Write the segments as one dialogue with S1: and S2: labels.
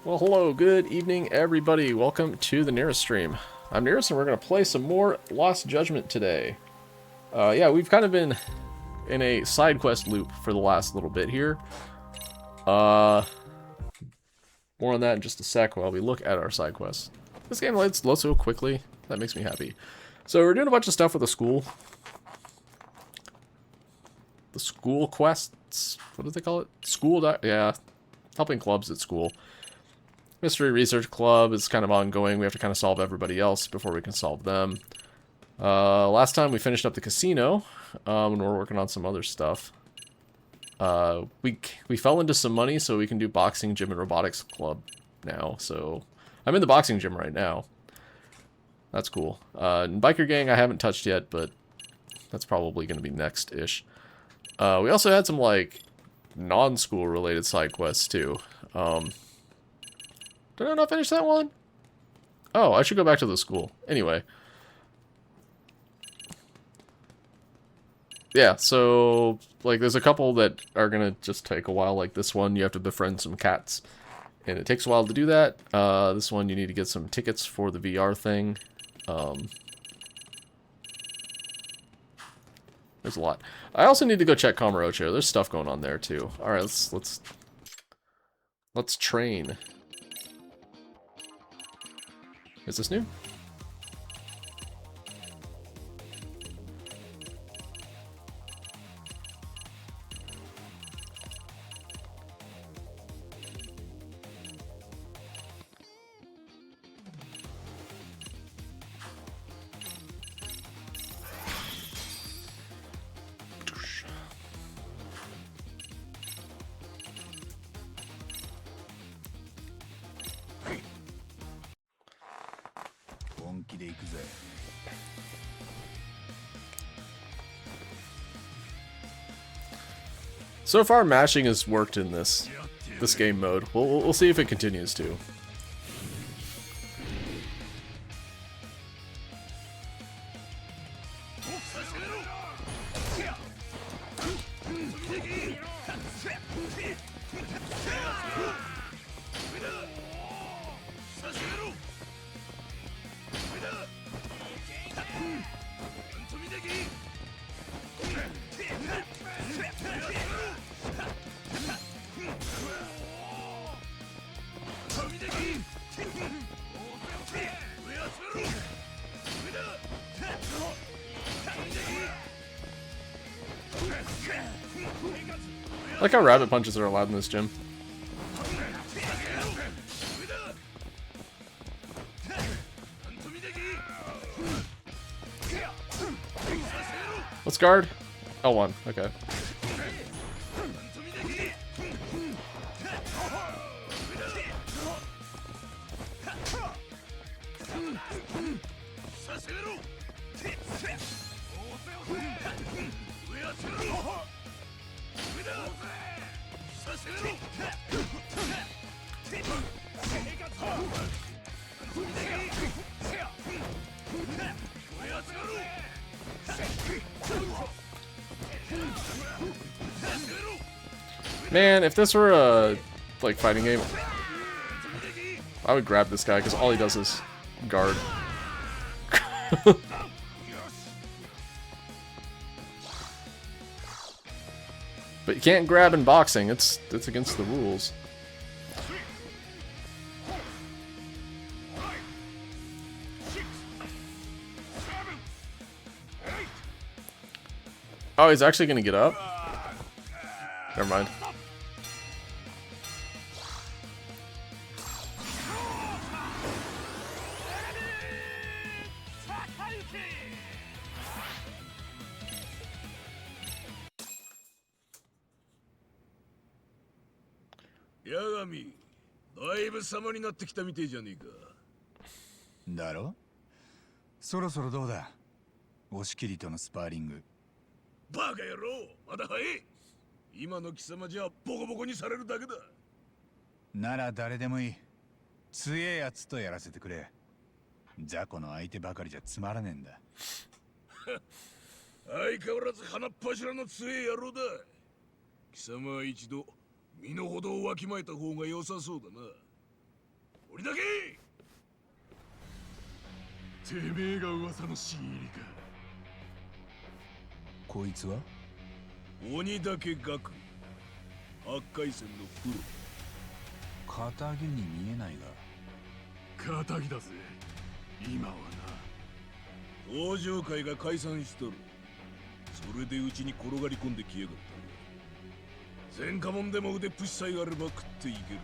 S1: Well, hello, good evening, everybody. Welcome to the Nearest stream. I'm Nearest, and we're going to play some more Lost Judgment today. Yeah, we've kind of been in a side quest loop for the last little bit here. More on that in just a sec while we look at our side quests. This game loads so quickly. That makes me happy. So we're doing a bunch of stuff with the school. The school quests? What do they call it? Yeah, helping clubs at school. Mystery Research Club is kind of ongoing. We have to kind of solve everybody else before we can solve them. Last time we finished up the casino, and we're working on some other stuff. We fell into some money, so we can do boxing gym and robotics club now. So I'm in the boxing gym right now. That's cool. And biker gang I haven't touched yet, but that's probably going to be next-ish. We also had some like non-school related side quests too. Did I not finish that one? Oh, I should go back to the school. Anyway. Yeah, so, like, there's a couple that are gonna just take a while. Like this one, you have to befriend some cats. And it takes a while to do that. This one, you need to get some tickets for the VR thing. There's a lot. I also need to go check Kamurocho. There's stuff going on there, too. Alright, let's train. Is this new? So far, mashing has worked in this game mode. We'll see if it continues to. I like how rabbit punches are allowed in this gym. Let's guard. L1, okay. Man, if this were a like fighting game, I would grab this guy because all he does is guard. But you can't grab in boxing. It's against the rules. Oh, he's actually gonna get up? Never mind.
S2: Yagami, だいぶ様になってきたみてえじゃねえか。
S3: だろ？そろそろどうだ？押切とのスパーリング。
S2: バカ野郎、まだ早い。今の貴様じゃボコボコにされるだけだ。
S3: なら誰でもいい。強えやつとやらせてくれ。雑魚の相手ばかりじゃつまらねえんだ。
S2: 相変わらず鼻っ柱の強え野郎だ。貴様は一度身の程をわきまえた方が良さそうだな。俺だけてめえが噂の新入りか。
S3: こいつは
S2: 鬼だけ学八海戦のプ
S3: 肩着に見えないが。
S2: ロ。仇だぜ今はな。登場会が解散しとる。それでうちに転がり込んできやがったよ。前科者でも腕っぷしさえあれば食っていける。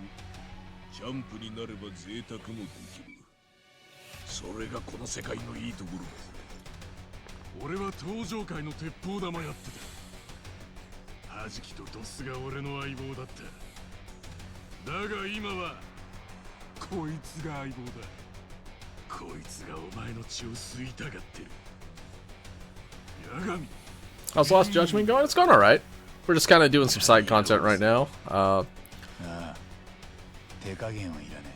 S2: チャンプになれば贅沢もできる。それがこの世界のいいところだぜ。俺は登場界の鉄砲玉やってた。ハジキとドスが俺の相棒だった。だが今はこいつが相棒だ。こいつがお前の血を吸いたがってる。八神。
S1: How's Lost Judgment going? It's going alright. We're just kind of doing some side content right now.
S3: ああ、手加減はいらね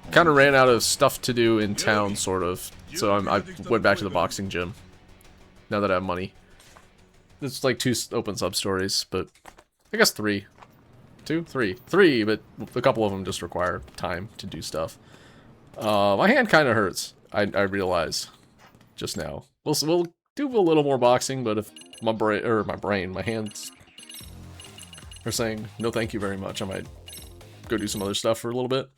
S3: え。
S1: Kind of ran out of stuff to do in town, sort of. So I went back to the boxing gym. Now that I have money. It's like 2 open sub stories, but I guess 3. 2? 3. 3, but a couple of them just require time to do stuff. My hand kind of hurts. I realized just now. We'll do a little more boxing, but if my hands are saying no thank you very much, I might go do some other stuff for a little bit.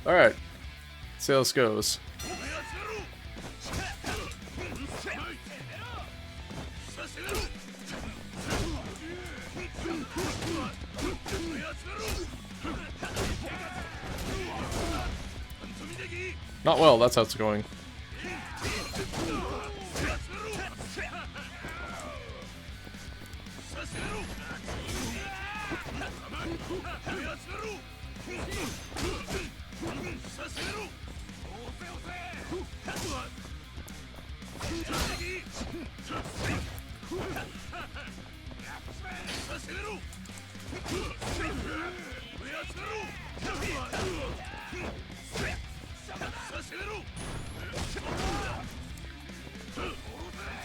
S1: Alright. See how this goes. Not well, that's how it's going.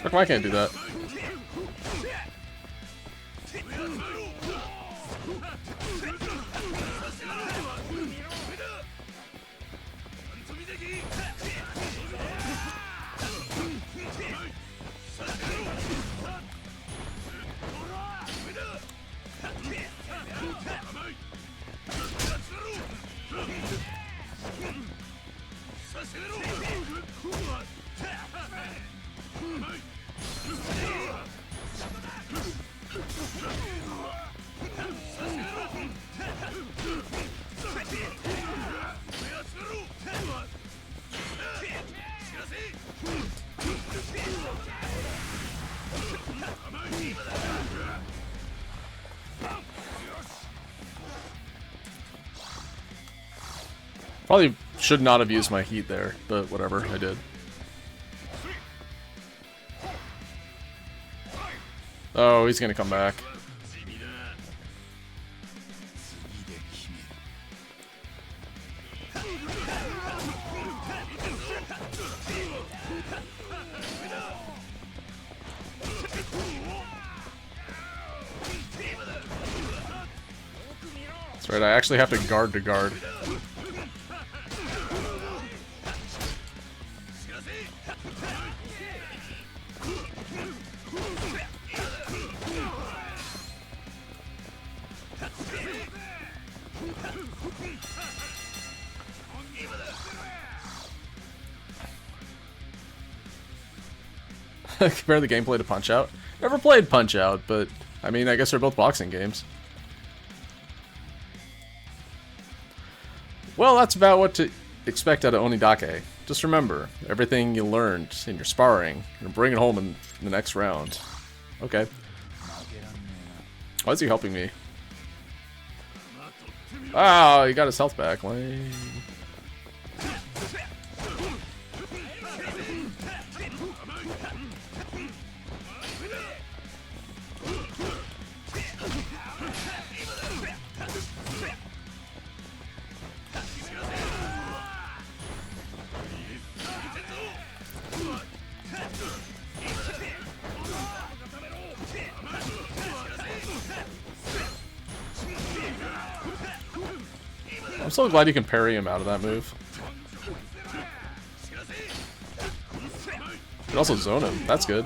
S1: How come I can't do that? Probably should not have used my heat there, but whatever, I did. Oh, he's gonna come back. That's right, I actually have to guard to guard. Compare the gameplay to Punch-Out. Never played Punch-Out, but I mean, I guess they're both boxing games. Well, that's about what to expect out of Onidake. Just remember, everything you learned in your sparring, you're bring it home in the next round. Okay. Why is he helping me? Oh, he got his health back. Lame. I'm so glad you can parry him out of that move. You can also zone him. That's good.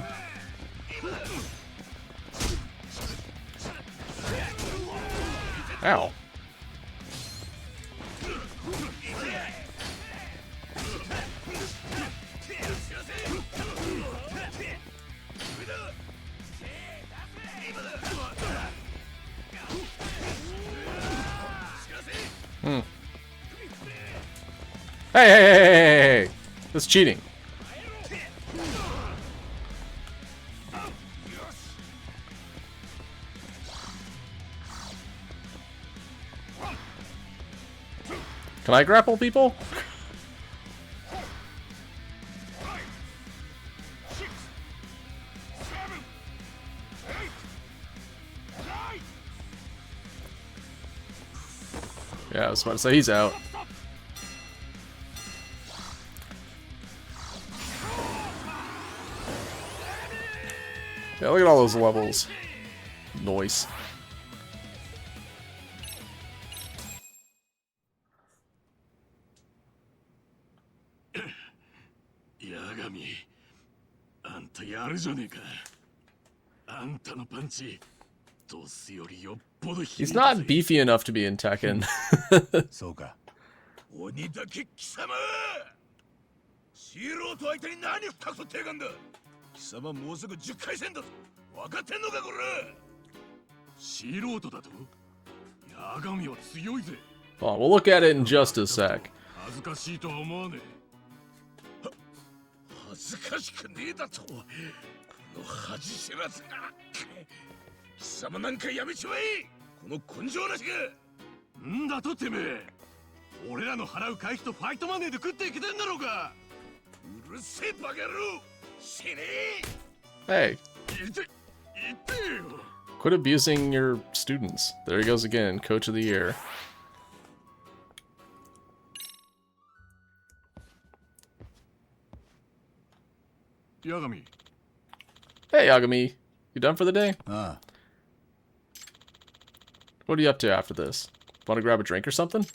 S1: Ow. Hey! That's cheating. Can I grapple people? Yeah, I was about to say he's out. Yeah, look at all those levels. Noise. He's not beefy enough to be in Tekken.
S3: そうか。
S2: 鬼だけ貴様素人相手に何深くと手がんだ貴様もうすぐ10回戦だぞ分かってんのかこれ素人だと八神は強いぜ
S1: Hold on, we'll look at it in just a sec.
S2: 恥ずかしいとは思わねえ恥ずかしくねえだとこの恥知らずが貴様なんかやめちまえこの根性なしがんだとてめえ俺らの払う会費とファイトマネーで食っていけてんだろうかうるせえバカ野郎死ねえ
S1: Hey, quit abusing your students. There he goes again, Coach of the Year.
S2: Yagami.
S1: Hey, Yagami. You done for the day?
S3: ああ、
S1: What are you up to after this? Want to grab a drink or something?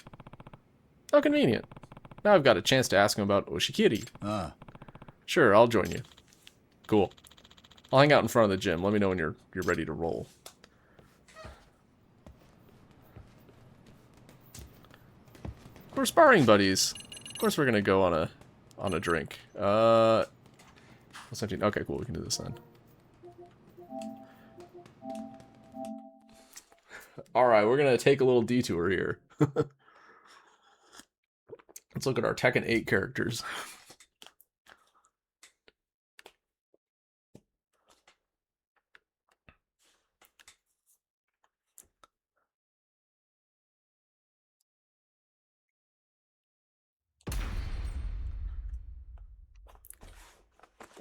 S1: How convenient. Now I've got a chance to ask him about Oshikiri.
S3: ああ、
S1: Sure, I'll join you. Cool. I'll hang out in front of the gym. Let me know when you're ready to roll. We're sparring buddies. Of course we're gonna go on a drink. What's 17? Okay, cool, we can do this then. Alright, we're gonna take a little detour here. Let's look at our Tekken 8 characters.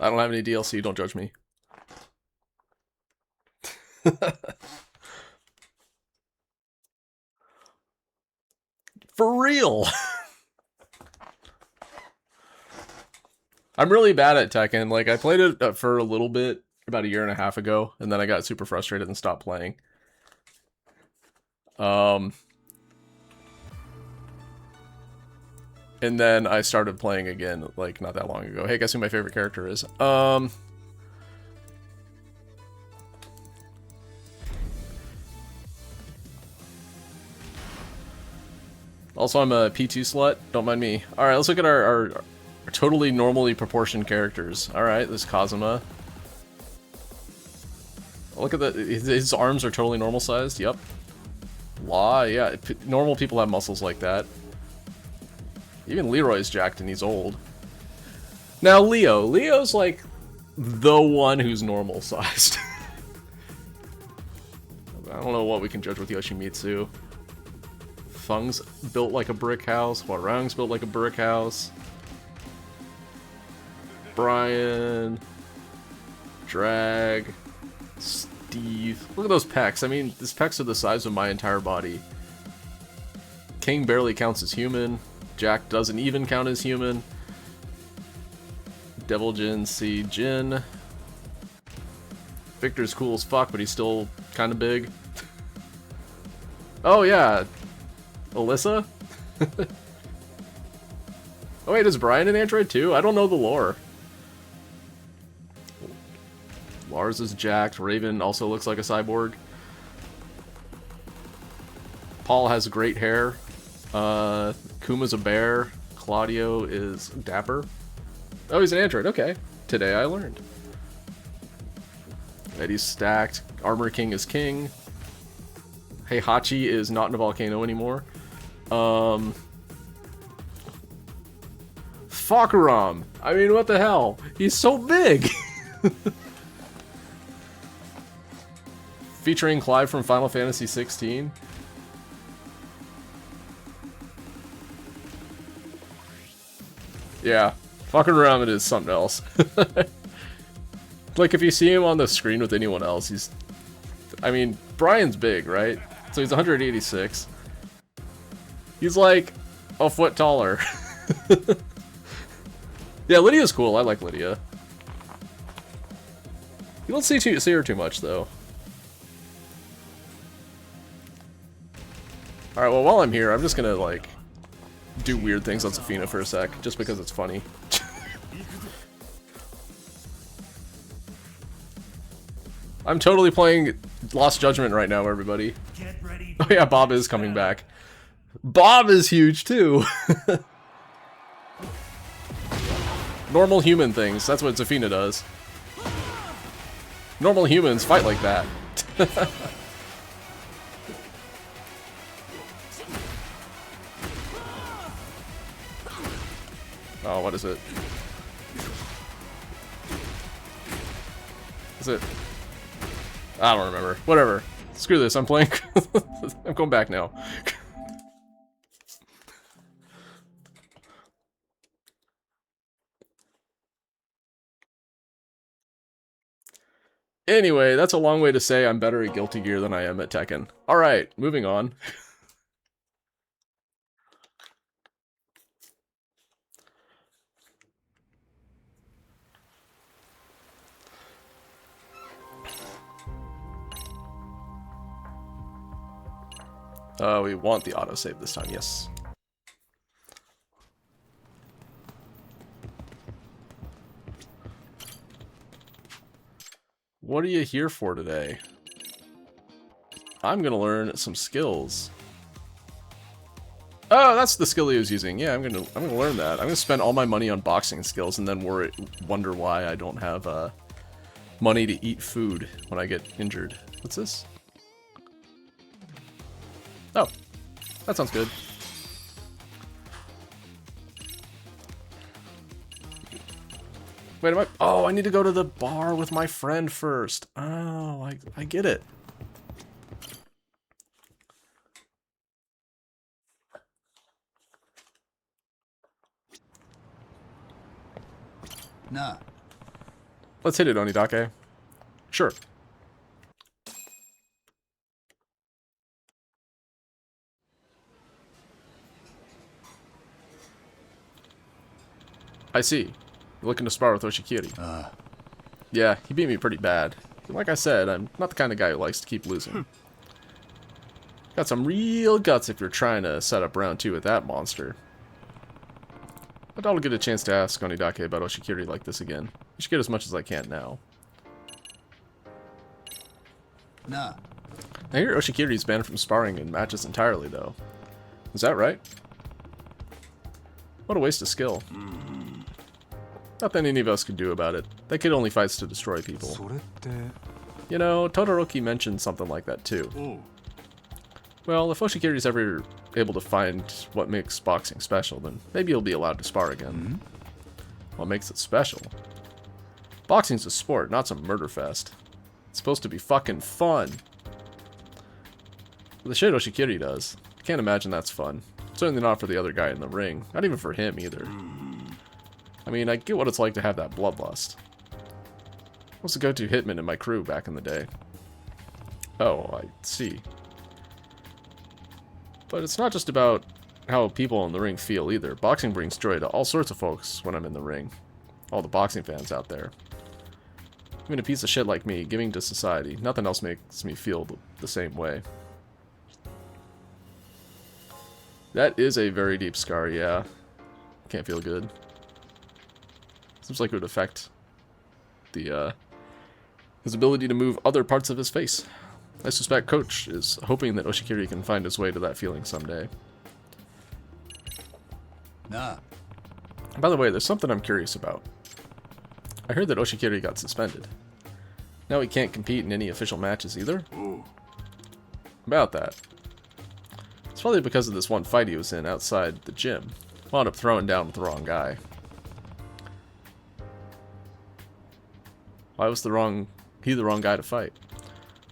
S1: I don't have any DLC, don't judge me. For real! I'm really bad at Tekken. Like, I played it for a little bit about a year and a half ago, and then I got super frustrated and stopped playing. And then I started playing again, like, not that long ago. Hey, guess who my favorite character is? Also, I'm a P2 slut. Don't mind me. Alright, let's look at our totally normally proportioned characters. Alright, this is Kazuma. Look at his arms are totally normal sized. Yep. Law, yeah. Normal people have muscles like that. Even Leroy's jacked and he's old. Now Leo's like the one who's normal sized. I don't know what we can judge with Yoshimitsu. Fung's built like a brick house. Hwoarang's built like a brick house. Brian. Drag. Steve. Look at those pecs. I mean, these pecs are the size of my entire body. King barely counts as human. Jack doesn't even count as human. Devil Jin, C. Jin. Victor's cool as fuck, but he's still kind of big. Oh yeah, Alyssa? Oh wait, is Brian an android too? I don't know the lore. Lars is jacked. Raven also looks like a cyborg. Paul has great hair. Kuma's a bear. Claudio is dapper. Oh, he's an android. Okay. Today I learned. Eddie's stacked. Armor King is king. Heihachi is not in a volcano anymore. Fakaram. I mean, what the hell? He's so big. Featuring Clive from Final Fantasy 16. Yeah, fucking Ramen is something else. Like, if you see him on the screen with anyone else, he's... I mean, Brian's big, right? So he's 186. He's like a foot taller. Yeah, Lydia's cool. I like Lydia. You don't see her too much, though. Alright, well, while I'm here, I'm just gonna, like, do weird things on Safina for a sec, just because it's funny. I'm totally playing Lost Judgment right now, everybody. Oh yeah, Bob is coming back. Bob is huge, too! Normal human things, that's what Zafina does. Normal humans fight like that. Oh, what is it? Is it? I don't remember. Whatever. Screw this, I'm playing. I'm going back now. Anyway, that's a long way to say I'm better at Guilty Gear than I am at Tekken. Alright, moving on. We want the autosave this time, yes. What are you here for today? I'm gonna learn some skills. Oh, that's the skill he was using. Yeah, I'm gonna learn that. I'm gonna spend all my money on boxing skills and then wonder why I don't have money to eat food when I get injured. What's this? Oh, that sounds good. Wait, am I... Oh, I need to go to the bar with my friend first. Oh, I get it.
S3: Nah.
S1: Let's hit it, Onidake. Sure. I see. You're looking to spar with Oshikiri. Yeah, he beat me pretty bad. Like I said, I'm not the kind of guy who likes to keep losing. Got some real guts if you're trying to set up round 2 with that monster. But I'll get a chance to ask Onidake about Oshikiri like this again. I should get as much as I can now.
S3: Nah.
S1: I hear Oshikiri's banned from sparring in matches entirely, though. Is that right? What a waste of skill. Nothing any of us could do about it. That kid only fights to destroy people. You know, Todoroki mentioned something like that too. Well, if Oshikiri's ever able to find what makes boxing special, then maybe he'll be allowed to spar again. What makes it special? Boxing's a sport, not some murder fest. It's supposed to be fucking fun. But the shit Oshikiri does, I can't imagine that's fun. Certainly not for the other guy in the ring. Not even for him either. I mean, I get what it's like to have that bloodlust. I was the go-to hitman in my crew back in the day. Oh, I see. But it's not just about how people in the ring feel either. Boxing brings joy to all sorts of folks when I'm in the ring. All the boxing fans out there. Even a piece of shit like me, giving to society, nothing else makes me feel the same way. That is a very deep scar, yeah. Can't feel good. Seems like it would affect the, his ability to move other parts of his face. I suspect Coach is hoping that Oshikiri can find his way to that feeling someday.
S3: Nah.
S1: By the way, there's something I'm curious about. I heard that Oshikiri got suspended. Now he can't compete in any official matches either? About that. It's probably because of this one fight he was in outside the gym. Wound up throwing down with the wrong guy. Why was he the wrong guy to fight?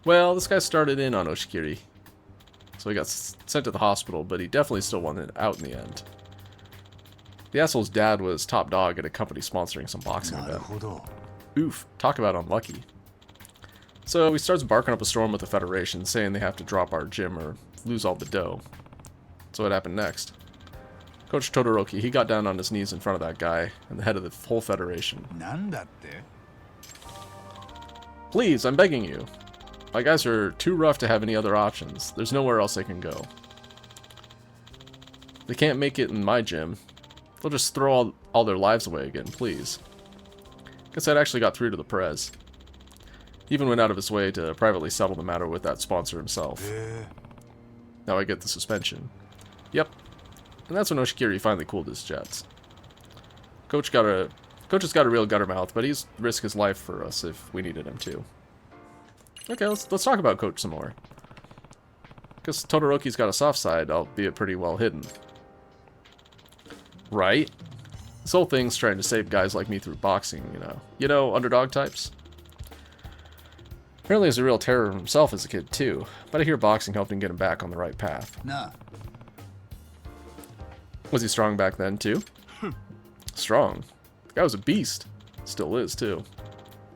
S1: Well, this guy started in on Oshikiri. So he got sent to the hospital, but he definitely still won it out in the end. The asshole's dad was top dog at a company sponsoring some boxing event. Oof, talk about unlucky. So he starts barking up a storm with the Federation, saying they have to drop our gym or lose all the dough. So what happened next? Coach Todoroki, he got down on his knees in front of that guy, and the head of the whole Federation. Please, I'm begging you. My guys are too rough to have any other options. There's nowhere else they can go. They can't make it in my gym. They'll just throw all their lives away again, please. Guess that actually got through to the Perez. He even went out of his way to privately settle the matter with that sponsor himself. Now I get the suspension. Yep. And that's when Oshikiri finally cooled his jets. Coach has got a real gutter mouth, but he's risked his life for us if we needed him to. Okay, let's talk about Coach some more. Because Todoroki's got a soft side, albeit pretty well hidden. Right? This whole thing's trying to save guys like me through boxing, you know. You know, underdog types? Apparently he's a real terror himself as a kid, too. But I hear boxing helped him get him back on the right path.
S3: Nah.
S1: Was he strong back then, too? Strong. The guy was a beast. Still is, too.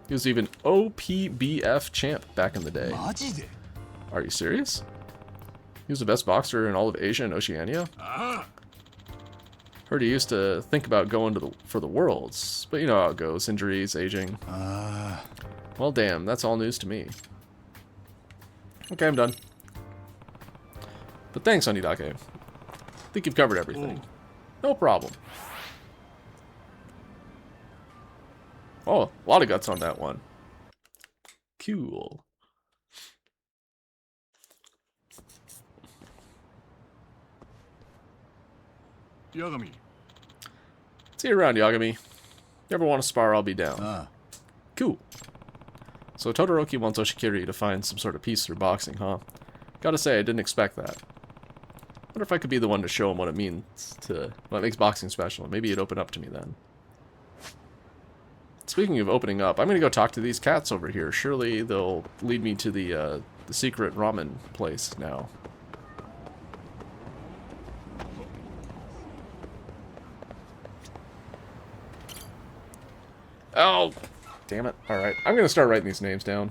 S1: He was even OPBF champ back in the day. Are you serious? He was the best boxer in all of Asia and Oceania? Heard he used to think about going for the Worlds. But you know how it goes. Injuries, aging. Well, damn. That's all news to me. Okay, I'm done. But thanks, Onidake. I think you've covered everything. No problem. Oh, a lot of guts on that one. Cool.
S2: Yagami.
S1: See you around, Yagami. You ever want to spar, I'll be down. Cool. So Todoroki wants Oshikiri to find some sort of peace through boxing, huh? Gotta say, I didn't expect that. Wonder if I could be the one to show him what it means to... what makes boxing special. Maybe it'd open up to me then. Speaking of opening up, I'm gonna go talk to these cats over here. Surely they'll lead me to the secret ramen place now. Oh, damn it. Alright, I'm gonna start writing these names down.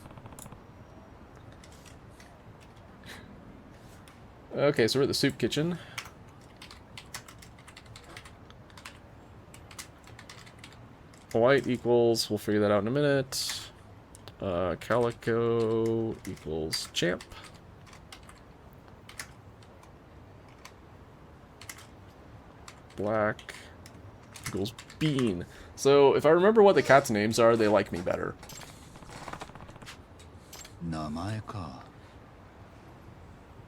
S1: Okay, so we're at the soup kitchen. White equals, we'll figure that out in a minute. Calico equals champ. Black equals bean. So, if I remember what the cats' names are, they like me better.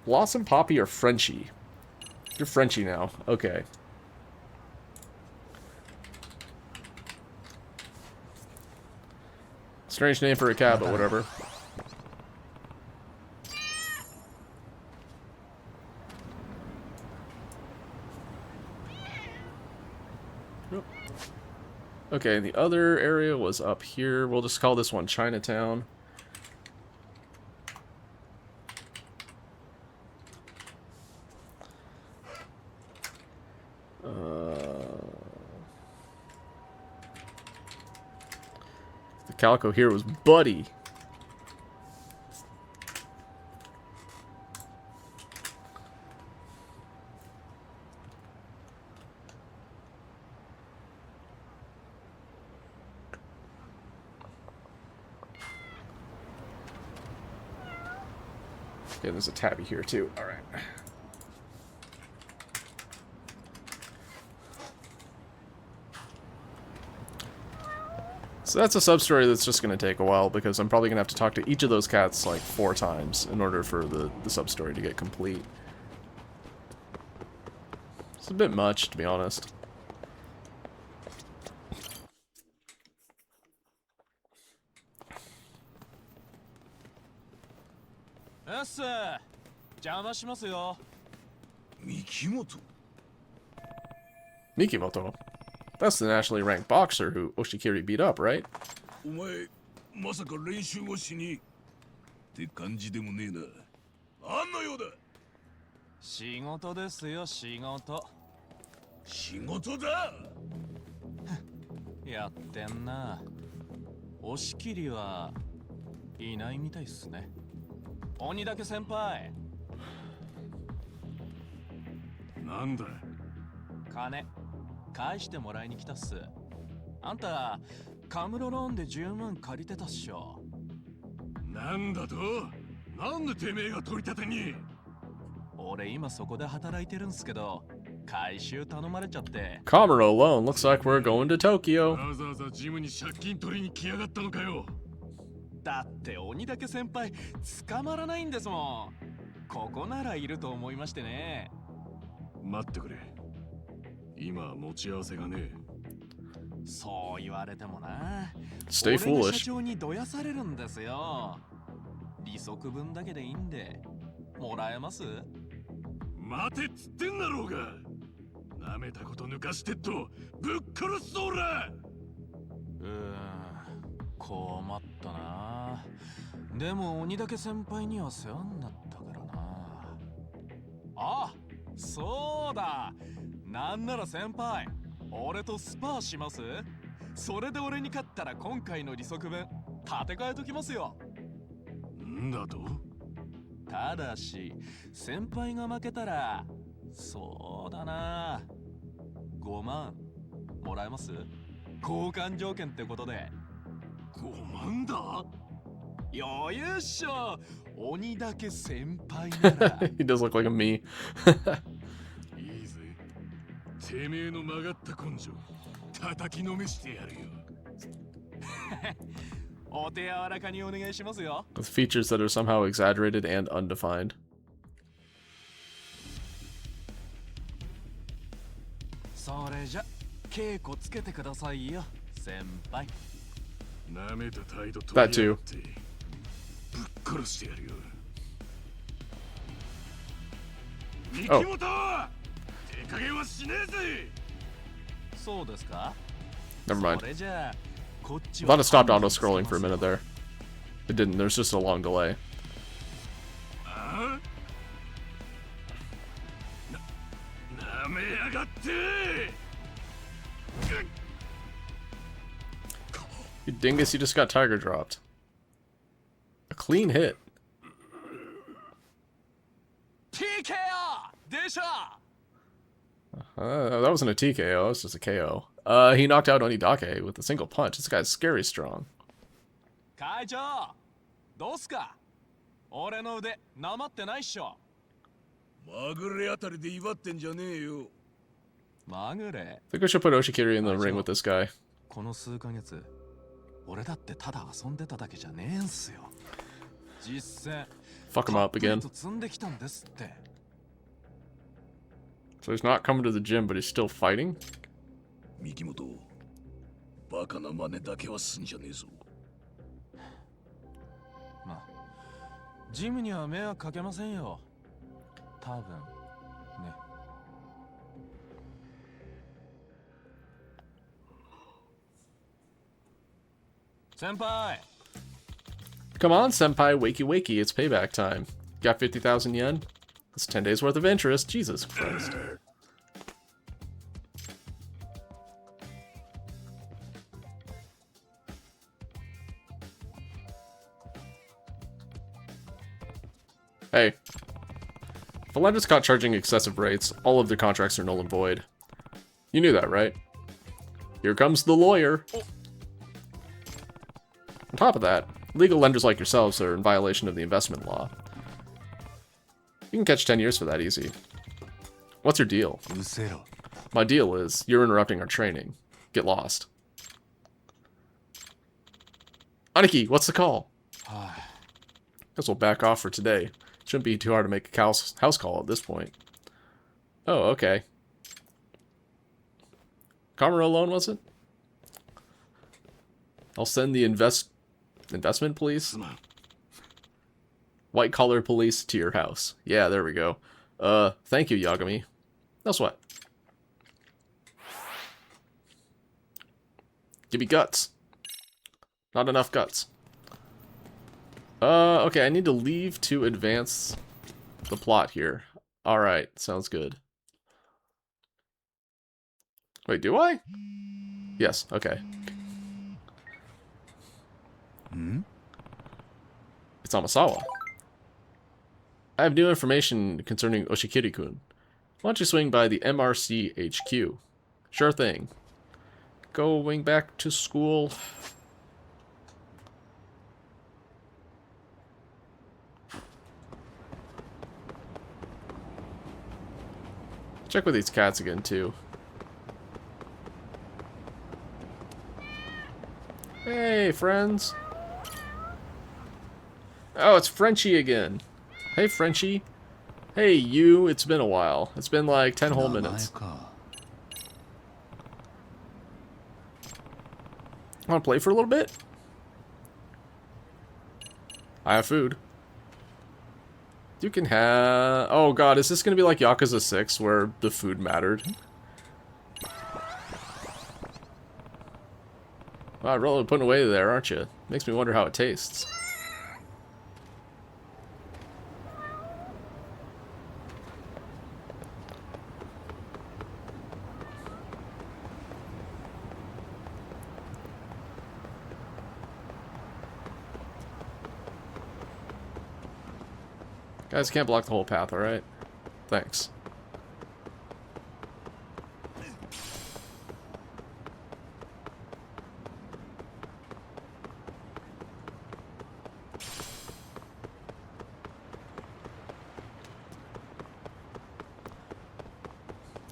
S1: Blossom, Poppy, or Frenchie? You're Frenchie now. Okay. Strange name for a cat, but whatever. Okay, the other area was up here. We'll just call this one Chinatown. The Calico here was Buddy. Okay, there's a tabby here too. All right. So that's a sub-story that's just going to take a while, because I'm probably going to have to talk to each of those cats like 4 times in order for the sub-story to get complete. It's a bit much, to be honest. Mikimoto. That's the nationally ranked boxer who Oshikiri beat up, right?
S2: お前まさか練習をしにって感じでもねえな。あんのようだ。
S4: 仕事ですよ、仕事。
S2: 仕事だ。
S4: やってんな。押し切りはいないみたいっすね。鬼だけ先輩。
S2: なんだ。
S4: 金返してもらいに来たっす。あんたカムロローンで10万借りてたっしょ。
S2: なんだと？なんでてめえが取り立てに？
S4: 俺今そこで働いてるんすけど、回収頼まれちゃって。
S1: Kamuro alone. Looks like we're going to Tokyo.
S2: わざわざジムに借金取りに来やがったのかよ。
S4: だって鬼だけ先輩捕まらないんですもん。ここならいると思いましてね。
S2: 待ってくれ。今は持ち合わせがねえ。
S4: そう言われてもな。
S1: Stay
S4: 俺が
S1: foolish.
S4: 社長にどやされるんですよ。利息分だけでいいんでもらえます？
S2: 待てっつってんだろうが。なめたこと抜かしてっとぶっ殺すぞら。
S4: 困ったな。でも鬼だけ先輩には世話になったからな。あ、そうだ。なんなら先輩、俺とスパーします？それで俺に勝ったら今回の利息分立て替えときますよ。
S2: んだと？
S4: ただし先輩が負けたら、そうだな、5万もらえます？交換条件ってことで。
S2: 5万だ？
S4: 余裕っしょ。鬼だけ先輩なら。
S1: He does look like a me.
S2: いいぜ。てめえの曲がった根性叩きのめしてやるよ。
S4: お手柔らかにお願いしますよ。
S1: With features that are somehow exaggerated and undefined.
S4: それじゃ稽古つけてくださいよ先輩。
S2: なめた態度と
S1: That too.
S2: ぶっ殺してやるよ。三
S1: Oh.
S2: 木本、手加減はしねえぜ。
S4: そうですか。
S1: Never mind.
S4: それじゃあこっち
S1: I
S4: は
S1: thought it stopped auto scrolling for a minute there. It didn't. There's just a long delay.
S2: あ？なめやがって。
S1: You dingus, you just got tiger dropped. A clean hit.
S4: TKO でしょ。
S1: That wasn't a TKO, that was just a KO. He knocked out Onidake with a single punch. This guy's scary strong.
S4: 会長どうすか。俺の腕なまってないっしょ。
S2: まぐれあたりで威張ってんじゃねえよ。
S4: まぐれ。
S1: I think we should put Oshikiri in the ring with this guy.
S4: この数ヶ月俺だってただ遊んでただけじゃねえんすよ。実践
S1: Fuck him up
S4: たっぷり
S1: again.
S4: と積んできたんですって。
S1: So he's not coming to the gym, but he's still fighting?
S2: 三木本、バカな真似だけはすんじゃねえぞ。
S4: まあジムには迷惑かけませんよ多分ね。先輩
S1: Come on, senpai, wakey wakey, it's payback time. Got 50,000 yen? That's 10 days worth of interest. Jesus Christ. Hey. If a lender's caught charging excessive rates, all of their contracts are null and void. You knew that, right? Here comes the lawyer. On top of that, legal lenders like yourselves are in violation of the investment law. You can catch 10 years for that easy. What's your deal?
S3: うせろ。
S1: My deal is, you're interrupting our training. Get lost. Aniki, what's the call?
S4: は
S1: Guess we'll back off for today. Shouldn't be too hard to make a house call at this point. Oh, okay. Kamuro loan, was it? I'll send the investment police?
S2: すまん
S1: White collar police to your house. Yeah, there we go. Thank you, Yagami. No sweat. Give me guts. Not enough guts. Okay, I need to leave to advance the plot here. Alright, sounds good. Wait, do I? Yes, okay.
S3: ん
S1: It's Amasawa. I have new information concerning Oshikiri-kun. Why don't you swing by the MRC HQ? Sure thing. Going back to school. Check with these cats again, too. Hey, friends. Oh, it's Frenchie again. Hey, Frenchie. Hey, you. It's been a while. It's been like 10 whole
S3: 名前
S1: minutes.
S3: か
S1: Want to play for a little bit? I have food. You can have... Oh god, is this going to be like Yakuza 6 where the food mattered? Wow, really putting away there, aren't you? Makes me wonder how it tastes. Guys, can't block the whole path, alright? Thanks.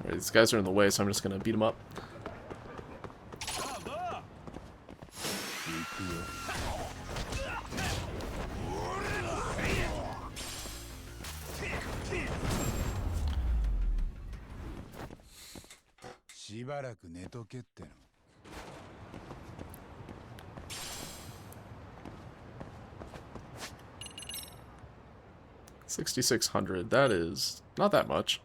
S1: Alright, these guys are in the way, so I'm just gonna beat them up.
S3: 行くよ しばらく寝とけっての
S1: $6,600. That is not that much.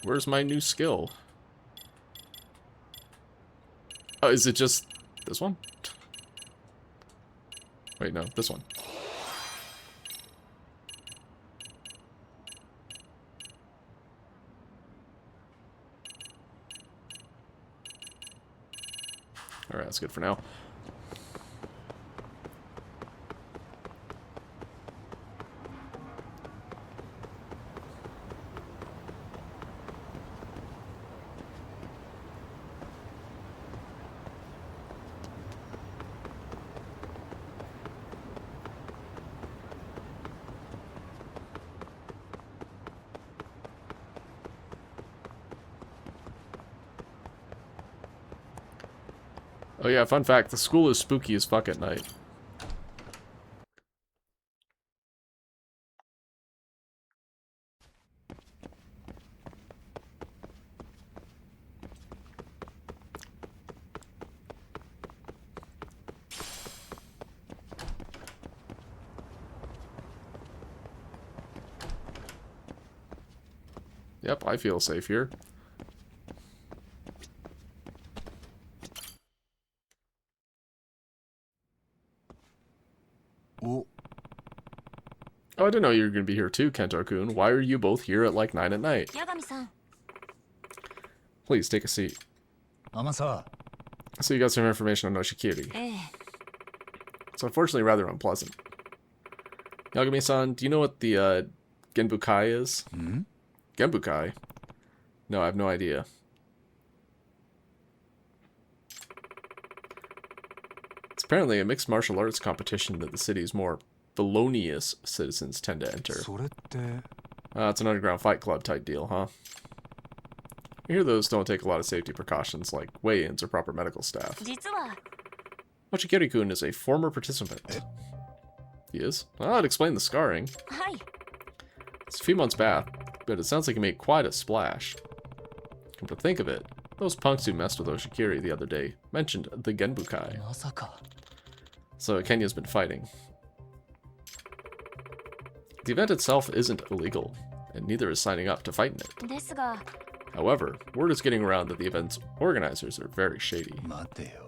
S1: Where's my new skill? Oh, is it just this one? Wait, no, this one. Alright, that's good for now. Oh yeah, fun fact, the school is spooky as fuck at night. Yep, I feel safe here. Oh, I didn't know you were going to be here too, Kento-kun. Why are you both here at like 9 at night?
S5: 八神さん
S1: Please, take a seat.
S3: アマサ
S1: So you got some information on Oshikiri.
S5: ええ
S1: It's unfortunately rather unpleasant. Yagami-san, do you know what the Genbukai is?
S3: ん
S1: Genbukai? No, I have no idea. It's apparently a mixed martial arts competition that the city's more felonious citizens tend to enter.
S3: それって
S1: It's an underground fight club type deal, huh? I hear those don't take a lot of safety precautions like weigh-ins or proper medical staff.
S5: 実は
S1: Oshikiri-kun is a former participant. He is? Well, that'd explain the scarring.
S5: はい
S1: It's a few months back, but it sounds like he made quite a splash. Come to think of it, those punks who messed with Oshikiri the other day mentioned the Genbukai.
S6: まさか
S1: So Kenya's been fighting. The event itself isn't illegal, and neither is signing up to fight in it.
S5: ですが
S1: However, word is getting around that the event's organizers are very shady.
S3: 待てよ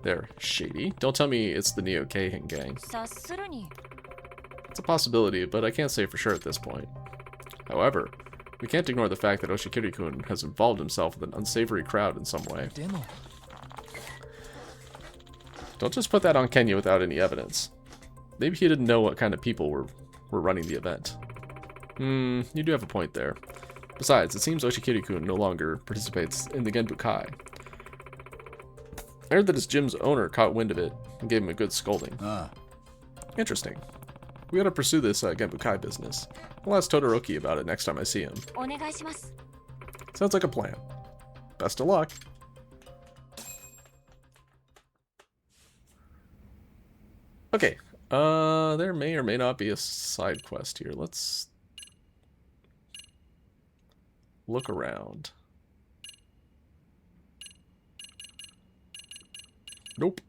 S1: They're shady? Don't tell me it's the Neo Keihin gang.
S5: 察するに
S1: It's a possibility, but I can't say for sure at this point. However, we can't ignore the fact that Oshikiri-kun has involved himself with an unsavory crowd in some way.
S6: でも
S1: Don't just put that on Kenya without any evidence. Maybe he didn't know what kind of people were running the event. You do have a point there. Besides, it seems Oshikiri-kun no longer participates in the Genbukai. I heard that his gym's owner caught wind of it and gave him a good scolding.
S3: あ
S1: Interesting. We gotta pursue this Genbukai business. I'll ask Todoroki about it next time I see him.
S5: お願いします
S1: Sounds like a plan. Best of luck. Okay. There may or may not be a side quest here. Let's look around. Nope.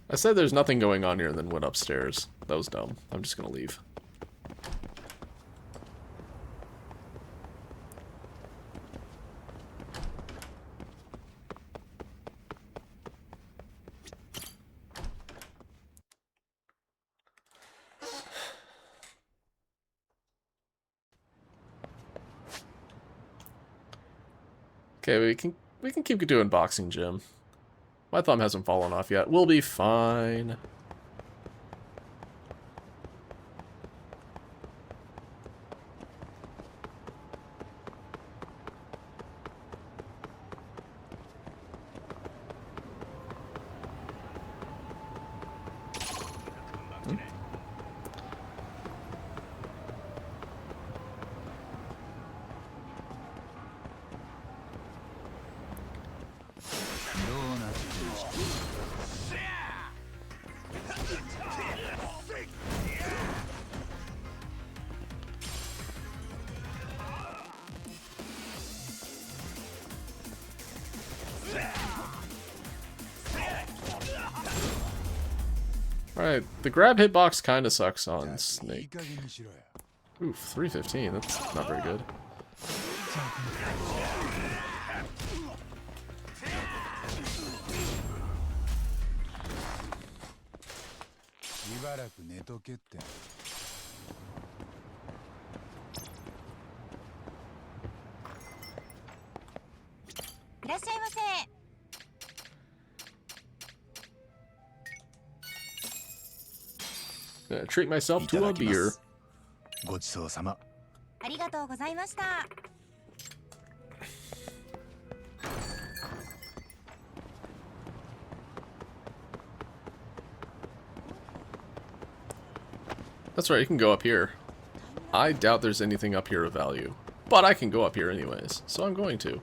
S1: I said there's nothing going on here and then went upstairs. That was dumb. I'm just gonna leave. Okay, we can keep doing boxing gym. My thumb hasn't fallen off yet. We'll be fine. Alright, the grab hitbox kind of sucks on
S3: いい
S1: Snake.
S3: 加減にしろよ
S1: Oof, 315. That's not very good.
S3: しばらく寝とけって
S5: いらっしゃいませ
S1: Gonna treat myself
S3: いた
S1: to
S3: だ
S1: a
S3: きま
S1: beer.
S3: すごちそうさま
S5: ありがとうございました
S1: That's right, you can go up here. I doubt there's anything up here of value. But I can go up here anyways, so I'm going to.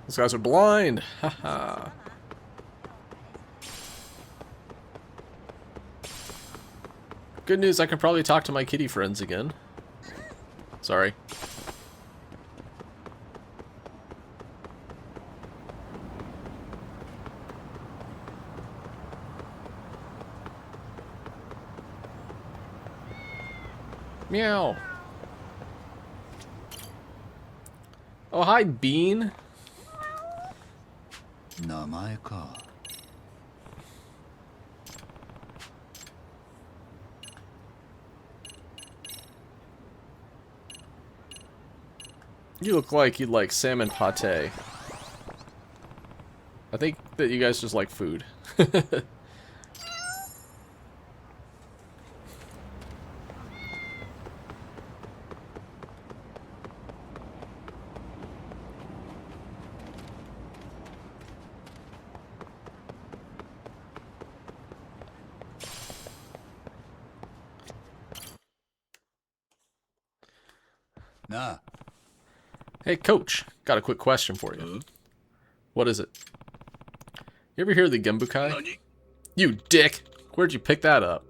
S1: These guys are blind! Haha. Good news, I can probably talk to my kitty friends again. Sorry. Meow. Oh, hi, Bean.
S3: 名前か。
S1: You look like you'd like salmon pate. I think that you guys just like food.
S3: Na.
S1: Hey, Coach, got a quick question for you. What is it? You ever hear of the Gembukai?
S2: Nani?
S1: You dick! Where'd you pick that up?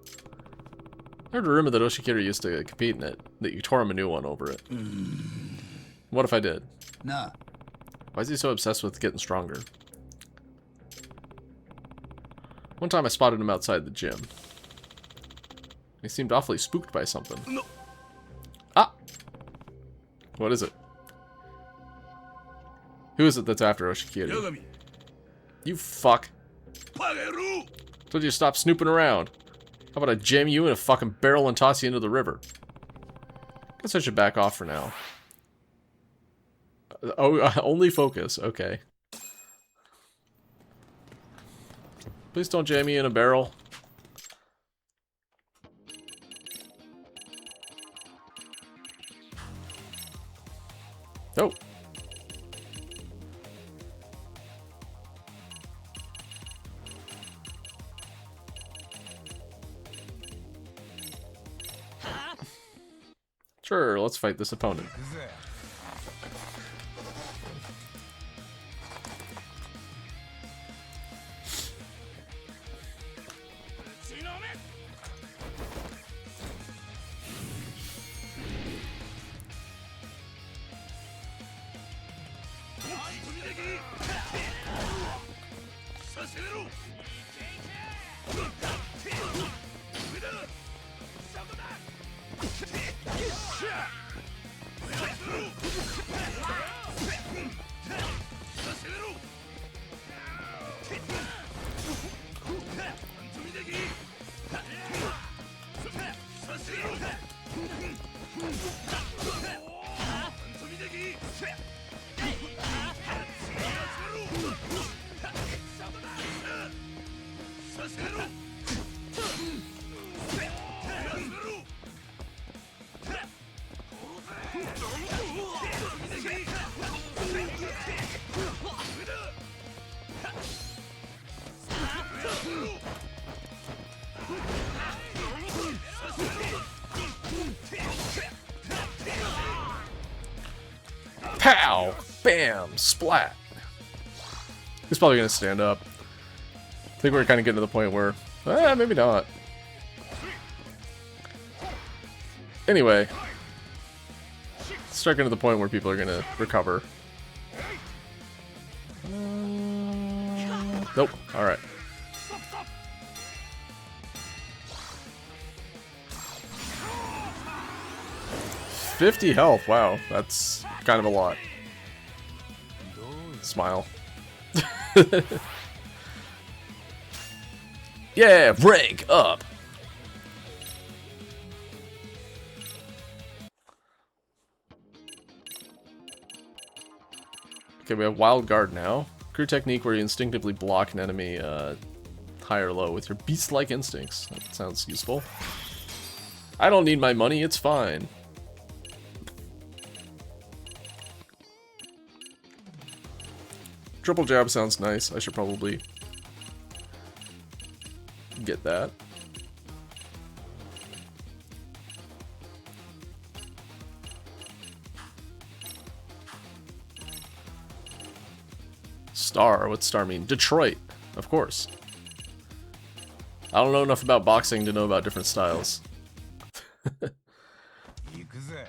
S1: I heard a rumor that Oshikira used to compete in it, that you tore him a new one over it. What if I did?
S3: なあ
S1: Why is he so obsessed with getting stronger? One time I spotted him outside the gym. He seemed awfully spooked by something.
S2: No.
S1: Ah! What is it? Who is it that's after Oshikiri?
S2: Yagami.
S1: You fuck.
S2: Pagaru.
S1: Told you to stop snooping around. How about I jam you in a fucking barrel and toss you into the river? Guess I should back off for now. Oh, only focus. Okay. Please don't jam me in a barrel. Oh. Sure, let's fight this opponent.
S3: 行くぜ
S1: Pow! Bam! Splat! He's probably gonna stand up. I think we're kind of getting to the point where... maybe not. Anyway. It's starting to the point where people are gonna recover. Nope. Alright. $50 health. Wow. That's kind of a lot. Smile. Yeah, rank up. Okay, we have Wild Guard now. Crew technique where you instinctively block an enemy high or low with your beast-like instincts. That sounds useful. I don't need my money, it's fine. Triple jab sounds nice. I should probably get that. Star? What's star mean? Detroit, of course. I don't know enough about boxing to know about different styles.
S3: 行くぜ。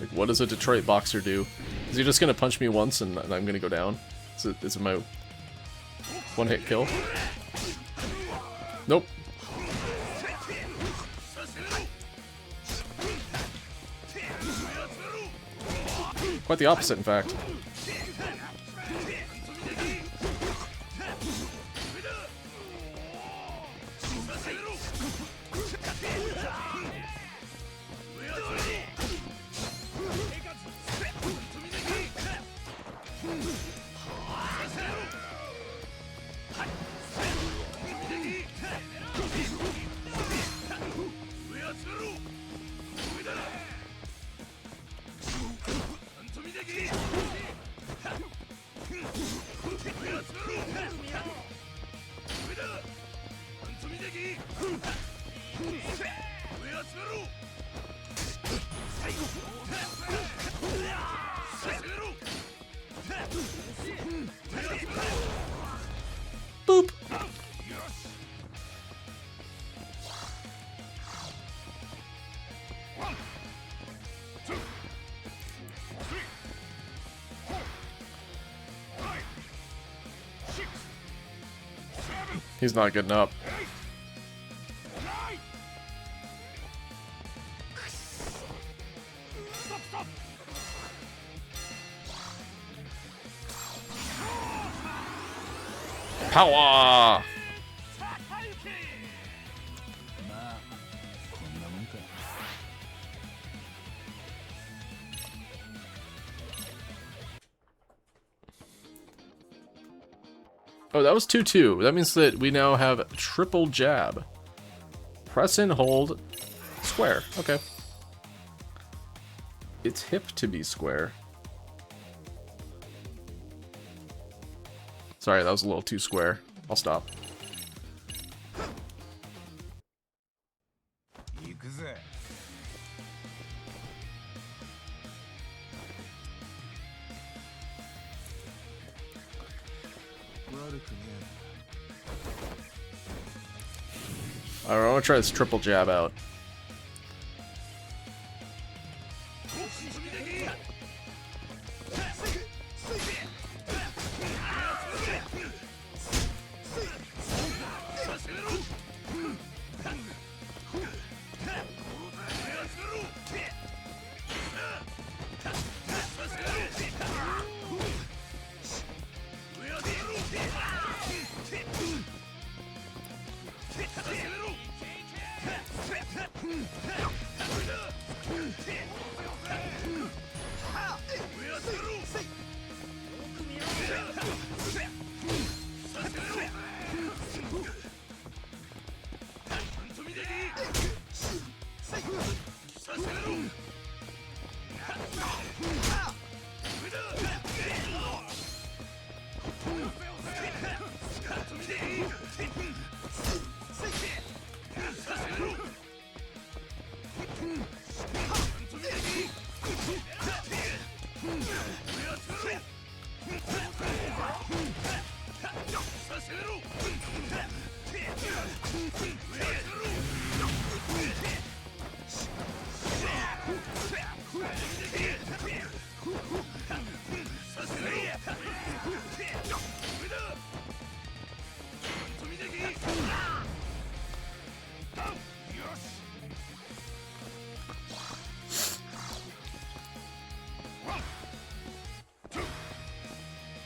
S1: Like, what does a Detroit boxer do? Is he just gonna punch me once and I'm gonna go down? Is it my one-hit kill? Nope. Quite the opposite, in fact. Boop. He's not getting up. Power!
S3: まあこんなもんか。
S1: Oh, that was 2-2. That means that we now have triple jab. Press and hold square. Okay. It's hip to be square. Sorry, that was a little too square. I'll stop.
S3: 行くぜ。
S1: Alright, I want to try this triple jab out.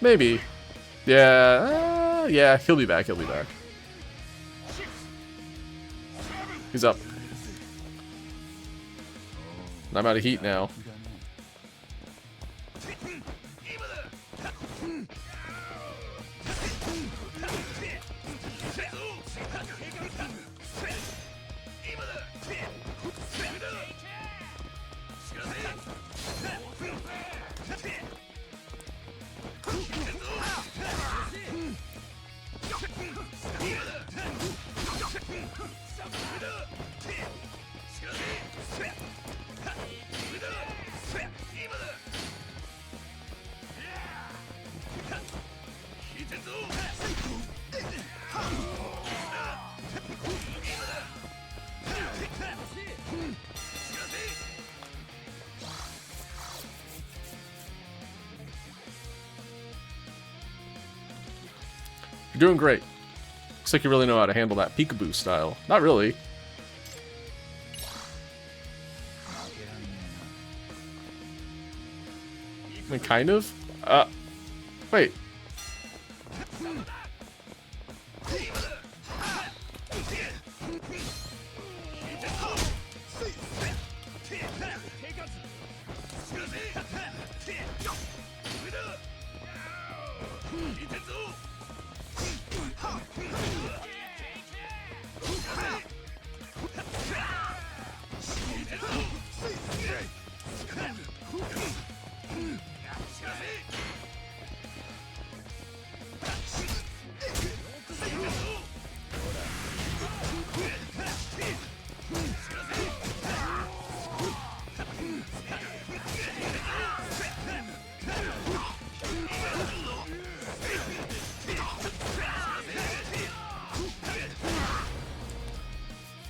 S1: Maybe. Yeah, yeah, he'll be back, he'll be back. He's up. And I'm out of heat now. You're doing great. Looks like you really know how to handle that peekaboo style. Not really. I mean, kind of. Wait.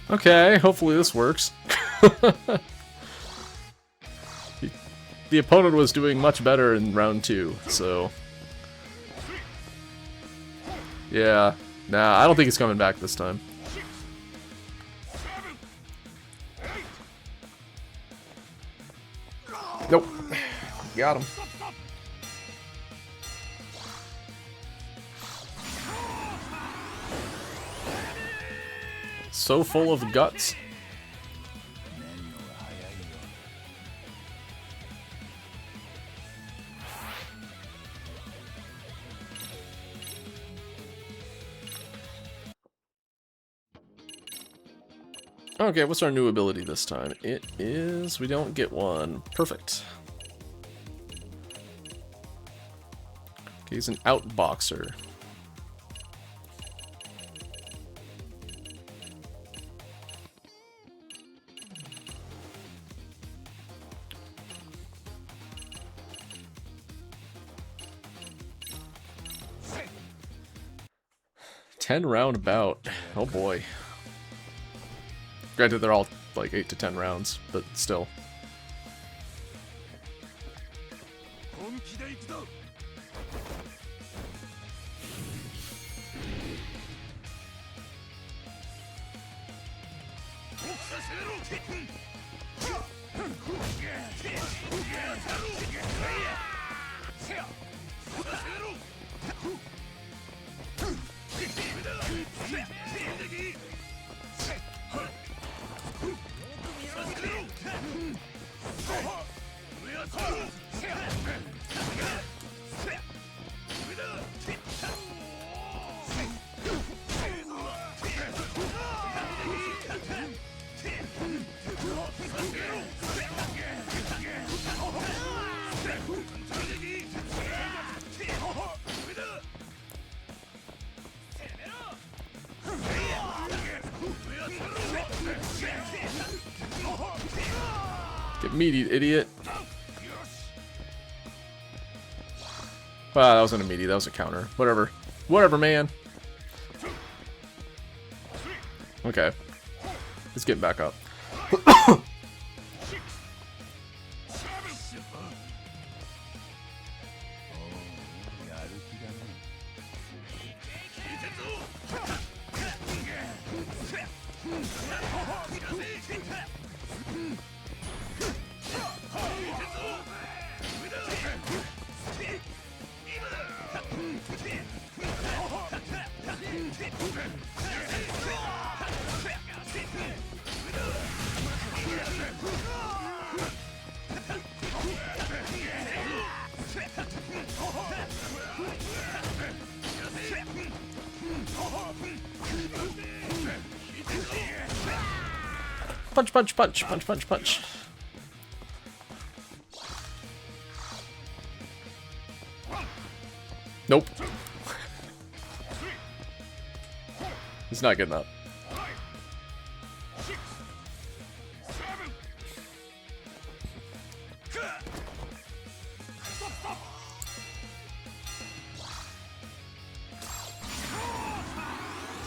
S1: Okay, hopefully this works. The opponent was doing much better in round 2, so... Yeah. Nah, I don't think he's coming back this time. Nope. Got him. So full of guts. Okay, what's our new ability this time? It is... we don't get one. Perfect. Okay, he's an outboxer. Ten-round bout. Oh boy. Granted, they're all like 8 to 10 rounds, but still. Get meaty, idiot. Wow, that wasn't a meaty, that was a counter. Whatever. Whatever, man. Okay. Let's get back up. Punch, punch, punch, punch, punch, punch. Nope. He's not getting up.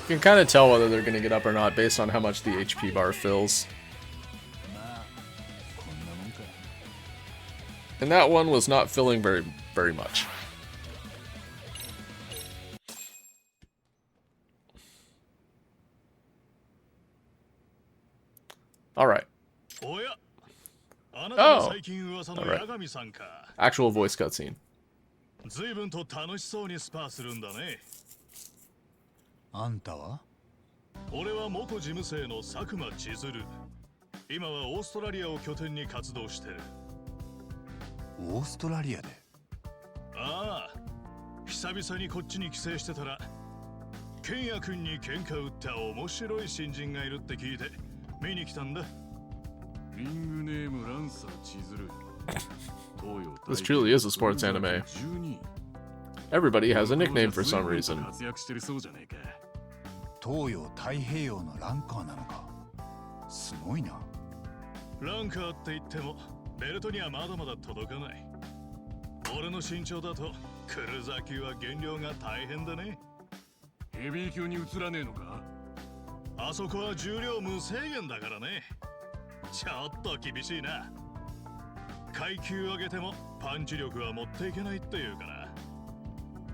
S1: You can kind of tell whether they're going to get up or not based on how much the HP bar fills. And that one was not filling very much. Alright.
S4: おや、あなたが最近噂の
S1: Alright.
S4: 八神さんか。
S1: Actual voice cutscene.
S4: 随分と楽しそうにスパーするんだね。
S3: あんたは？
S4: 俺は元事務生の佐久間千鶴。今はオーストラリアを拠点に活動してる。
S3: オーストラリアで？
S4: ああ、久々にこっちに帰省してたら、ケンヤ君に喧嘩売った面白い新人がいるって聞いて見に来たんだ。
S2: リングネームランサー千鶴。
S1: This truly is a sports anime. Everybody has a nickname for some reason.
S2: 活躍してるそうじゃねえか。
S3: 東洋太平洋のランカーなのか。すごいな。
S4: ランカーって言ってもベルトにはまだまだ届かない。俺の身長だとクルーザー級は減量が大変だね。
S2: ヘビー級に移らねえのか。
S4: あそこは重量無制限だからね。ちょっと厳しいな。階級上げてもパンチ力は持っていけないっていうから。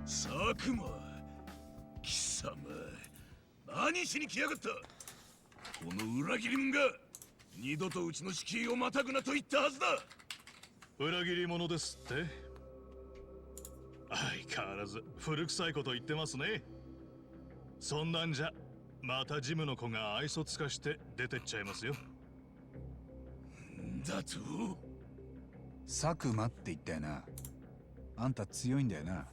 S2: 佐久間、貴様、何しに来やがった。この裏切り者が二度とうちの敷居をまたぐなと言ったはずだ。
S4: 裏切り者ですって。相変わらず古臭いこと言ってますね。そんなんじゃまたジムの子が愛想つかして出てっちゃいますよ。
S2: だと
S3: 佐久間って言ったよな。あんた強いんだよな。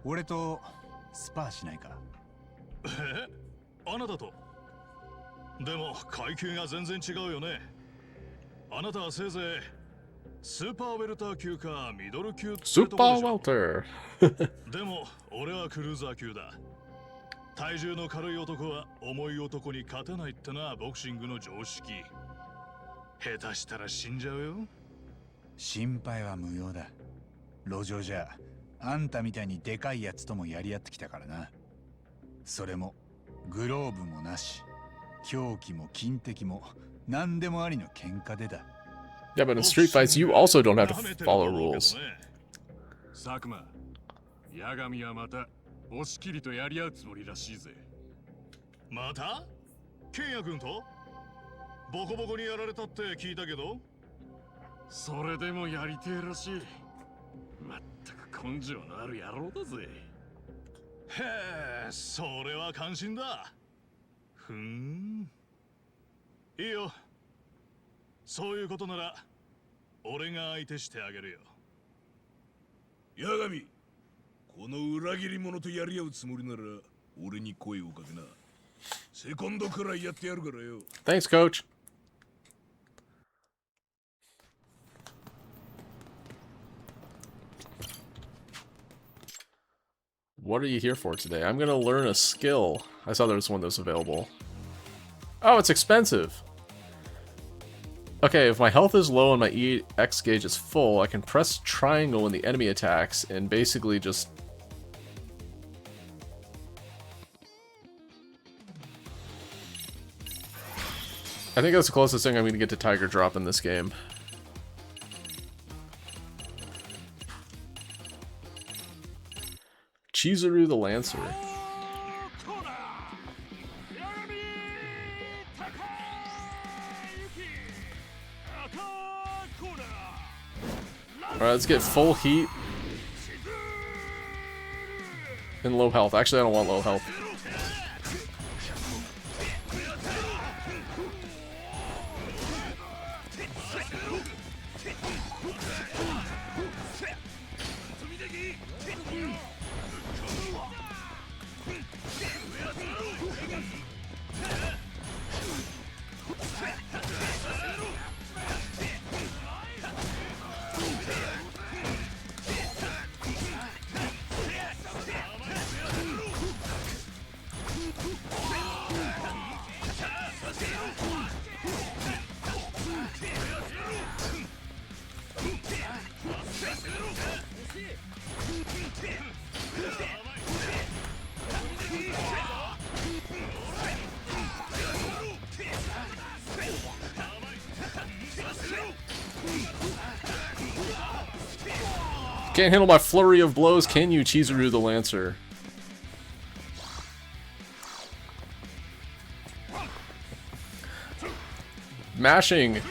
S3: 俺とスパーしないか。
S4: え？あなたと？でも階級が全然違うよね。あなたはせいぜいスーパーウェルター級かミドル級ってとこ
S1: Super
S4: でしょ。
S1: Welter.
S4: でも俺はクルーザー級だ。体重の軽い男は重い男に勝てないってな、ボクシングの常識。下手したら死んじゃうよ。
S3: 心配は無用だ。路上じゃあんたみたいにでかいやつともやり合ってきたからな。それもグローブもなし、凶器も金敵も何でもありの喧嘩でだ。
S1: Yeah, but in street fights, you also don't have to follow rules.
S2: 佐久間、八神はまた押し切りとやり合うつもりらしいぜ。
S4: またケンヤ君とボコボコにやられたって聞いたけど。
S2: それでもやりてえらしい。まったく根性のある野郎だぜ。
S4: へえ、それは感心だ。ふん、いいよ。そういうことなら俺が相手してあげるよ。
S2: 八神、この裏切り者とやり合うつもりなら俺に声をかけな。セコンドくらいやってやるからよ。
S1: Thanks, coach. What are you here for today? I'm gonna learn a skill. I saw there was one that was available. Oh, it's expensive. Okay, if my health is low and my EX gauge is full, I can press triangle when the enemy attacks and basically just... I think that's the closest thing I'm going to get to Tiger Drop in this game. Chizuru the Lancer. Alright, let's get full heat. And low health. Actually, I don't want low health. Can't handle my flurry of blows, can you, Chizuru the Lancer? Mashing.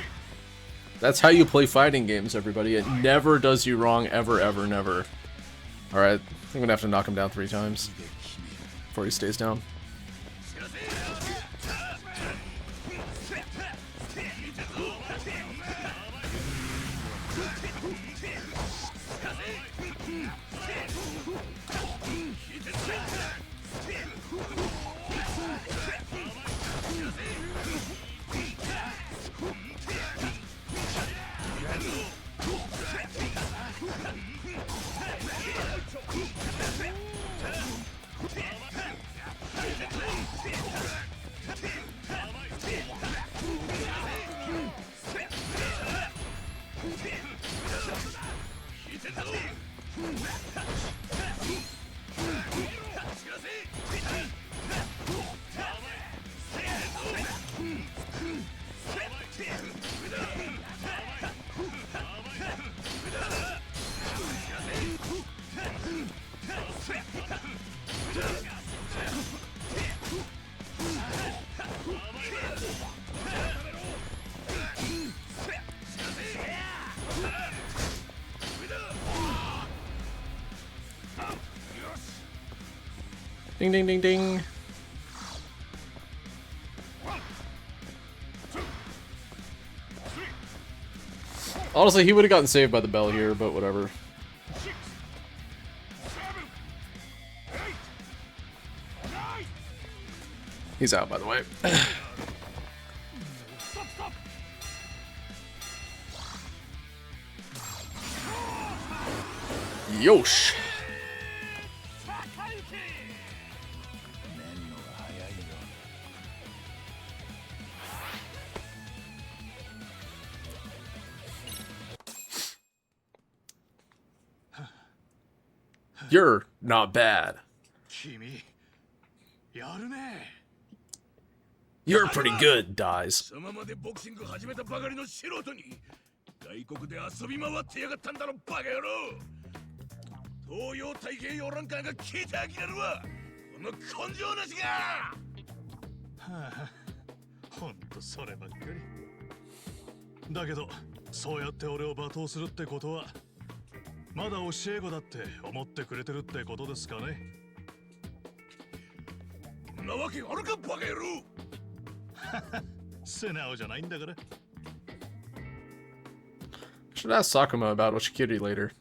S1: That's how you play fighting games, everybody. It never does you wrong, ever, ever, never. Alright, I think I'm gonna have to knock him down 3 times before he stays down. Ding, ding, ding, ding. Honestly, he would have gotten saved by the bell here, but whatever. He's out, by the way. Yosh. You're not bad.
S2: 君やるね。
S1: You're pretty good, dies.
S2: そのままでボクシング始めたばかりの素人に外国で遊び回ってやがったんだろバカ野郎。東洋太平洋乱艦が聞いてあげれるわ。この根性なしが。
S6: はあ、ほんとそればっかり。だけどそうやって俺を罵倒するってことはまだ教え子だって思ってくれてるってことですかね。
S2: そんなわけあるかバカ野郎。
S6: 素直じゃないんだから。
S1: Should ask Sakuma about Oshikiri later.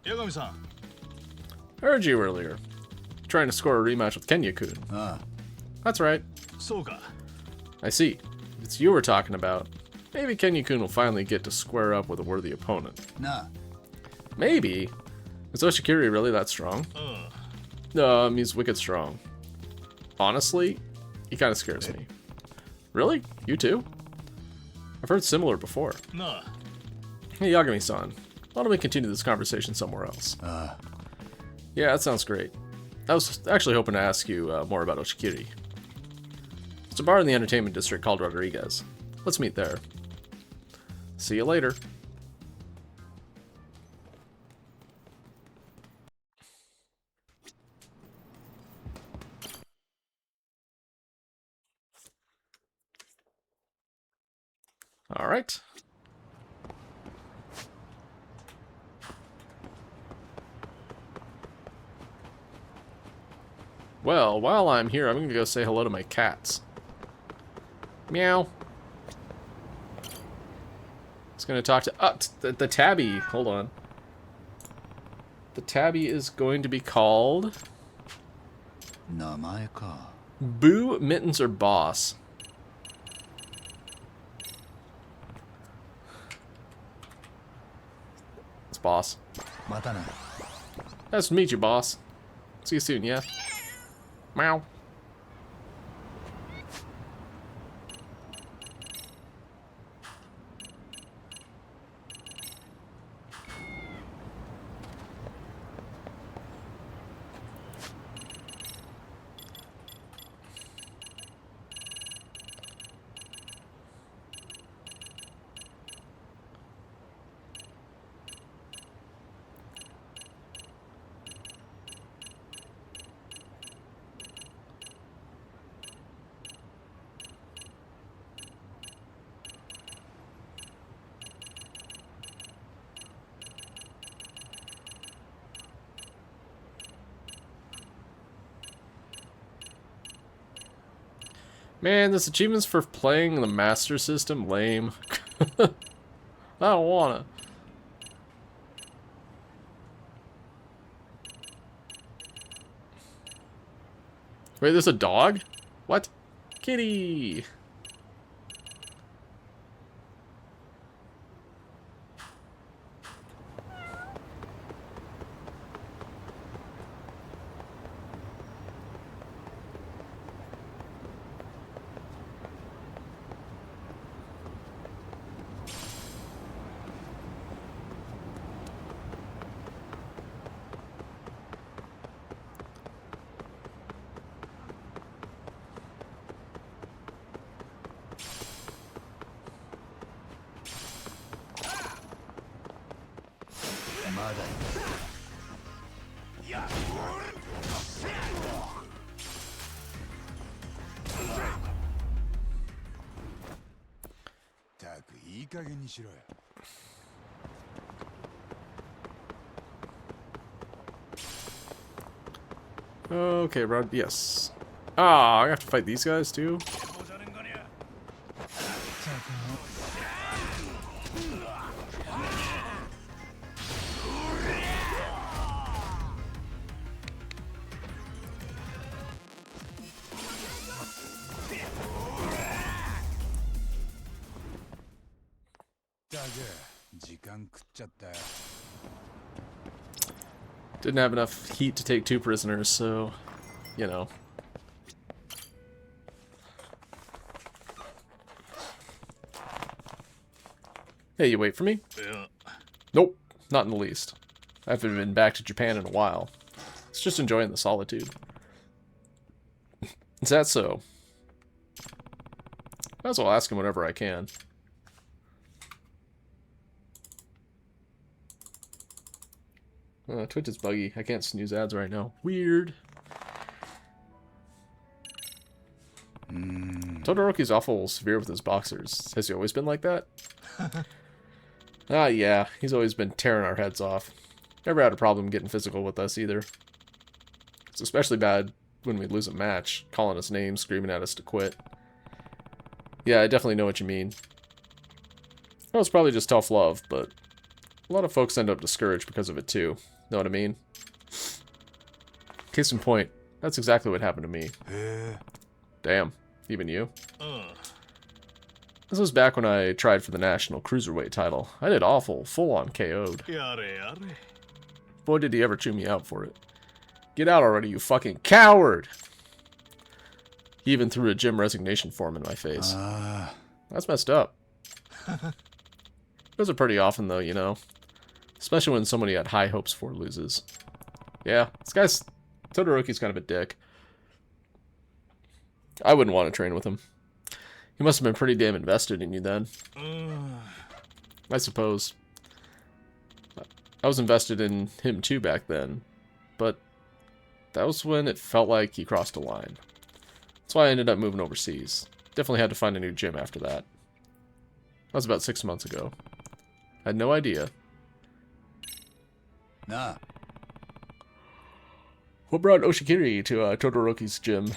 S6: Yagami-san.
S1: I heard you earlier. Trying to score a rematch with Kenya-kun. That's right.
S6: そうか。
S1: I see. It's you we're talking about. Maybe Kenya-kun will finally get to square up with a worthy opponent.
S3: Nah.
S1: Maybe? Is Oshikiri really that strong? He's wicked strong. Honestly, he kind of scares me. Really? You too? I've heard similar before.
S6: なあ。
S1: Hey, Yagami-san. Why don't we continue this conversation somewhere else? Yeah, that sounds great. I was actually hoping to ask you more about Oshikiri. It's a bar in the entertainment district called Rodriguez. Let's meet there. See you later. All right. Well, while I'm here, I'm gonna go say hello to my cats. Meow. It's gonna talk to the tabby. Hold on. The tabby is going to be called
S3: 名前か。
S1: Boo, Mittens, or Boss. It's Boss.
S3: またな。
S1: Nice to meet you, Boss. See you soon, yeah? Meow. Man, this achievement's for playing the Master System lame. I don't wanna. Wait, there's a dog? What? Kitty!
S3: たくいい加減にしろよ。
S1: Okay, Rod, yes. Ah, I have to fight these guys too?
S3: たく時間食っちゃったよ。
S1: Didn't have enough heat to take 2 prisoners, so, you know. Hey, you wait for me?
S6: いや、
S1: Nope, not in the least. I haven't been back to Japan in a while. It's just enjoying the solitude. Is that so? Might as well ask him whenever I can. Twitch is buggy. I can't snooze ads right now. Weird. Todoroki's awful severe with his boxers. Has he always been like that? Ah, yeah. He's always been tearing our heads off. Never had a problem getting physical with us either. It's especially bad when we lose a match, calling us names, screaming at us to quit. Yeah, I definitely know what you mean. Well, it's probably just tough love, but a lot of folks end up discouraged because of it too. Know what I mean? Case in point, that's exactly what happened to me.
S3: へえ。
S1: Damn, even you?
S6: うん。
S1: This was back when I tried for the national cruiserweight title. I did awful, full-on KO'd.
S6: やれやれ。
S1: Boy, did he ever chew me out for it. Get out already, you fucking coward! He even threw a gym resignation form in my face.
S3: ああ。
S1: That's messed up. Those are pretty often, though, you know. Especially when somebody you had high hopes for loses. Yeah, this guy's... Todoroki's kind of a dick. I wouldn't want to train with him. He must have been pretty damn invested in you then.
S6: うん。
S1: I suppose. I was invested in him too back then. But that was when it felt like he crossed a line. That's why I ended up moving overseas. Definitely had to find a new gym after that. That was about 6 months ago. I had no idea.
S3: なあ。
S1: What brought Oshikiri to Todoroki's gym?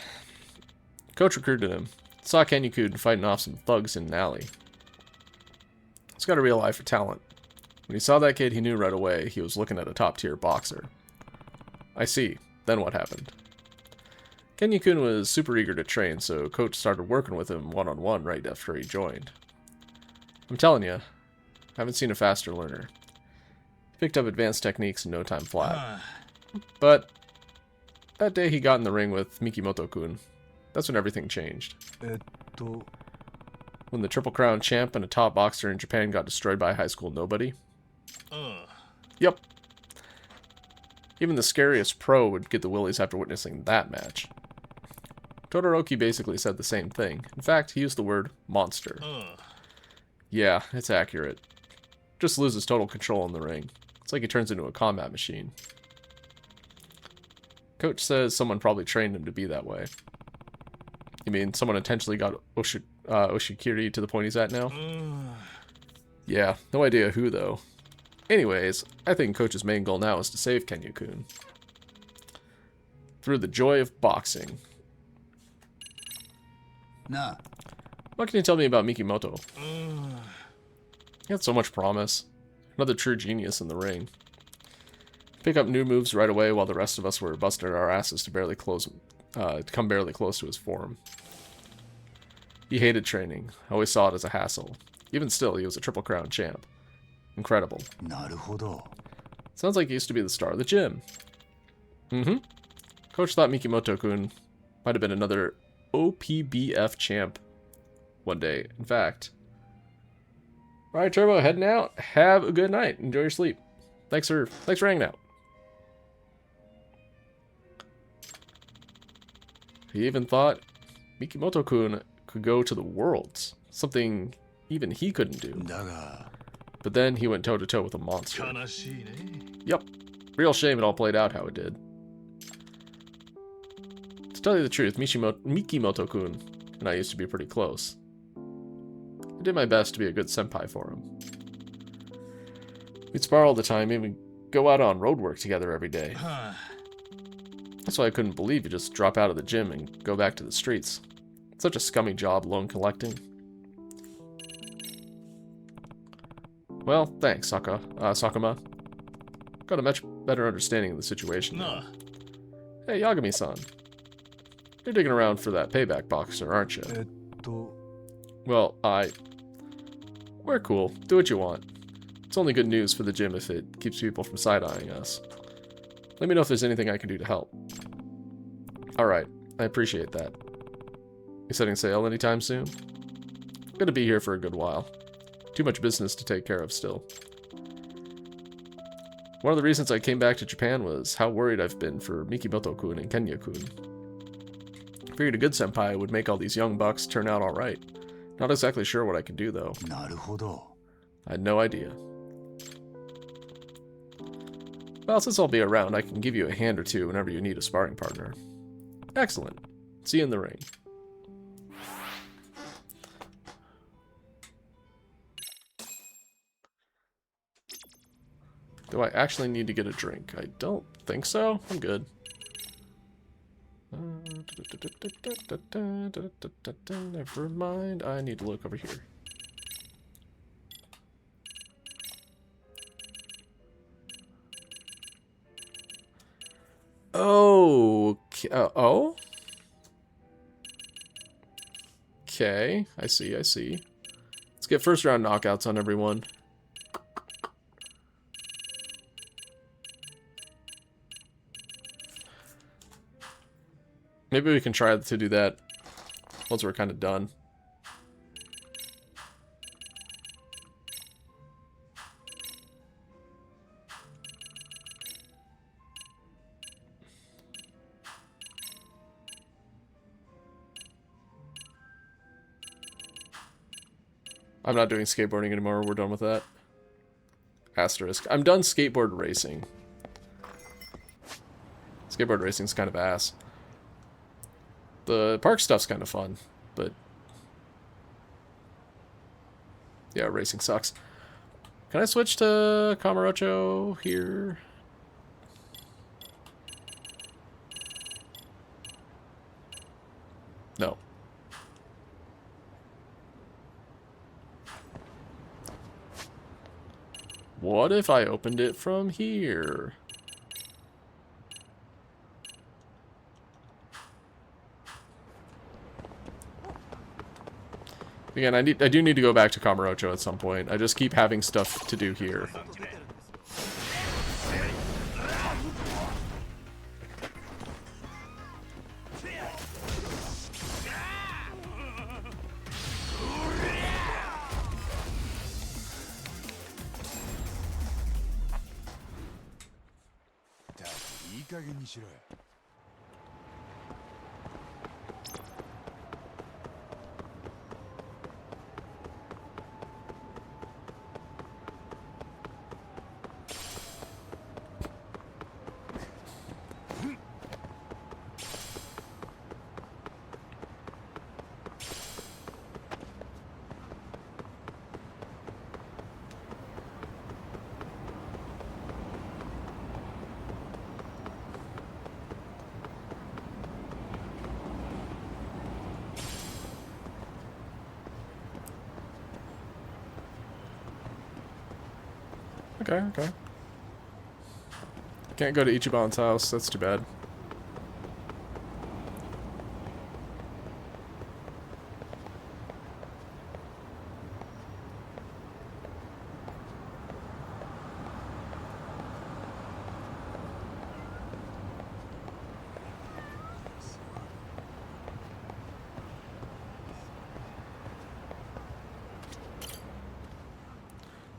S1: Coach recruited him. Saw Kenyukun fighting off some thugs in an alley. He's got a real eye for talent. When he saw that kid, he knew right away he was looking at a top-tier boxer. I see. Then what happened? Kenyukun was super eager to train, so Coach started working with him one-on-one right after he joined. I'm telling you, I haven't seen a faster learner. He picked up advanced techniques in no time flat. But that day he got in the ring with Mikimoto-kun. That's when everything changed.
S3: えっと。
S1: When the Triple Crown champ and a top boxer in Japan got destroyed by a high school nobody.
S6: うん。
S1: Yep. Even the scariest pro would get the willies after witnessing that match. Todoroki basically said the same thing. In fact, he used the word monster.
S6: うん。
S1: Yeah, it's accurate. Just loses total control in the ring. It's like he turns into a combat machine. Coach says someone probably trained him to be that way. You mean someone intentionally got Oshikiri to the point he's at now?
S6: うん。
S1: Yeah, no idea who though. Anyways, I think Coach's main goal now is to save Kenyukun. Through the joy of boxing.
S3: な
S1: What can you tell me about Mikimoto?
S6: うーん
S1: He had so much promise. Another true genius in the ring. Pick up new moves right away while the rest of us were busting our asses to come barely close to his form. He hated training, always saw it as a hassle. Even still, he was a Triple Crown champ. Incredible.
S3: なるほど
S1: Sounds like he used to be the star of the gym. Mm-hmm. Coach thought Mikimoto-kun might have been another OPBF champ one day. In fact. Alright, Turbo, heading out. Have a good night. Enjoy your sleep. Thanks for hanging out. He even thought Mikimoto-kun could go to the Worlds. Something even he couldn't do.
S3: だが
S1: But then he went toe-to-toe with a monster.
S6: 悲しいね
S1: Yep. Real shame it all played out how it did. To tell you the truth, Mikimoto-kun and I used to be pretty close. I did my best to be a good senpai for him. We'd spar all the time, even go out on road work together every day.
S6: はあ
S1: That's why I couldn't believe you just drop out of the gym and go back to the streets. Such a scummy job, loan collecting. Well, thanks, Sakuma. Got a much better understanding of the situation
S6: な
S1: now.
S6: あ
S1: Hey, Yagami-san. You're digging around for that payback boxer, aren't you?
S3: えっと
S1: Well, we're cool. Do what you want. It's only good news for the gym if it keeps people from side-eyeing us. Let me know if there's anything I can do to help. Alright, I appreciate that. You setting sail anytime soon? I'm gonna be here for a good while. Too much business to take care of still. One of the reasons I came back to Japan was how worried I've been for Mikimoto-kun and Kenya-kun. Figured a good senpai would make all these young bucks turn out alright. Not exactly sure what I could do, though.
S3: なるほど
S1: I had no idea. Well, since I'll be around, I can give you a hand or two whenever you need a sparring partner. Excellent. See you in the ring. Do I actually need to get a drink? I don't think so. I'm good. Never mind. I need to look over here. Oh. Oh? Okay. I see. Let's get first round knockouts on everyone. Maybe we can try to do that once we're kind of done. I'm not doing skateboarding anymore. We're done with that. Asterisk. I'm done skateboard racing. Skateboard racing's kind of ass. The park stuff's kind of fun, but yeah, racing sucks. Can I switch to Kamurocho here? No. What if I opened it from here? Again, I do need to go back to Kamurocho at some point. I just keep having stuff to do here.
S3: Dad, いい加減にしろよ
S1: Okay, okay. Can't go to Ichiban's house. That's too bad.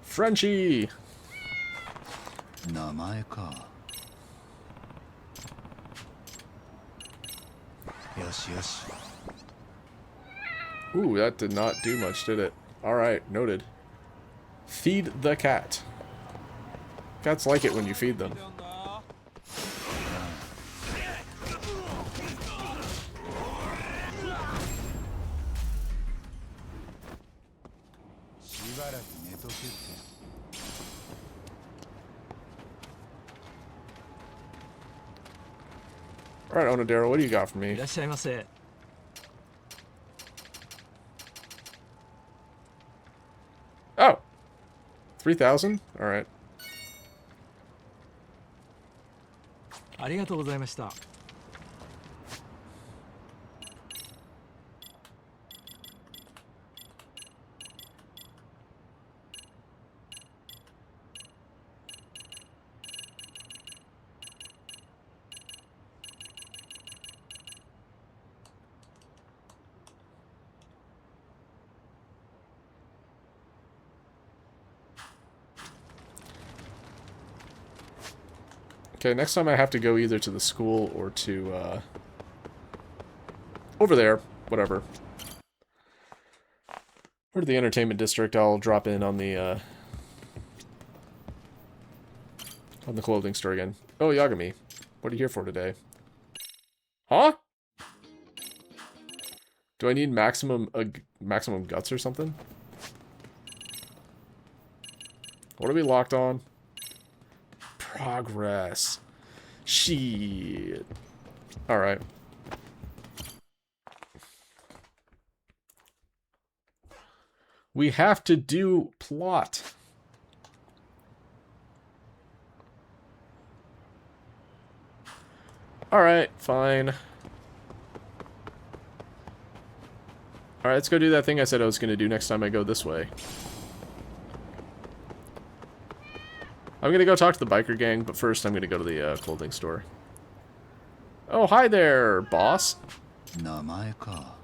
S1: Frenchie!
S3: 名前か。よしよし。
S1: Ooh, that did not do much, did it? Alright, noted. Feed the cat. Cats like it when you feed them.
S3: しばらく寝とけって。
S1: Alright, Onodera, what do you got for
S7: い
S1: me?
S7: らっしゃいませ。
S1: Oh! 3,000? Alright.
S7: ありがとうございました。
S1: Okay, next time I have to go either to the school or to, over there, whatever. Or to the entertainment district, I'll drop in on the clothing store again. Oh, Yagami, what are you here for today? Huh? Do I need maximum guts or something? What are we locked on? Progress. Shit. Alright. We have to do plot. Alright, fine. Alright, let's go do that thing I said I was going to do next time I go this way. I'm going to go talk to the biker gang, but first I'm going to go to the clothing store. Oh, hi there, boss.
S3: 名前か。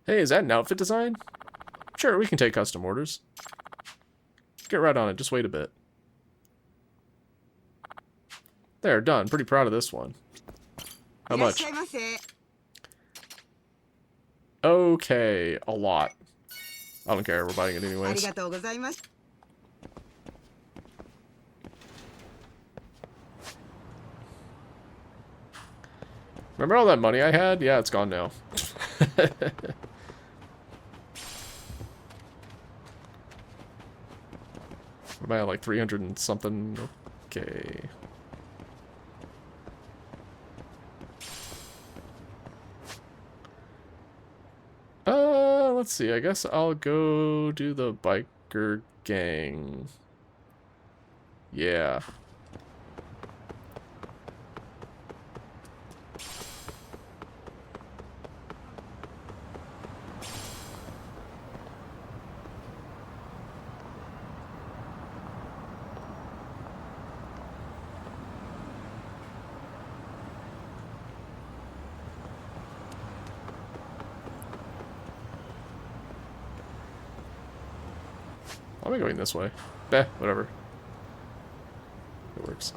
S1: Hey, is that an outfit design? Sure, we can take custom orders. Get right on it, just wait a bit. There, done. Pretty proud of this one. How much? Okay, a lot. I don't care, we're buying it anyways. Remember all that money I had? Yeah, it's gone now. Am I at like 300 and something? Okay. Let's see. I guess I'll go do the biker gang. Yeah. Why am I going this way? Eh, whatever. It works.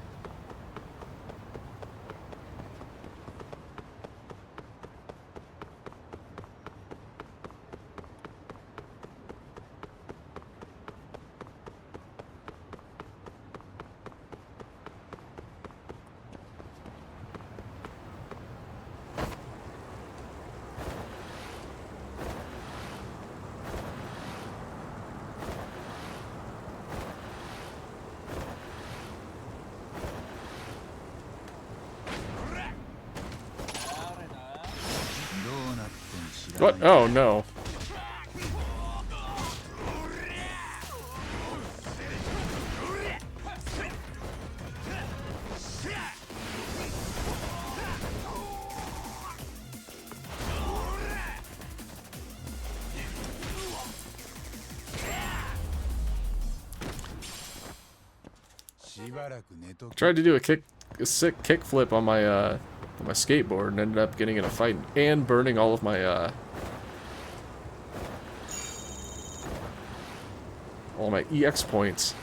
S1: What? Oh no. Tried to do a sick kickflip on my skateboard and ended up getting in a fight and burning all of my all my EX points.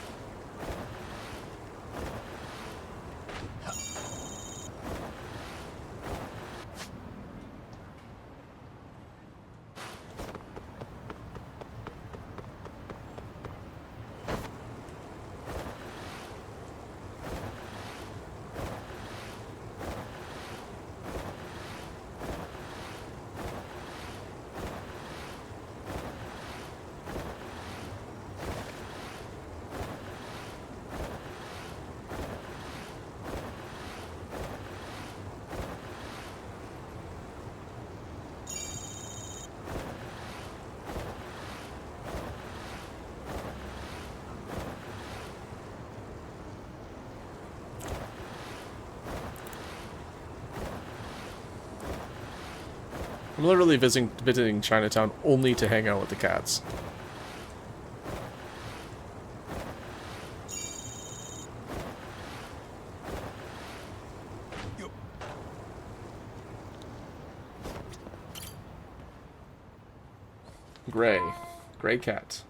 S1: I'm literally visiting Chinatown only to hang out with the cats. Gray cat.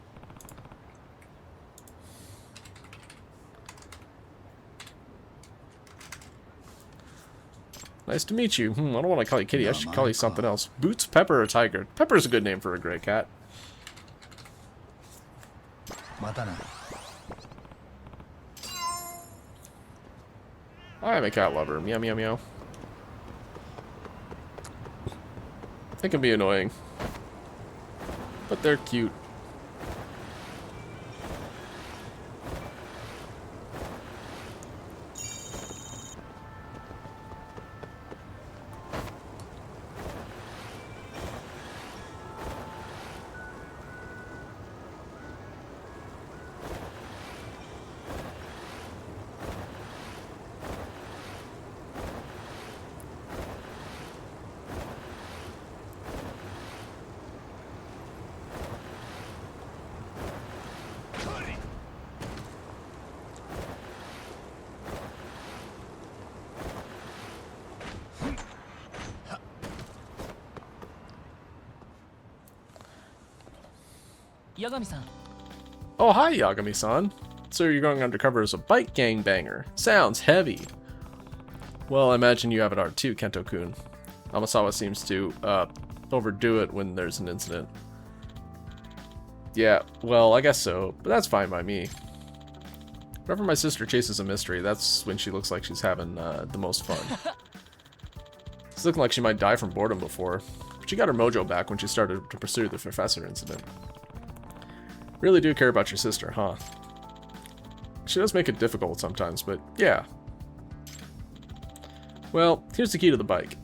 S1: Nice to meet you. I don't want to call you Kitty. I should call you something else. Boots, Pepper, or Tiger? Pepper's a good name for a gray cat. I'm a cat lover. Meow, meow, meow. They can be annoying, but they're cute.
S8: Yagami-san.
S1: Oh, hi, Yagami-san. So you're going undercover as a bike gangbanger. Sounds heavy. Well, I imagine you have it hard too, Kento-kun. Amasawa seems to overdo it when there's an incident. Yeah, well, I guess so, but that's fine by me. Whenever my sister chases a mystery, that's when she looks like she's having the most fun. It's looking like she might die from boredom before, but she got her mojo back when she started to pursue the professor incident. Really do care about your sister, huh? She does make it difficult sometimes, but yeah. Well, here's the key to the bike.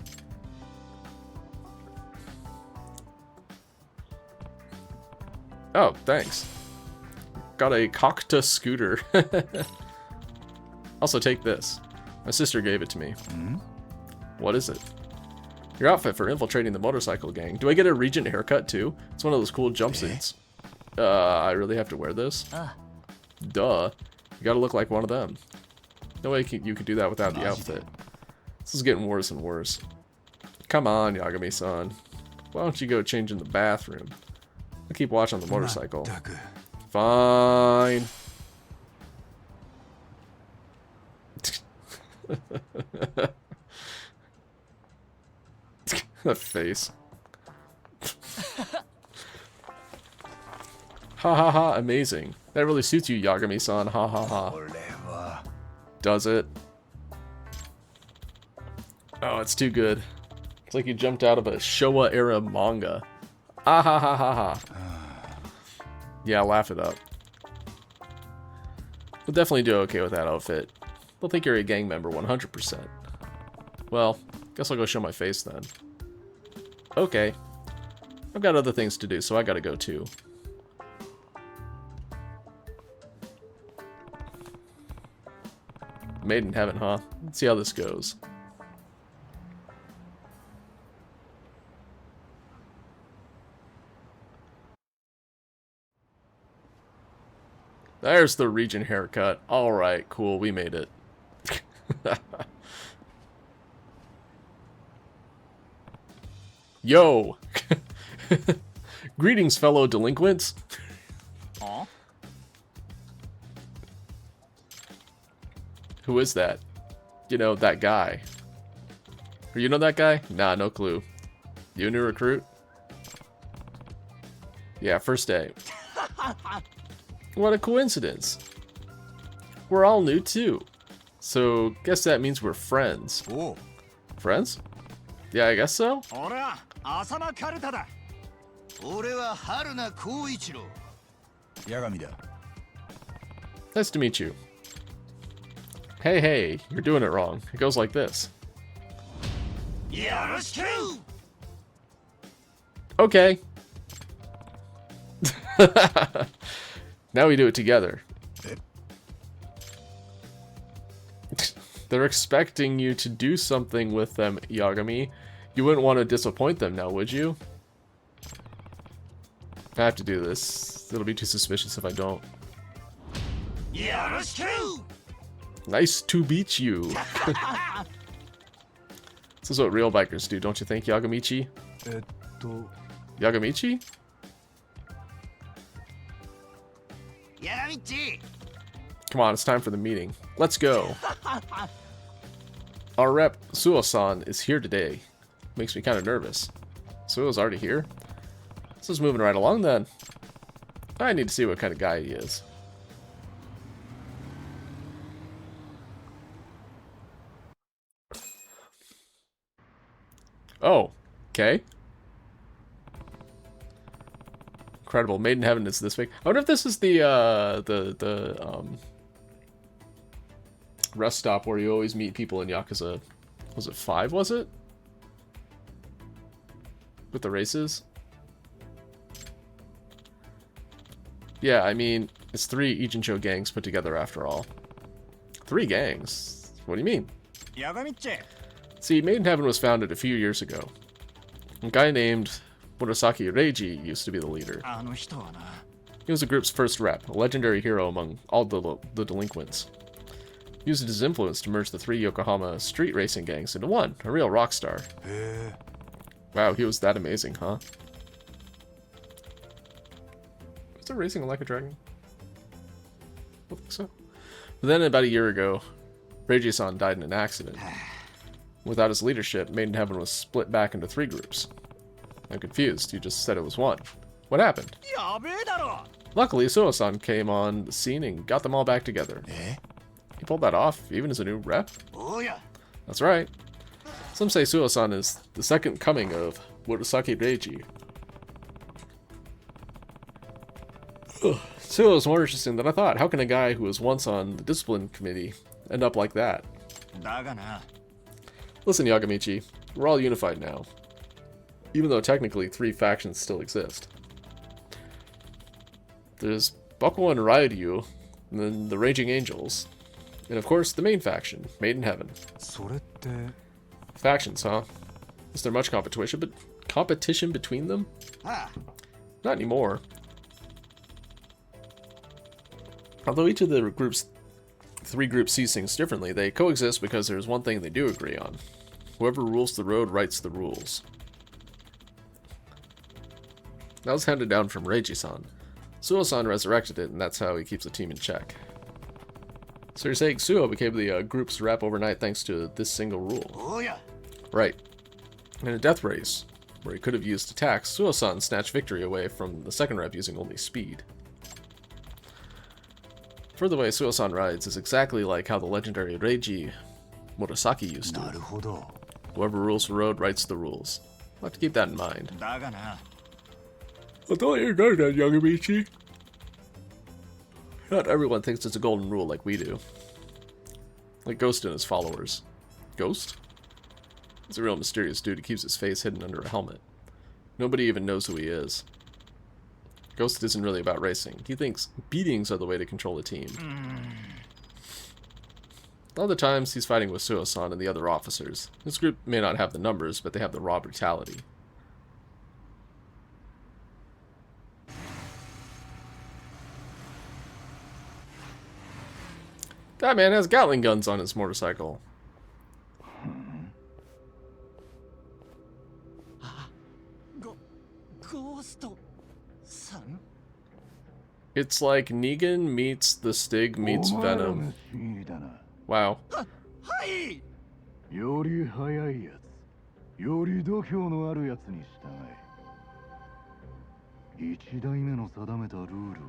S1: Oh, thanks. Got a Cocta scooter. Also, take this. My sister gave it to me. What is it? Your outfit for infiltrating the motorcycle gang. Do I get a Regent haircut too? It's one of those cool jumpsuits. I really have to wear this? Duh. You gotta look like one of them. No way you could do that without the outfit. This is getting worse and worse. Come on, Yagami-san. Why don't you go change in the bathroom? I'll keep watch on the motorcycle. Fine. That face. Ha ha ha, amazing. That really suits you, Yagami-san. Ha ha ha. Does it? Oh, it's too good. It's like you jumped out of a Showa era manga. Ah ha ha ha ha. Yeah, laugh it up. We'll definitely do okay with that outfit. They'll think you're a gang member 100%. Well, guess I'll go show my face then. Okay. I've got other things to do, so I gotta go too. Made in heaven, huh? Let's see how this goes. There's the region haircut. Alright, cool, we made it. Yo! Greetings, fellow delinquents.
S4: Aw.
S1: Who is that? You know, that guy. Or you know that guy? Nah, no clue. You a new recruit? Yeah, first day. What a coincidence. We're all new too. So, guess that means we're friends.
S3: Oh.
S1: Friends? Yeah, I guess so.
S6: 俺は浅間カルタだ。
S3: 俺は春名光一郎。八神だ。
S1: Nice to meet you. Hey, hey, you're doing it wrong. It goes like this.
S6: よろしく。
S1: Okay. Now we do it together. They're expecting you to do something with them, Yagami. You wouldn't want to disappoint them now, would you? I have to do this. It'll be too suspicious if I don't.
S6: よろしく。
S1: Nice to beat you. This is what real bikers do, don't you think, Yagamichi? Yagamichi?
S6: 八神っち。
S1: Come on, it's time for the meeting. Let's go. Our rep, Suo-san, is here today. Makes me kind of nervous. Suo's already here? This is moving right along then. I need to see what kind of guy he is. Oh, okay. Incredible. Made in Heaven is this big. I wonder if this is the rest stop where you always meet people in Yakuza. Was it 5, was it? With the races? Yeah, I mean, it's 3 Ijincho gangs put together after all. 3 gangs? What do you mean?
S6: 八神っち。
S1: See, Made in Heaven was founded a few years ago. A guy named Murasaki Reiji used to be the leader.
S6: あの人はな。
S1: He was the group's first rep, a legendary hero among all the delinquents. He used his influence to merge the 3 Yokohama street racing gangs into one, a real rock star. Wow, he was that amazing, huh? Was there racing like a dragon? I think so. But then about a year ago, Reiji-san died in an accident. Without his leadership, Made in Heaven was split back into 3 groups. I'm confused, you just said it was 1. What happened?
S6: やべえだろ。
S1: Luckily, Suo-san came on the scene and got them all back together. He pulled that off, even as a new rep?
S6: おや。
S1: That's right. Some say Suo-san is the second coming of Murasaki Reiji. Suo is more interesting than I thought. How can a guy who was once on the discipline committee end up like that?
S6: だがな。
S1: Listen, Yagamichi, we're all unified now. Even though technically 3 factions still exist. There's Bakuo and Ryoryu, and then the Raging Angels. And of course, the main faction, Made in Heaven.
S3: それって
S1: Factions, huh? Is there much competition between them?
S6: ああ。
S1: Not anymore. Although each of the 3 groups sees things differently, they coexist because there's one thing they do agree on. Whoever rules the road writes the rules. That was handed down from Reiji-san. Suo-san resurrected it, and that's how he keeps the team in check. So you're saying Suo became the group's rep overnight thanks to this single rule?
S3: Oh yeah.
S1: Right. In a death race, where he could have used attacks, Suo-san snatched victory away from the second rep using only speed. For the way Suo-san rides is exactly like how the legendary Reiji Murasaki used to.
S3: なるほど。
S1: Whoever rules the road writes the rules. We'll have to keep that in mind.
S3: だがな。
S1: I thought you know that, Yagamichi. Not everyone thinks it's a golden rule like we do. Like Ghost and his followers. Ghost? He's a real mysterious dude who keeps his face hidden under a helmet. Nobody even knows who he is. Ghost isn't really about racing. He thinks beatings are the way to control a team. Other times, he's fighting with Suo-san and the other officers. This group may not have the numbers, but they have the raw brutality. That man has Gatling guns on his motorcycle. It's like Negan meets the Stig meets Venom. Wow.
S6: より速いやつ、より度胸のあるやつに従い。一代目の定めたルール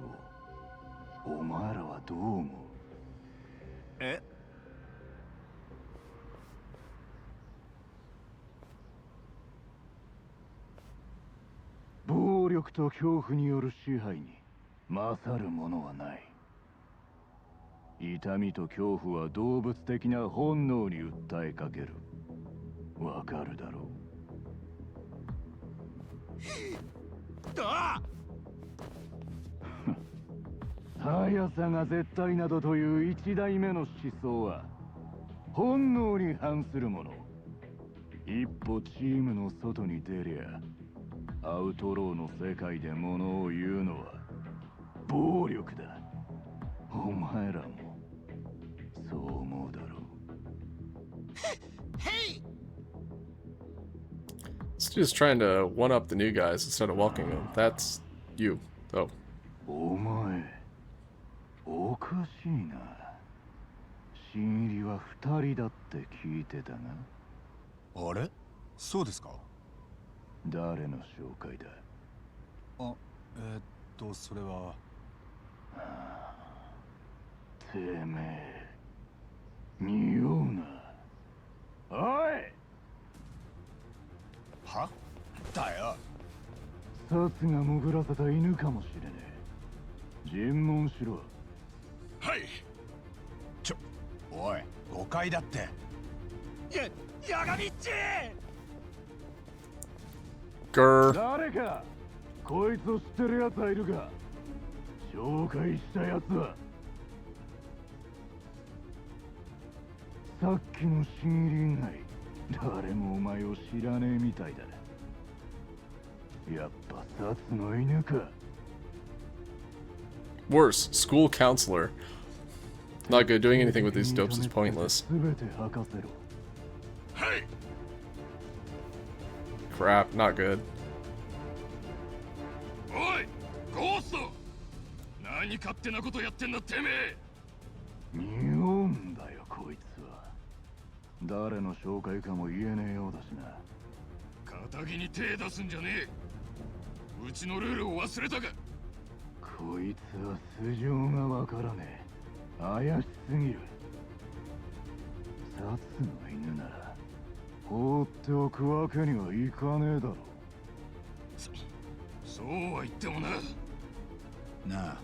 S6: を、お前らはどう思う？
S3: え？
S6: 暴力と恐怖による支配に勝るものはない。痛みと恐怖は動物的な本能に訴えかける。わかるだろう。
S2: だ
S6: 速さが絶対などという一代目の思想は本能に反するもの。一歩チームの外に出りゃアウトローの世界で物を言うのは暴力だ。お前らもそう思うだろう。
S1: This dude's trying to one-up the new guys instead of welcoming them. That's you. Oh.
S6: お前おかしいな。新入りは2人だって聞いてたな。
S3: あれ？そうですか？
S6: 誰の紹介だ？
S3: あ、それは。
S6: てめえ、匂うな。おい！
S3: は？だよ。
S6: サツが潜らせた犬かもしれねえ。尋問しろ。
S2: はい。
S3: おい、誤解だって。
S2: ヤガミッチ。
S1: Grr.
S6: 誰かこいつを知ってるやつはいるか？紹介したやつは。さっきの新入り以外誰もお前を知らねえみたいだ。やっぱサツの犬か。
S1: Worse, school counselor. Not good. Doing anything with these dopes is pointless.
S6: 全て吐かせろ。
S2: はい。
S1: Crap, not good.
S2: おい、ゴースト。何勝手なことやってんだてめえ。
S6: 匂うんだよこいつは。誰の紹介かも言えねえようだしな。
S2: 仇に手出すんじゃねえ。うちのルールを忘れたか。
S6: こいつは素性がわからねえ。怪しすぎる。サツの犬なら放っておくわけにはいかねえだろ。
S2: そうは言ってもな。
S3: なあ、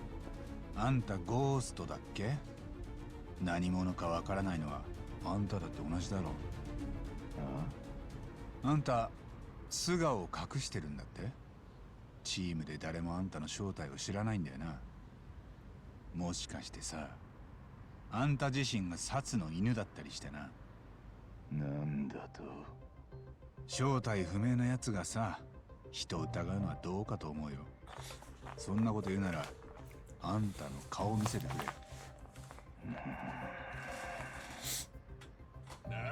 S3: あんたゴーストだっけ？何者かわからないのはあんただって同じだろ。あんた素顔を隠してるんだって？チームで誰もあんたの正体を知らないんだよな。もしかしてさ、あんた自身がサツの犬だったりしてな。
S6: なんだと？
S3: 正体不明のやつがさ、人を疑うのはどうかと思うよ。そんなこと言うならあんたの顔を見せてくれ。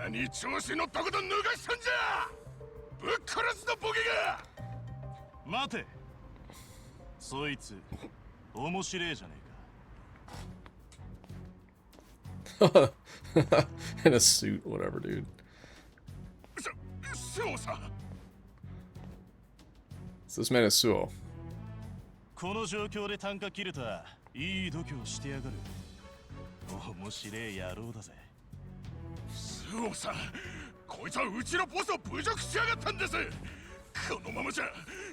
S2: 何調子乗ったこと脱がしたんじゃ。ぶっ殺すぞボケが。
S6: 待て。そいつ面白いじゃね
S1: In a suit, whatever, dude.
S2: そうさ
S1: So this man is Suo.
S6: この状況で単価切るとはいい度胸してやがる。面白い野郎だぜ。
S2: そうさこいつはうちのボスを侮辱しやがったんです。このままじゃ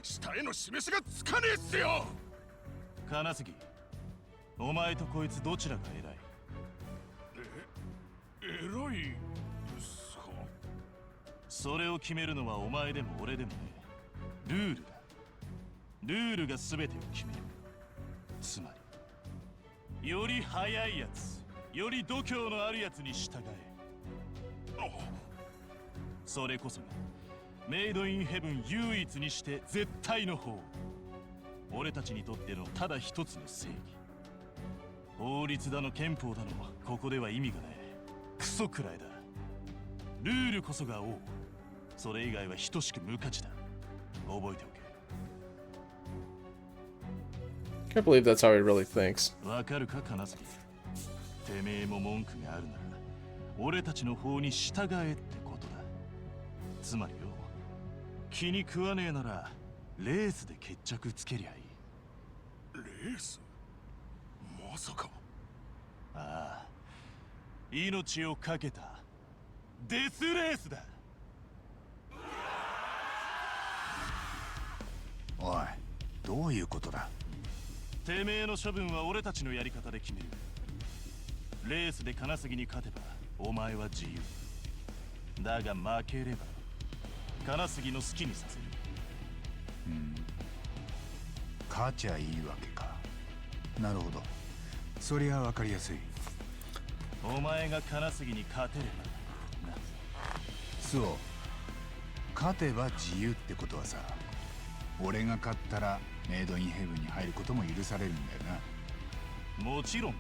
S2: 下への示しがつかねえっすよ。
S6: 金杉、お前とこいつどちらが偉い？
S2: 偉いですか？
S6: それを決めるのはお前でも俺でもね。ルールだ。ルールが全てを決める。つまりより速いやつ、より度胸のあるやつに従え。それこそがメイドインヘブン唯一にして絶対の法。俺たちにとってのただ一つの正義。法律だの憲法だのここでは意味がない。クソくらいだ。ルールこそが王。それ以外は等しく無価値だ。覚えておけ。
S1: Can't believe that's how he really thinks.
S6: わかるか金杉。てめえも文句があるなら俺たちの法に従えってことだ。つまりよ、気に食わねえならレースで決着つけりゃいい。
S2: レース？まさか。
S6: ああ、命をかけたデスレースだ。
S3: おい、どういうことだ？
S6: てめえの処分は俺たちのやり方で決める。レースで金杉に勝てばお前は自由だが、負ければ金杉の好きにさせる。
S3: 勝ちゃいいわけか。なるほど、そりゃ分かりやすい。
S6: お前が金杉に勝てればな。
S3: そう、勝てば自由ってことはさ、俺が勝ったらメイドインヘブンに入ることも許されるんだよな。
S6: もちろんだ。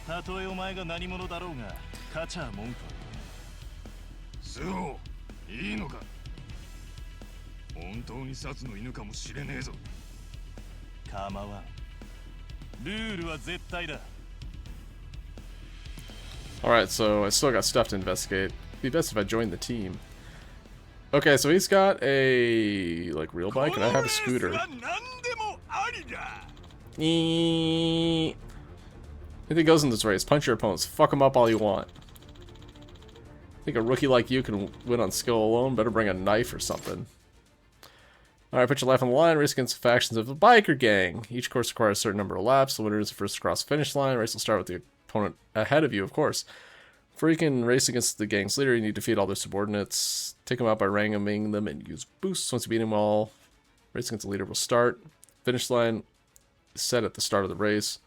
S6: たとえお前が何者だろうが勝ちゃ文句は
S2: そういいのか。本当に殺の犬かもしれねえぞ。
S6: 構わん。ルールは絶対だ。
S1: Alright, so I still got stuff to investigate. Be best if I joined the team. Okay, so he's got a like real bike and I have a scooter.
S2: 何でもありだ。
S1: Anything goes in this race. Punch your opponents. Fuck them up all you want. Think a rookie like you can win on skill alone? Better bring a knife or something. Alright, put your life on the line. Race against the factions of a biker gang. Each course requires a certain number of laps. The winner is the first to cross the finish line. Race will start with the opponent ahead of you, of course. Before you can race against the gang's leader, you need to defeat all their subordinates. Take them out by randoming them and use boosts. Once you beat them all, race against the leader will start. Finish line is set at the start of the race.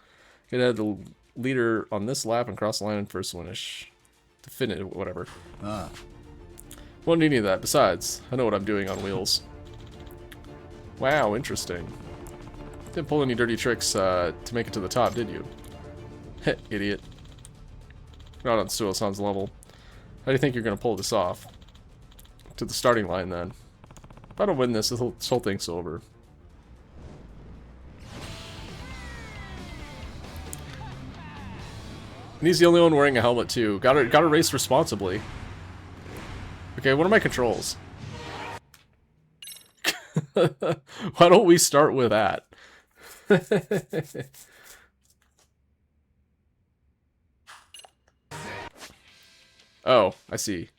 S1: Get ahead of the leader on this lap and cross the line and first finish. To finish, whatever. Won't need any of that. Besides, I know what I'm doing on wheels. Wow, interesting. Didn't pull any dirty tricks to make it to the top, did you? Heh, idiot. Not on Suo-san's level. How do you think you're going to pull this off? To the starting line, then. If I don't win this, this whole thing's over. And he's the only one wearing a helmet, too. Gotta race responsibly. Okay, what are my controls? Why don't we start with that? Oh, I see.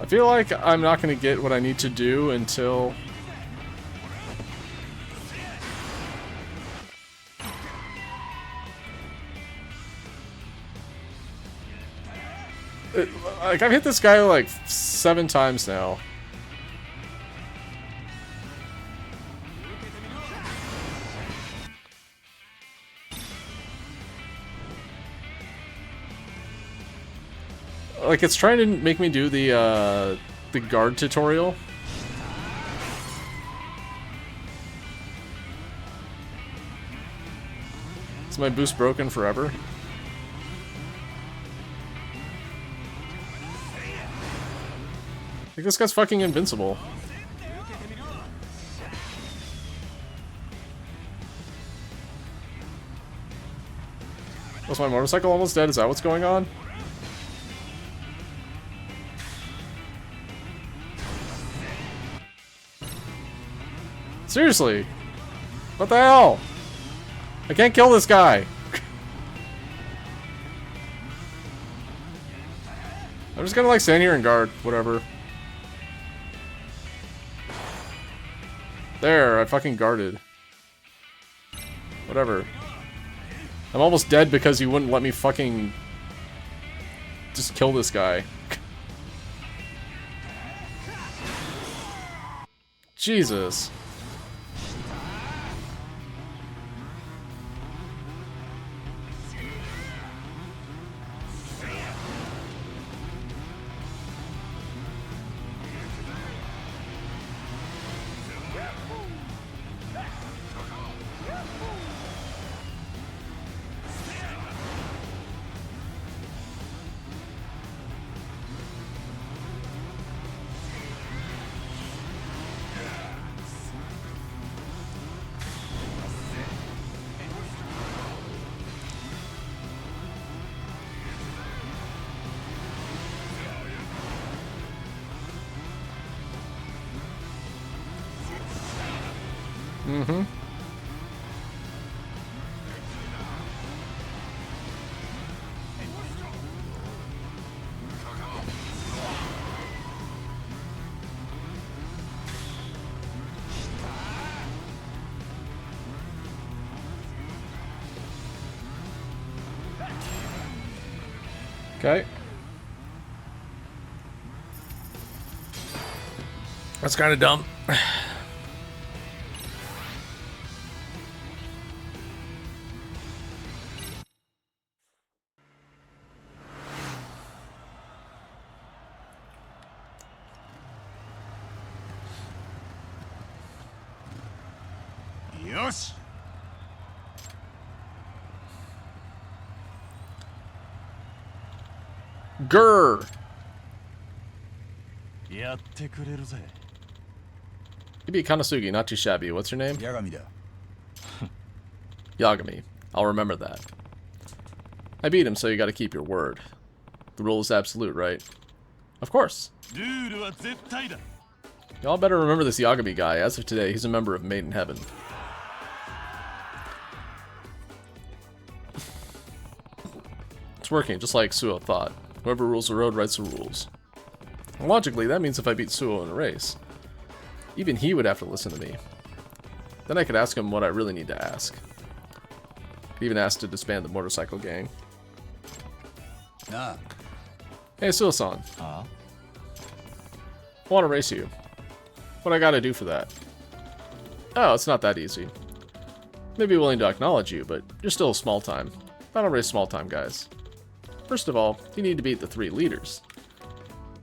S1: I feel like I'm not going to get what I need to do until... like, I've hit this guy like 7 times now. Like, it's trying to make me do the guard tutorial. Is my boost broken forever? Like, this guy's fucking invincible. Was my motorcycle almost dead? Is that what's going on? Seriously? What the hell? I can't kill this guy. I'm just gonna like stand here and guard, whatever. There, I fucking guarded. Whatever. I'm almost dead because you wouldn't let me fucking just kill this guy. Jesus. Mm-hmm. Okay. That's kind of dumb.
S3: Yosh!
S1: Grr!
S6: やってくれるぜ。
S1: You'd be Kanasugi, not too shabby. What's your name?
S3: 八神だ。
S1: Yagami. I'll remember that. I beat him, so you gotta keep your word. The rule is absolute, right? Of course.
S6: ルールは絶対だ。
S1: Y'all better remember this Yagami guy. As of today, he's a member of Made in Heaven. It's working, just like Suo thought. Whoever rules the road writes the rules. And logically, that means if I beat Suo in a race, even he would have to listen to me. Then I could ask him what I really need to ask. Could even ask to disband the motorcycle gang.
S3: なあ、
S1: Hey, Suo-san.
S4: Huh?
S1: I want to race you. What I gotta do for that? Oh, it's not that easy. Maybe willing to acknowledge you, but you're still small time. I don't race small time guys. First of all, you need to beat the 3 leaders.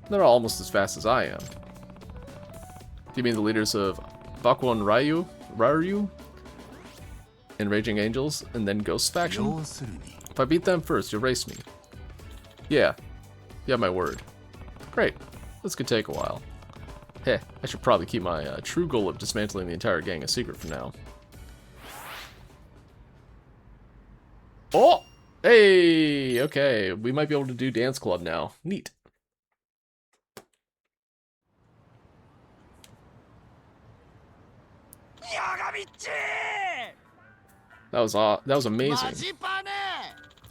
S1: They're almost as fast as I am. Do you mean the leaders of Bakuon Ryu, and Raging Angels, and then Ghost Faction?
S3: 要するに
S1: If I beat them first, you'll race me. Yeah. You have my word. Great. This could take a while. Heh, I should probably keep my true goal of dismantling the entire gang a secret for now. Oh! Hey! Okay, we might be able to do Dance Club now. Neat. That was amazing.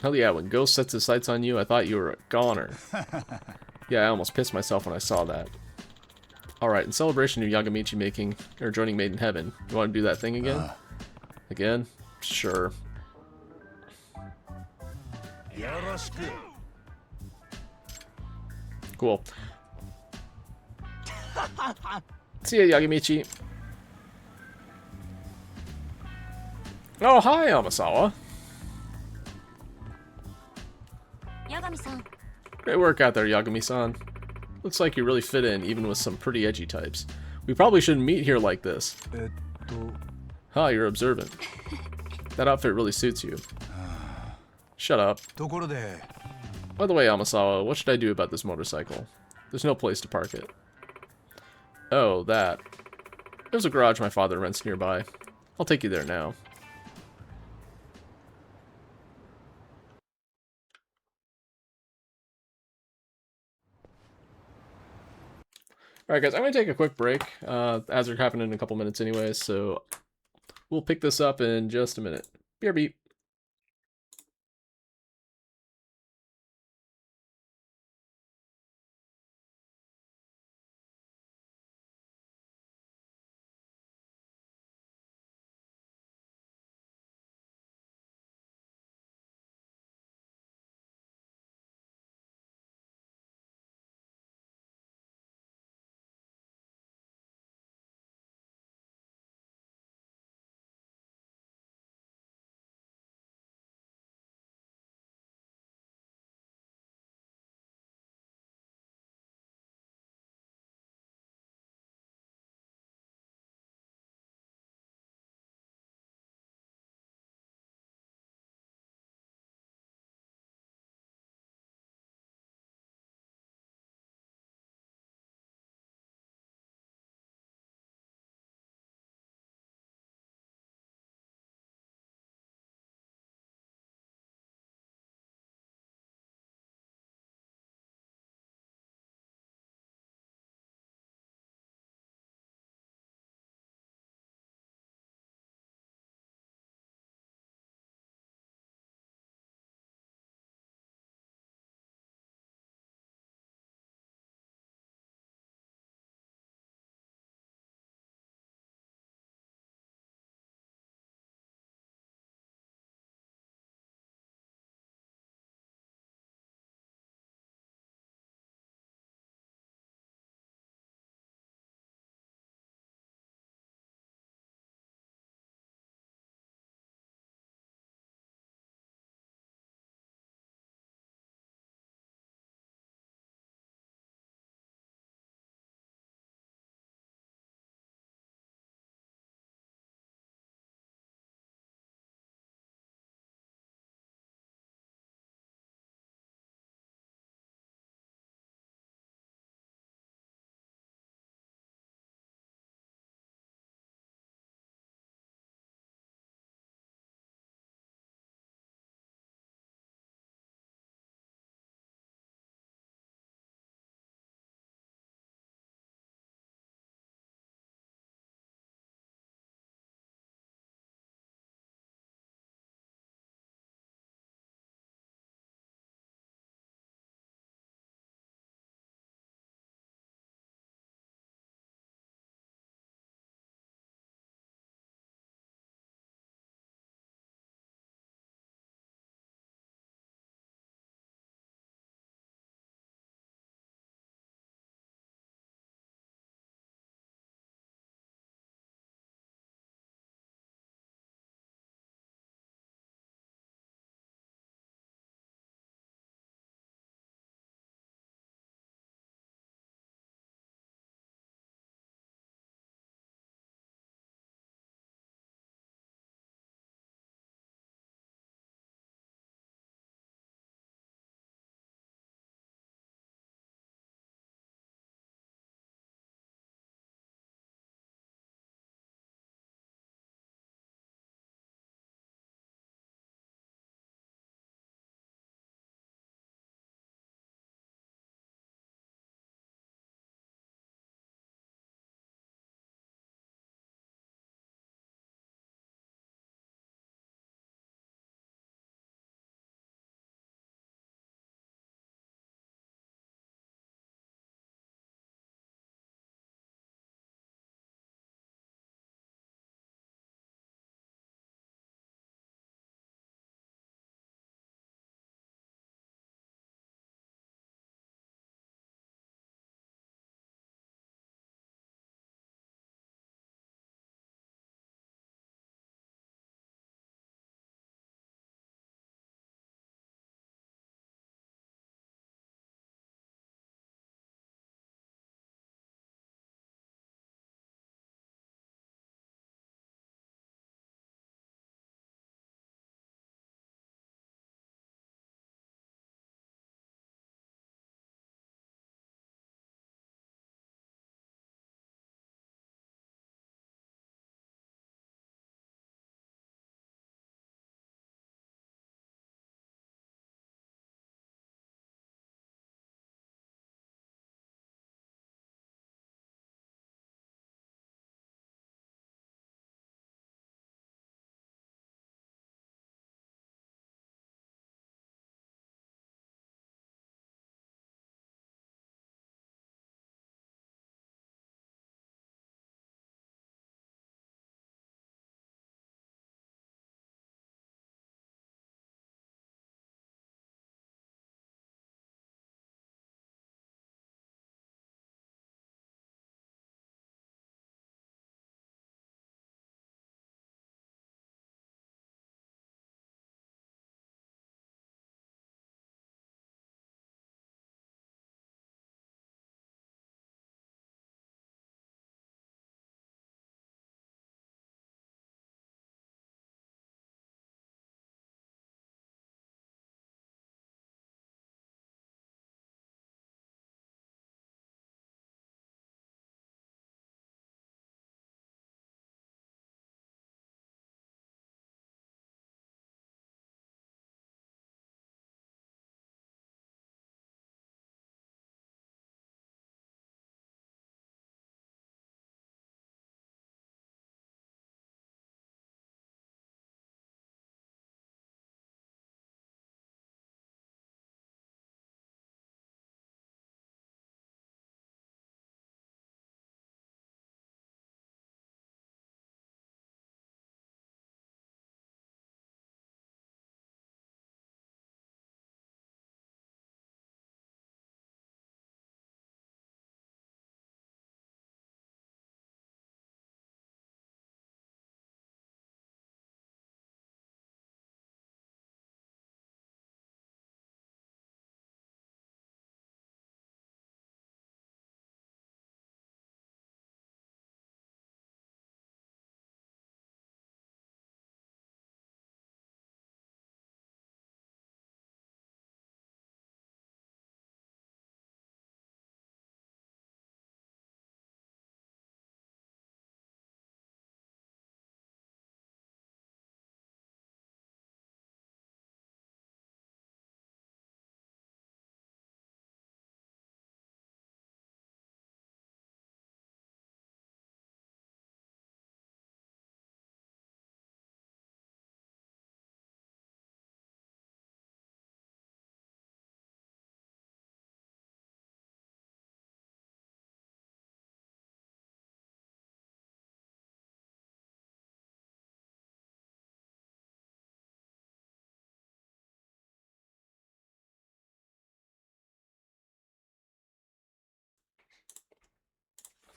S1: Hell yeah, when Ghost sets his sights on you, I thought you were a goner. Yeah, I almost pissed myself when I saw that. Alright, in celebration of Yagamichi making, or joining Made in Heaven, you want to do that thing again? Again? Sure. Cool. See ya, Yagamichi. Oh, hi, Amasawa.
S5: 八神さん
S1: Great work out there, Yagami-san. Looks like you really fit in, even with some pretty edgy types. We probably shouldn't meet here like this. Huh, you're observant. That outfit really suits you. Shut up.
S3: ところで
S1: By the way, Amasawa, what should I do about this motorcycle? There's no place to park it. Oh, that. There's a garage my father rents nearby. I'll take you there now. Alright guys, I'm going to take a quick break, as they're happening in a couple minutes anyways, so we'll pick this up in just a minute. BRB.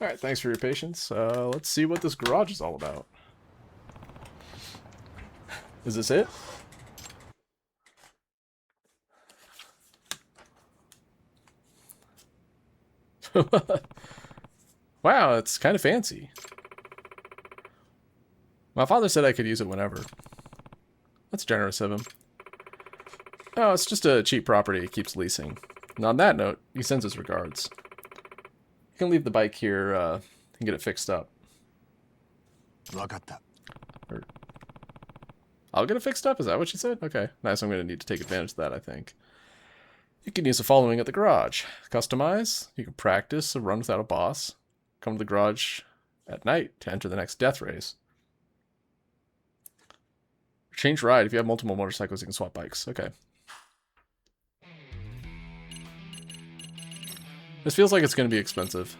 S1: Alright, thanks for your patience. Let's see what this garage is all about. Is this it? Wow, it's kind of fancy. My father said I could use it whenever. That's generous of him. Oh, it's just a cheap property he keeps leasing. And on that note, he sends his regards. You can leave the bike here and get it fixed up.
S3: わかった
S1: I'll get it fixed up? Is that what you said? Okay. Nice, I'm going to need to take advantage of that, I think. You can use the following at the garage. Customize. You can practice a run without a boss. Come to the garage at night to enter the next death race. Change ride. If you have multiple motorcycles, you can swap bikes. Okay. This feels like it's going to be expensive.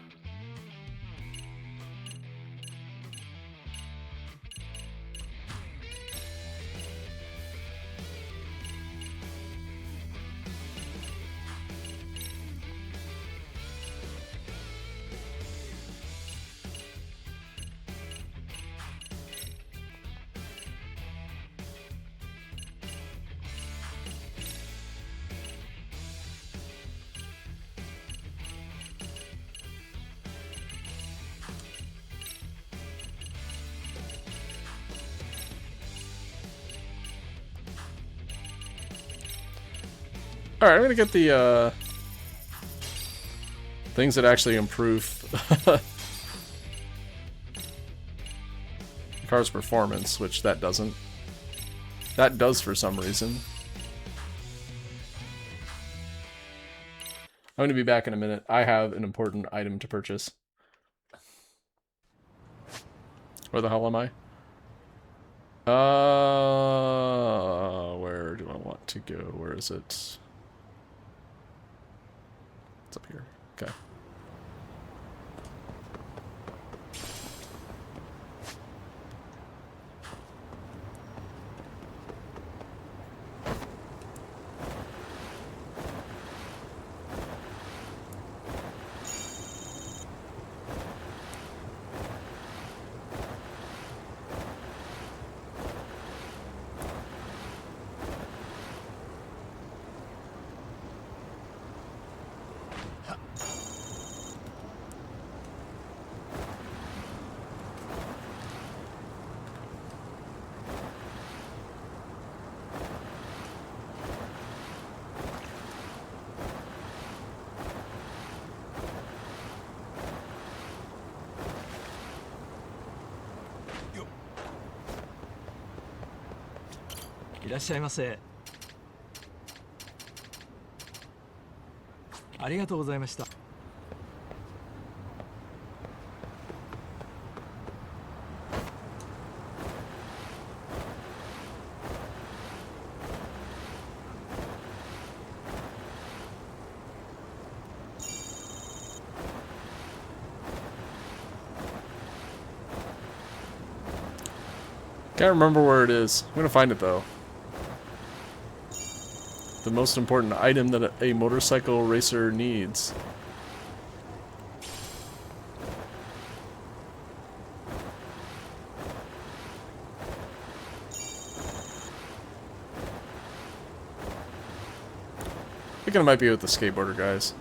S1: Alright, I'm gonna get the, things that actually improve the car's performance, which that doesn't. That does for some reason. I'm gonna be back in a minute. I have an important item to purchase. Where the hell am I? Where do I want to go? Where is it? It's up here. Okay.
S3: Yo.
S7: いらっしゃいませ。ありがとうございました。
S1: Can't remember where it is. I'm gonna find it though. The most important item that a motorcycle racer needs. I think it might be with the skateboarder guys.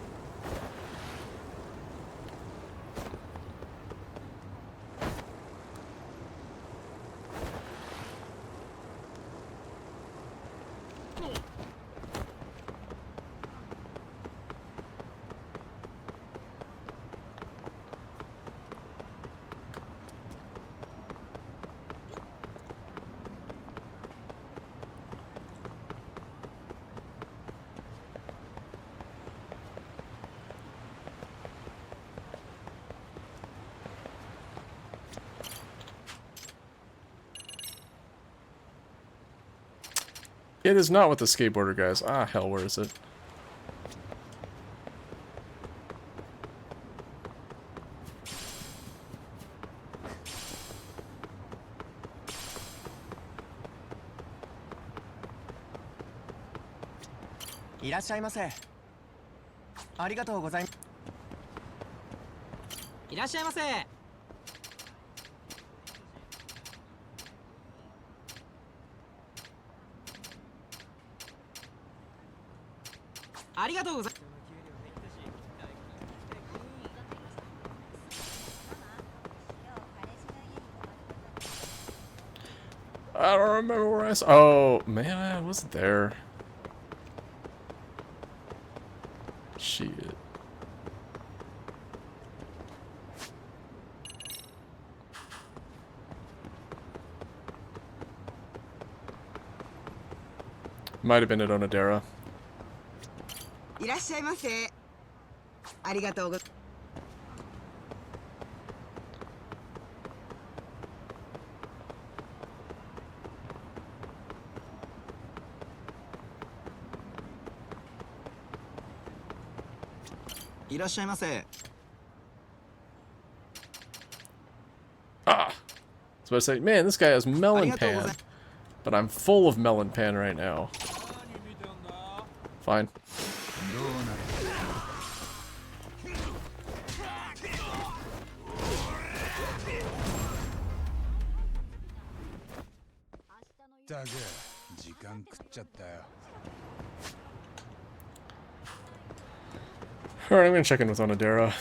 S1: It is not with the skateboarder guys. Ah, hell, where is it?
S8: いらっしゃいませ。ありがとうございます。
S1: I don't remember where I saw. Oh man, I wasn't there. Shit. Might have been at Onodera.
S9: いらっしゃいませ。ありがとうございます。いらっしゃいませ。
S1: Ah! So I say, man, this guy has melon pan. But I'm full of melon pan right now. Fine.
S3: どうなるったく時間食っちゃったよ。
S1: Alright, I'm gonna check in with Onodera.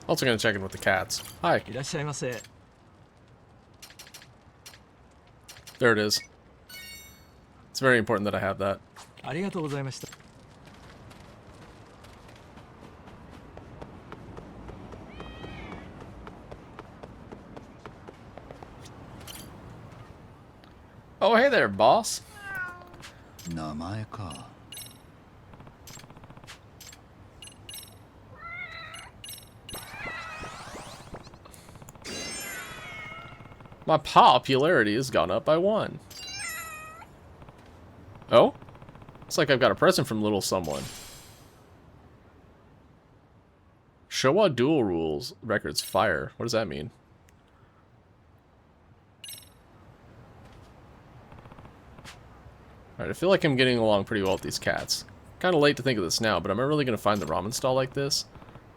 S1: Also gonna check in with the cats. Hi.
S7: いらっしゃいませ。
S1: There it is. It's very important that I have that.
S7: ありがとうございました。
S1: Oh, hey there, boss.
S3: 名前か。
S1: My popularity has gone up by 1. Oh? Looks like I've got a present from little someone. Showa Duel Rules Records Fire. What does that mean? Alright, I feel like I'm getting along pretty well with these cats. Kind of late to think of this now, but am I really going to find the ramen stall like this?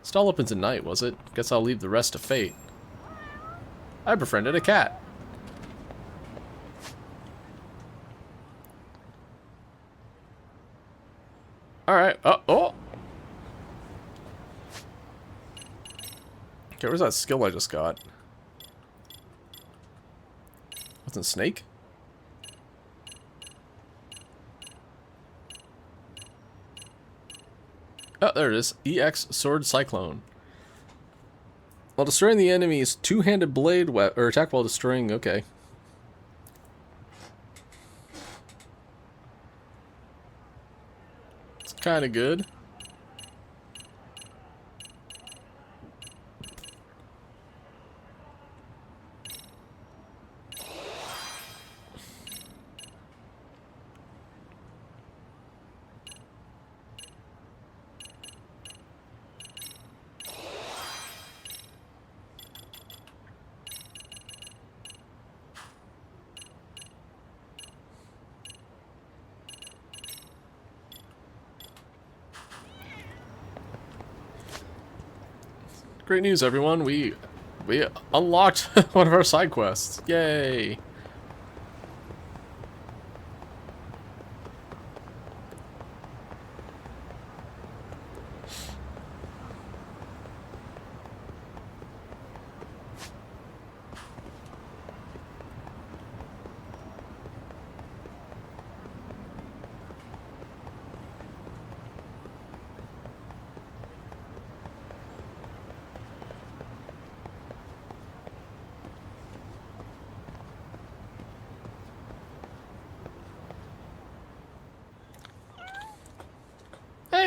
S1: Stall opens at night, was it? Guess I'll leave the rest to fate. I befriended a cat. Alright. Oh! Okay, where's that skill I just got? What's in snake? Oh, there it is. EX Sword Cyclone. While destroying the enemy's two-handed blade or attack while destroying... Okay. It's kind of good. Great news, everyone. We unlocked one of our side quests. Yay!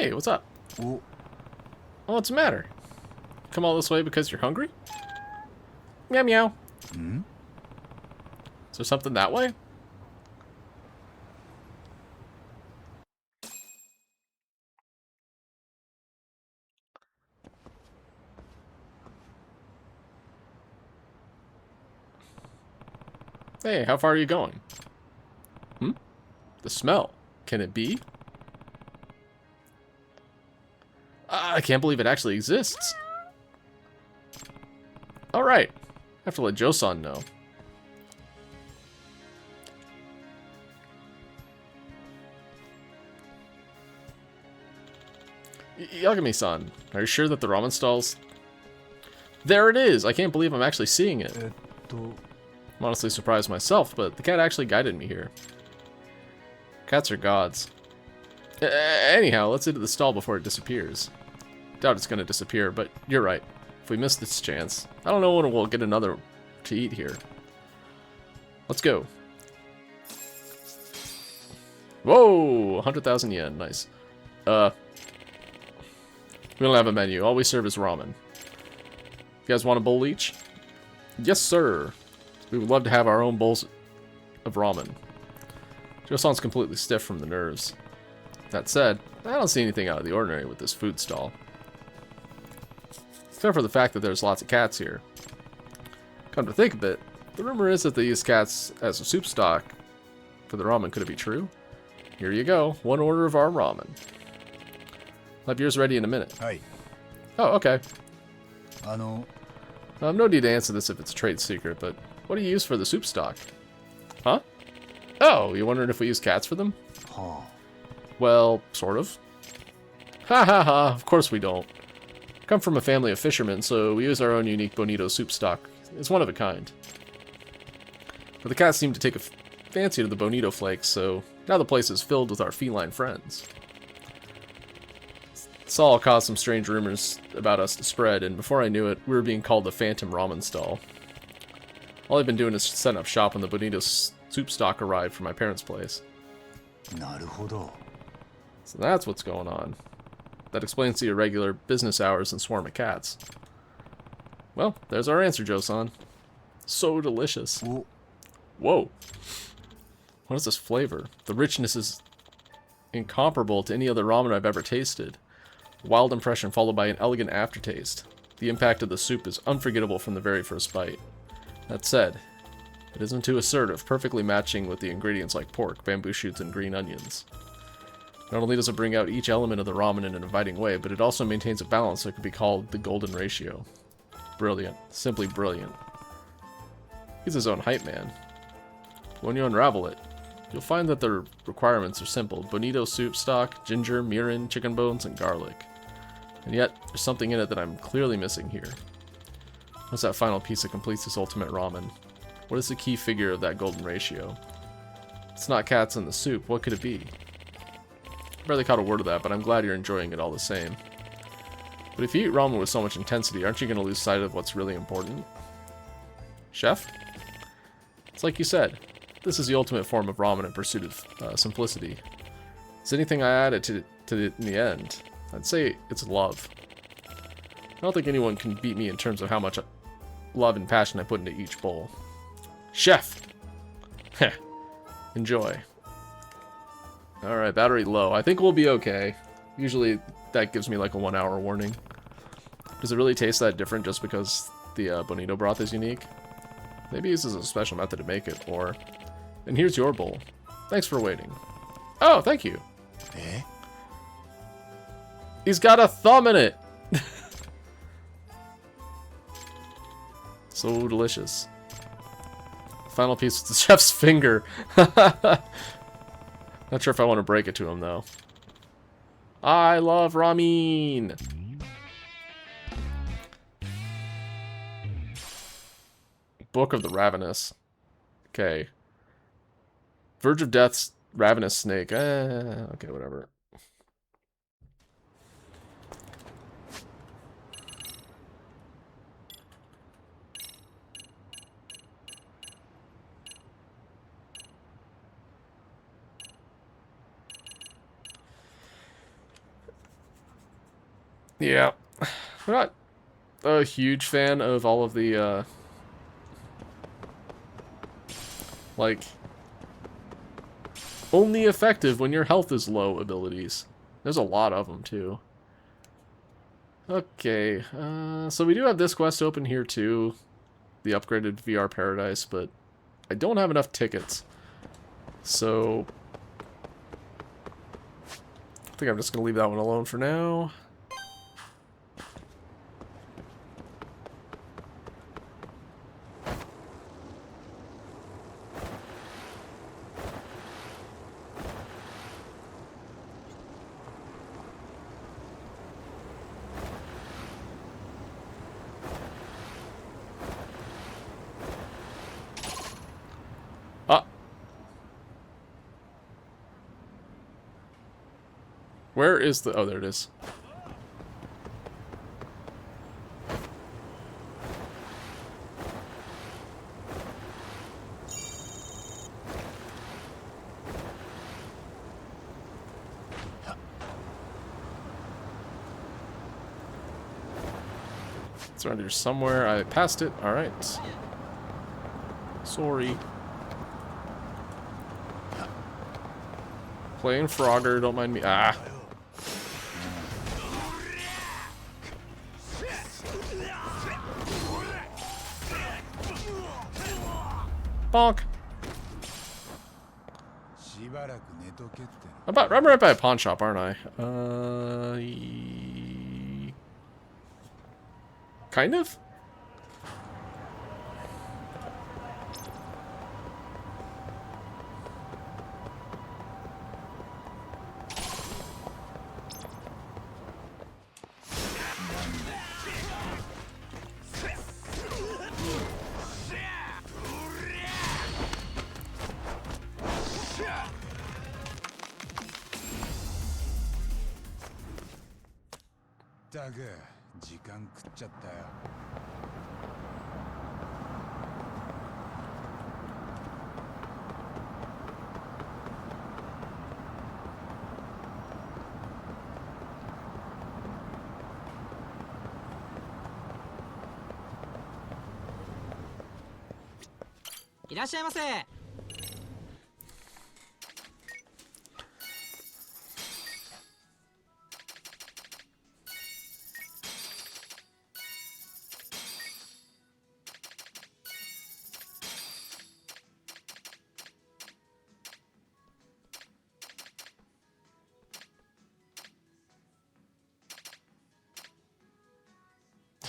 S1: Hey, what's up?
S3: お、
S1: Oh, what's the matter? Come all this way because you're hungry? Meow meow.
S3: ん?
S1: Is there something that way? Hey, how far are you going? Hmm? The smell. Can it be? I can't believe it actually exists. Alright. I have to let Josan know. Yagami-san, are you sure that the ramen stalls... There it is! I can't believe I'm actually seeing it.
S3: と、
S1: I'm honestly surprised myself, but the cat actually guided me here. Cats are gods. Anyhow, let's into the stall before it disappears. Doubt it's gonna disappear, but you're right. If we miss this chance, I don't know when we'll get another to eat here. Let's go. Whoa! 100,000 yen. Nice. We don't have a menu. All we serve is ramen. You guys want a bowl each? Yes, sir. We would love to have our own bowls of ramen. Josan's completely stiff from the nerves. That said, I don't see anything out of the ordinary with this food stall. Except for the fact that there's lots of cats here. Come to think of it, the rumor is that they use cats as a soup stock for the ramen. Could it be true? Here you go. One order of our ramen. I'll have yours ready in a minute.
S3: はい。
S1: Oh, okay.
S3: の、
S1: No need to answer this if it's a trade secret, but what do you use for the soup stock? Huh? Oh, you wondering if we use cats for them?
S3: は
S1: Well, sort of. Ha ha ha, of course we don't. Come from a family of fishermen, so we use our own unique bonito soup stock. It's one of a kind. But the cats seem to take a fancy to the bonito flakes, so now the place is filled with our feline friends. This all caused some strange rumors about us to spread, and before I knew it, we were being called the Phantom Ramen Stall. All I've been doing is setting up shop when the bonito soup stock arrived from my parents' place.
S3: あ。なるほど。
S1: So that's what's going on. That explains the irregular business hours and swarm of cats. Well, there's our answer, Josan. So delicious.
S3: お、
S1: Whoa. What is this flavor? The richness is incomparable to any other ramen I've ever tasted. Wild impression followed by an elegant aftertaste. The impact of the soup is unforgettable from the very first bite. That said, it isn't too assertive, perfectly matching with the ingredients like pork, bamboo shoots, and green onions. Not only does it bring out each element of the ramen in an inviting way, but it also maintains a balance that could be called the golden ratio. Brilliant. Simply brilliant. He's his own hype man. When you unravel it, you'll find that the requirements are simple. Bonito soup stock, ginger, mirin, chicken bones, and garlic. And yet, there's something in it that I'm clearly missing here. What's that final piece that completes this ultimate ramen? What is the key figure of that golden ratio? It's not cats in the soup. What could it be? Barely caught a word of that, but I'm glad you're enjoying it all the same. But if you eat ramen with so much intensity, aren't you going to lose sight of what's really important? Chef? It's like you said. This is the ultimate form of ramen in pursuit of simplicity. Is anything I added to it in the end? I'd say it's love. I don't think anyone can beat me in terms of how much love and passion I put into each bowl. Chef! Heh. Enjoy. Alright, battery low. I think we'll be okay. Usually that gives me like a 1 hour warning. Does it really taste that different just because the bonito broth is unique? Maybe this is a special method to make it, or... And here's your bowl. Thanks for waiting. Oh, thank you.
S3: え?
S1: He's got a thumb in it! So delicious. Final piece with the chef's finger. Not sure if I want to break it to him, though. I love ramen! Book of the Ravenous. Okay. Verge of Death's Ravenous Snake. Okay, whatever. Yeah. I'm not a huge fan of all of the, like, only effective when your health is low abilities. There's a lot of them, too. Okay, so we do have this quest open here, too. The upgraded VR Paradise, but I don't have enough tickets. So I think I'm just going to leave that one alone for now. Ah. Where is the... Oh, there it is. It's around here somewhere. I passed it. Alright. Sorry. Playing Frogger, don't mind me. Ah. Bonk. I'm right by a pawn shop, aren't I? Kind of?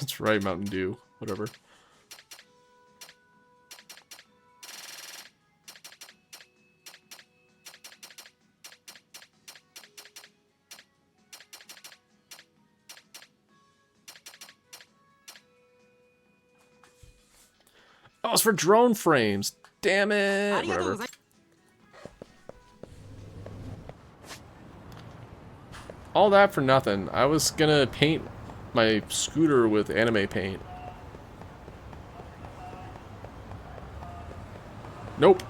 S1: That's right, Mountain Dew. Whatever. Oh, it's for drone frames. Damn it. Whatever. All that for nothing. I was gonna paint my scooter with anime paint. Nope.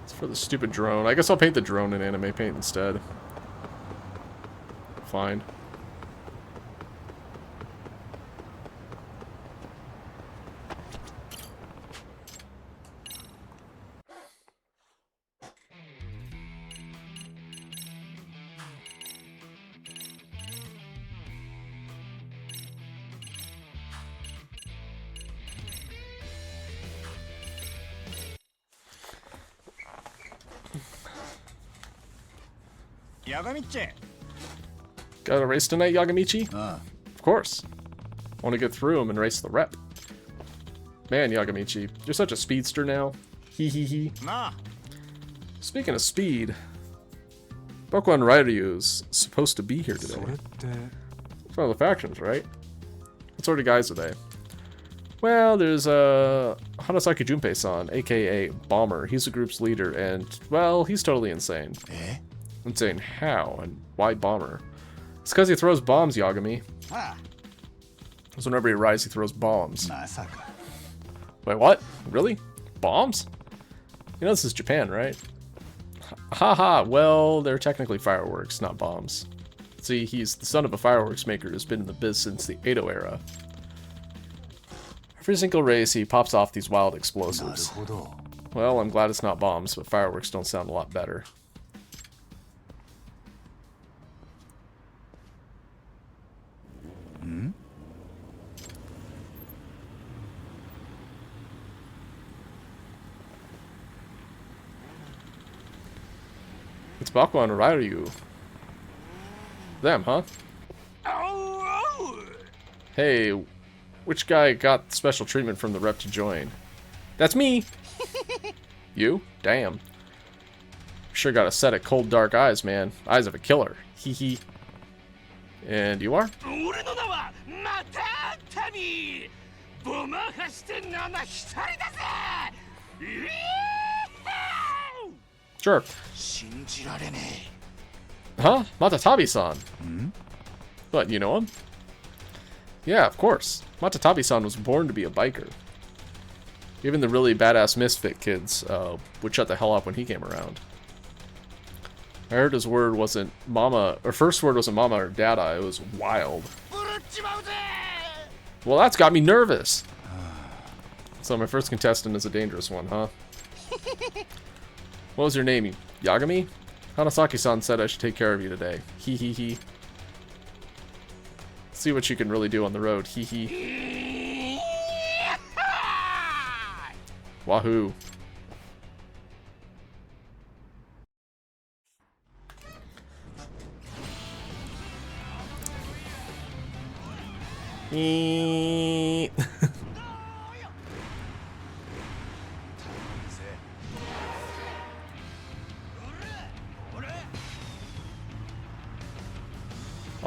S1: It's for the stupid drone. I guess I'll paint the drone in anime paint instead. Fine. Got a race tonight, Yagamichi? Of course. I want to get through him and race the rep. Man, Yagamichi, you're such a speedster now. Hee hee hee. Speaking of speed, Bokuan Ryu's supposed to be here today. It's one of the factions, right? What sort of guys are they? Well, there's Hanasaki Junpei-san, aka Bomber. He's the group's leader, and, well, he's totally insane. Insane how, and why Bomber? It's because he throws bombs, Yagami. So whenever he arrives, he throws bombs. Wait, what? Really? Bombs? You know this is Japan, right? Haha, well, they're technically fireworks, not bombs. See, he's the son of a fireworks maker who's been in the biz since the Edo era. Every single race, he pops off these wild explosives. Well, I'm glad it's not bombs, but fireworks don't sound a lot better. It's Bakuan and Ryu. Them, huh? Hey, which guy got special treatment from the rep to join? That's me! You? Damn. Sure got a set of cold dark eyes, man. Eyes of a killer. Hee hee. And you are? Sure. Huh? Matatabi-san. What, you know him? Yeah, of course. Matatabi-san was born to be a biker. Even the really badass misfit kids would shut the hell up when he came around. I heard his word wasn't mama, or first word wasn't mama or dada, it was wild. Well, that's got me nervous. So my first contestant is a dangerous one, huh? What was your name? Yagami? Hanasaki-san said I should take care of you today. Hee hee hee. See what you can really do on the road. Hee hee. Wahoo.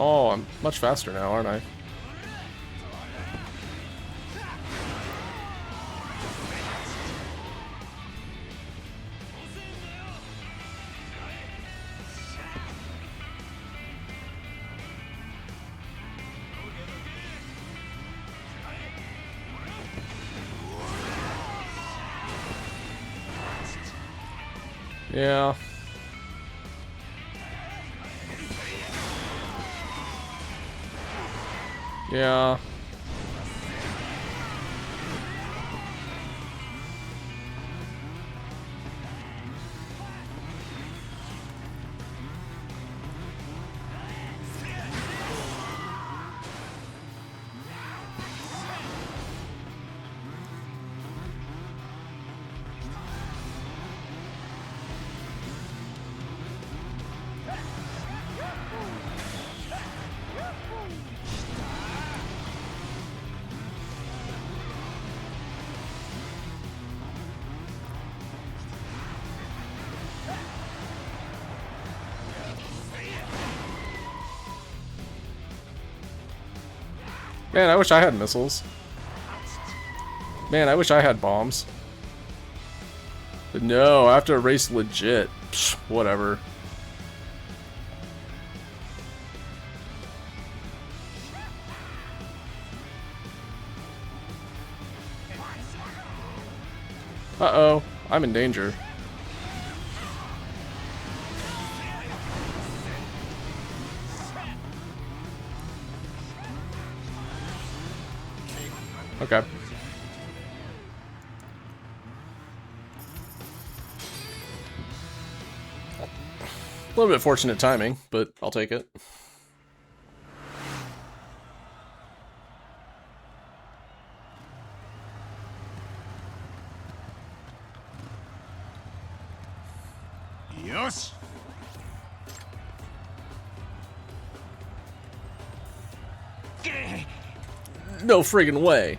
S1: Oh, I'm much faster now, aren't I? Yeah. Yeah. Man, I wish I had missiles. Man, I wish I had bombs. But no, I have to race legit. Psh, whatever. Uh-oh, I'm in danger. Okay. A little bit fortunate timing, but I'll take it.
S3: Yosh!
S1: No friggin' way.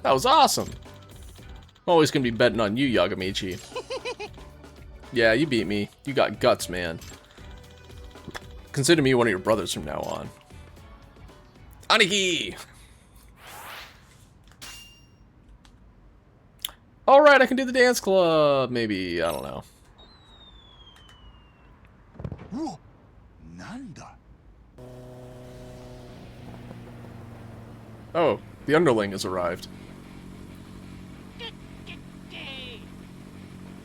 S1: That was awesome. Always gonna be betting on you, Yagamichi. Yeah, you beat me. You got guts, man. Consider me one of your brothers from now on. Aniki! Alright, I can do the dance club, maybe. I don't know.
S3: Whoa! Nanda?
S1: Oh, the underling has arrived.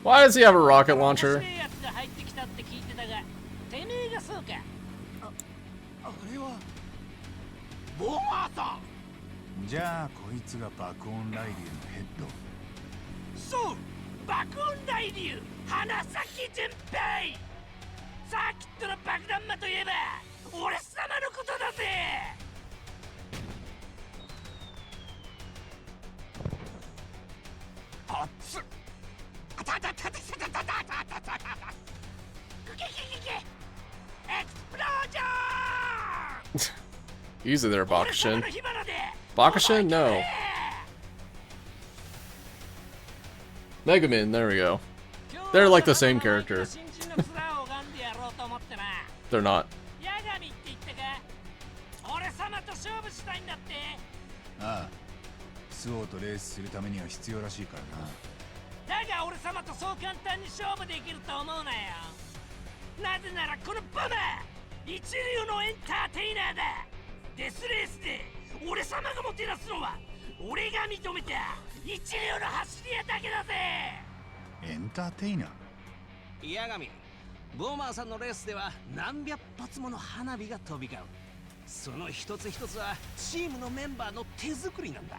S1: Why does he have a rocket launcher?
S3: じゃあこいつが爆音雷竜のヘッド。
S10: そう、爆音雷竜花咲純平。サーキットの爆弾魔といえば俺様のことだぜ。あっつ。あたたたたたたたたたたたた。グキギギギ。エクスプロージョン。
S1: Easy there, Bakushin. Bakushin? No. Megaman, there we go. They're like the same character. They're not.
S3: ああ、スオとレースするためには必要らしいからな。
S10: だが俺様とそう簡単に勝負できると思うなよ。なぜならこのババ一流のエンターテイナーだ。デスレースで俺様がもてなすのは俺が認めた一流の走り屋だけだぜ。
S3: エンターテイナー。
S8: 矢神、ボーマーさんのレースでは何百発もの花火が飛び交う。その一つ一つはチームのメンバーの手作りなんだ。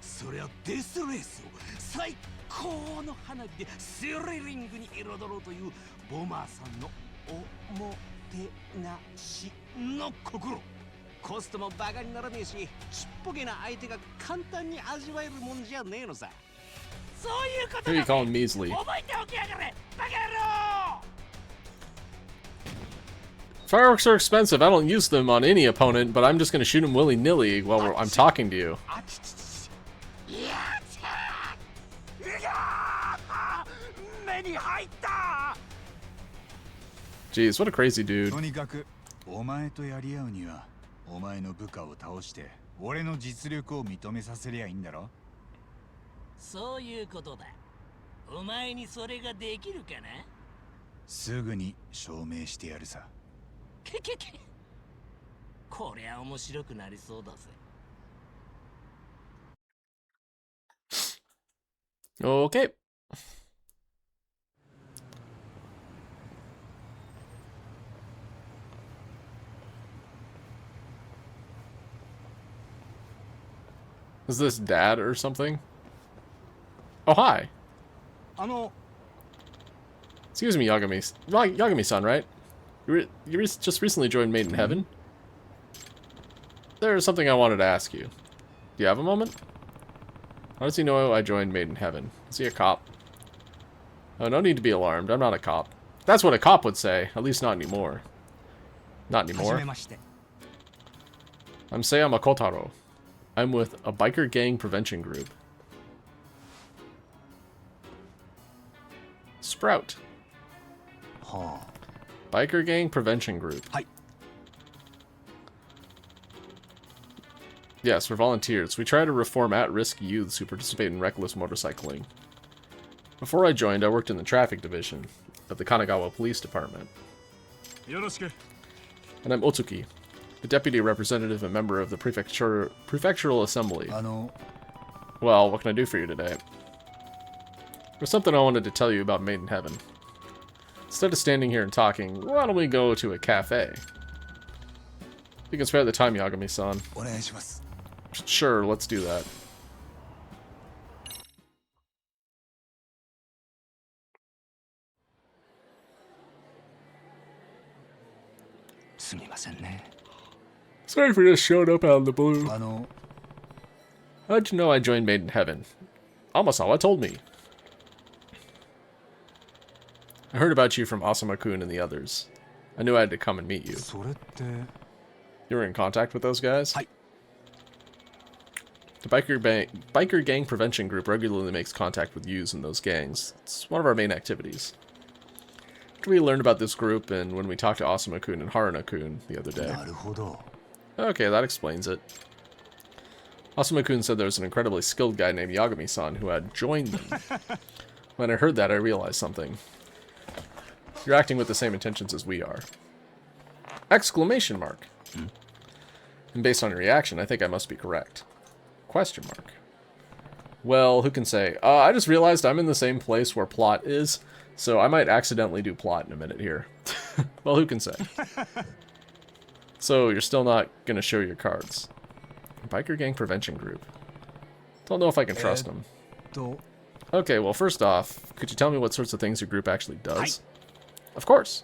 S8: それはデスレースを最高の花火でスリリングに彩ろうというボーマーさんのおもてなしの心。コストもバカにならねえし、ちっぽけな相手が簡単に味わえるもんじゃねえのさ。そういうことだ。
S1: Who you calling measly?
S10: 覚えておきやがれ、バカ野郎。
S1: Fireworks are expensive. I don't use them on any opponent, but I'm just gonna shoot them willy-nilly while I'm talking to you.
S10: やったー。うわー、目に入った。
S1: Jeez, what a crazy dude.
S3: とにかくお前とやり合うにはお前の部下を倒して俺の実力を認めさせりゃいいんだろ。
S10: そういうことだ。お前にそれができるかな。
S3: すぐに証明してやるさ。
S10: けけけ。こりゃ面白くなりそうだぜ。
S1: Okay. Is this dad or something? Oh, hi. Excuse me, Yagami-san, right? You just recently joined Made in Heaven? There's something I wanted to ask you. Do you have a moment? How does he know I joined Made in Heaven? Is he a cop? Oh, no need to be alarmed. I'm not a cop. That's what a cop would say. At least not anymore. Not anymore. I'm Sayama Kotaro. I'm with a biker gang prevention group. Sprout. Biker gang prevention group.
S3: Hi.
S1: Yes, we're volunteers. We try to reform at-risk youths who participate in reckless motorcycling. Before I joined, I worked in the traffic division of the Kanagawa Police Department. And I'm Otsuki, the deputy representative and member of the prefectural assembly. Well, what can I do for you today? There's something I wanted to tell you about Made in Heaven. Instead of standing here and talking, why don't we go to a cafe? You can spare the time, Yagami-san. Sure, let's do that. Sorry for just showing up out of the blue. How'd you know I joined Made in Heaven? Amasawa told me. I heard about you from Asama-kun and the others. I knew I had to come and meet you. You were in contact with those guys? The biker gang prevention group regularly makes contact with youths in those gangs. It's one of our main activities. After we learned about this group and when we talked to Asama-kun and Haruna-kun the other day. Okay, that explains it. Asama-kun said there was an incredibly skilled guy named Yagami-san who had joined them. When I heard that, I realized something. You're acting with the same intentions as we are. Exclamation mark. And based on your reaction, I think I must be correct. Question mark. Well, who can say? I just realized I'm in the same place where plot is, so I might accidentally do plot in a minute here. Well, who can say? So, you're still not going to show your cards. Biker Gang Prevention Group. Don't know if I can trust them. Okay, well, first off, could you tell me what sorts of things your group actually does? Of course.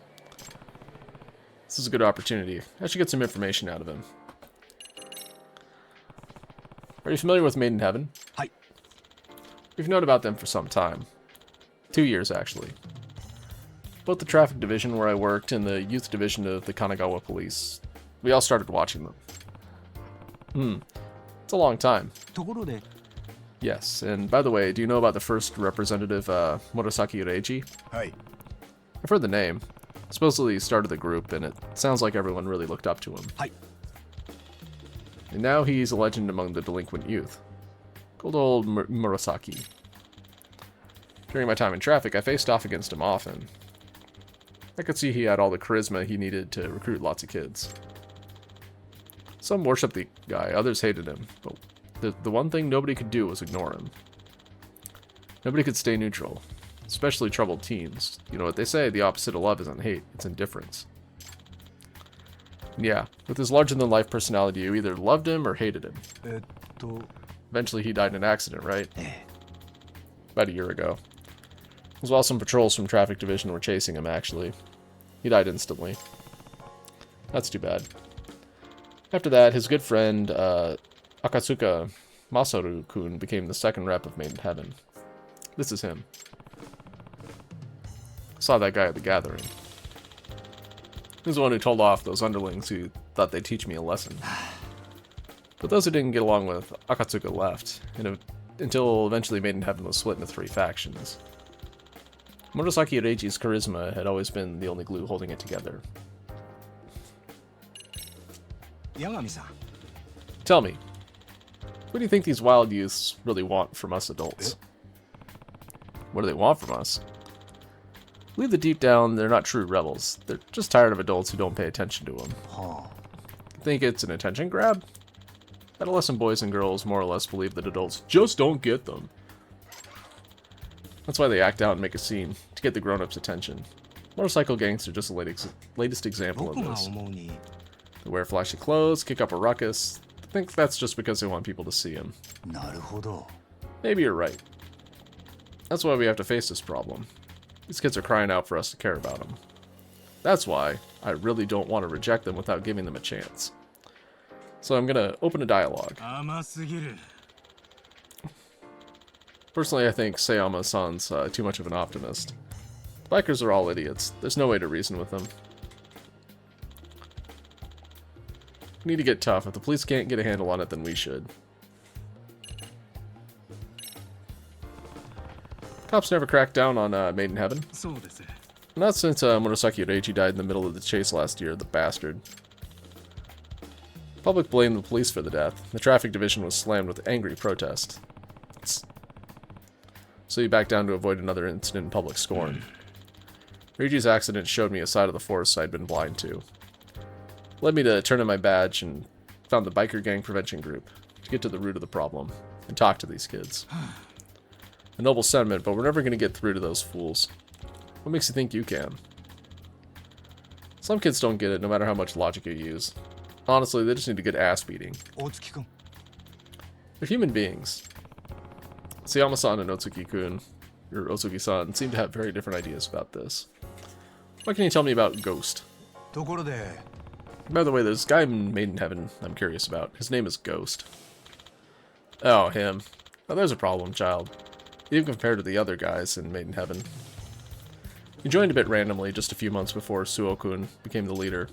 S1: This is a good opportunity. I should get some information out of him. Are you familiar with Made in Heaven?
S3: Hi.
S1: We've known about them for some time. 2 years, actually. Both the traffic division where I worked and the youth division of the Kanagawa police. We all started watching them. It's a long time. Yes, and by the way, do you know about the first representative, Murasaki Reiji?
S3: Hi.
S1: I've heard the name. Supposedly he started the group, and it sounds like everyone really looked up to him.
S3: Hi.
S1: And now he's a legend among the delinquent youth. Good old Murasaki. During my time in traffic, I faced off against him often. I could see he had all the charisma he needed to recruit lots of kids. Some worshipped the guy, others hated him, but the one thing nobody could do was ignore him. Nobody could stay neutral, especially troubled teens. You know what they say, the opposite of love isn't hate, it's indifference. And yeah, with his larger-than-life personality, you either loved him or hated him. Eventually he died in an accident, right? About a year ago. As well, some patrols from Traffic Division were chasing him, actually. He died instantly. That's too bad. After that, his good friend, Akatsuka Masaru-kun became the second rep of Made in Heaven. This is him. I saw that guy at the gathering. He's the one who told off those underlings who thought they'd teach me a lesson. But those who didn't get along with Akatsuka left, until eventually Made in Heaven was split into 3 factions. Murasaki Reiji's charisma had always been the only glue holding it together.
S3: Yagami-san.
S1: Tell me, what do you think these wild youths really want from us adults? What do they want from us? Believe that deep down, they're not true rebels. They're just tired of adults who don't pay attention to them. Think it's an attention grab? Adolescent boys and girls more or less believe that adults just don't get them. That's why they act out and make a scene, to get the grown-ups' attention. Motorcycle gangs are just the latest example of this. They wear flashy clothes, kick up a ruckus. I think that's just because they want people to see them. Maybe you're right. That's why we have to face this problem. These kids are crying out for us to care about them. That's why I really don't want to reject them without giving them a chance. So I'm gonna open a dialogue. Personally, I think Sayama-san's too much of an optimist. Bikers are all idiots. There's no way to reason with them. We need to get tough. If the police can't get a handle on it, then we should. Cops never cracked down on Made in Heaven. Not since Murasaki Reiji died in the middle of the chase last year, the bastard. The public blamed the police for the death. The traffic division was slammed with angry protest. So he backed down to avoid another incident in public scorn. Reiji's accident showed me a side of the force I'd been blind to. Led me to turn in my badge and found the Biker Gang Prevention Group to get to the root of the problem and talk to these kids. A noble sentiment, but we're never going to get through to those fools. What makes you think you can? Some kids don't get it no matter how much logic you use. Honestly, they just need a good ass beating. They're human beings. Sayama-san and Otsuki-kun, or Otsuki-san, seem to have very different ideas about this. What can you tell me about Ghost? By the way, there's a guy in Made in Heaven I'm curious about. His name is Ghost. Oh, him. Now there's a problem, child. Even compared to the other guys in Made in Heaven. He joined a bit randomly just a few months before Suo-kun became the leader.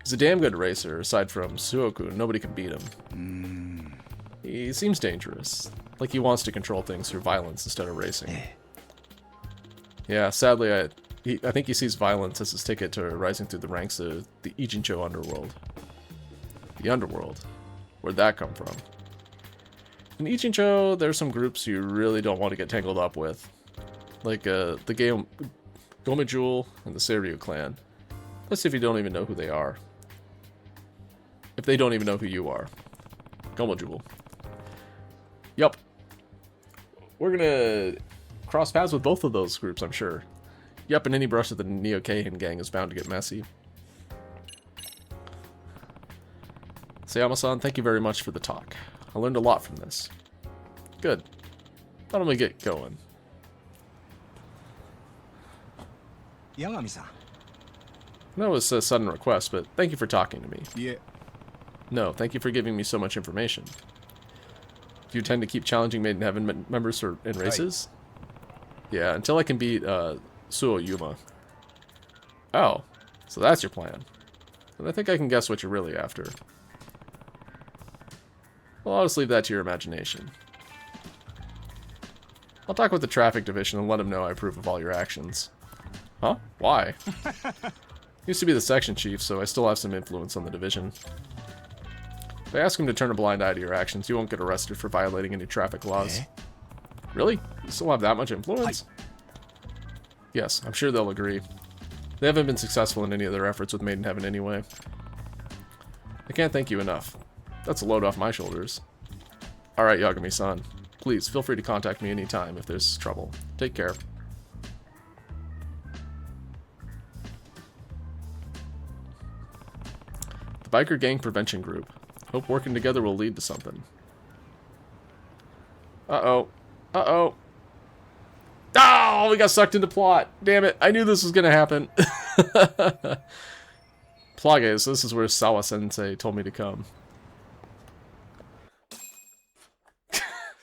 S1: He's a damn good racer. Aside from Suo-kun, nobody can beat him. He seems dangerous. Like he wants to control things through violence instead of racing. Yeah, sadly, I think he sees violence as his ticket to rising through the ranks of the Ijincho underworld. The underworld? Where'd that come from? In Ijincho, there's some groups you really don't want to get tangled up with. Like the Gomejul and the Seiryu clan. Let's see if you don't even know who they are. If they don't even know who you are. Gomejul. Yup. We're gonna cross paths with both of those groups, I'm sure. Yup, and any brush with the Neo Keihin gang is bound to get messy. Sayama-san, thank you very much for the talk. I learned a lot from this. Good. Why don't we get going?
S3: Yagami-san.
S1: I know it's a sudden request, but thank you for talking to me.
S3: Yeah.
S1: No, thank you for giving me so much information. Do you intend to keep challenging Made in Heaven members in races? Yeah, until I can beat Suo Yuma. Oh, so that's your plan. Then I think I can guess what you're really after. Well, I'll just leave that to your imagination. I'll talk with the traffic division and let them know I approve of all your actions. Huh? Why? Used to be the section chief, so I still have some influence on the division. If I ask him to turn a blind eye to your actions, you won't get arrested for violating any traffic laws. Really? You still have that much influence? Yes, I'm sure they'll agree. They haven't been successful in any of their efforts with Made in Heaven anyway. I can't thank you enough. That's a load off my shoulders. Alright, Yagami-san. Please, feel free to contact me anytime if there's trouble. Take care. The Biker Gang Prevention Group. Hope working together will lead to something. Uh-oh. Uh-oh. Oh, we got sucked into plot. Damn it. I knew this was going to happen. Plagues, this is where Sawa-sensei told me to come.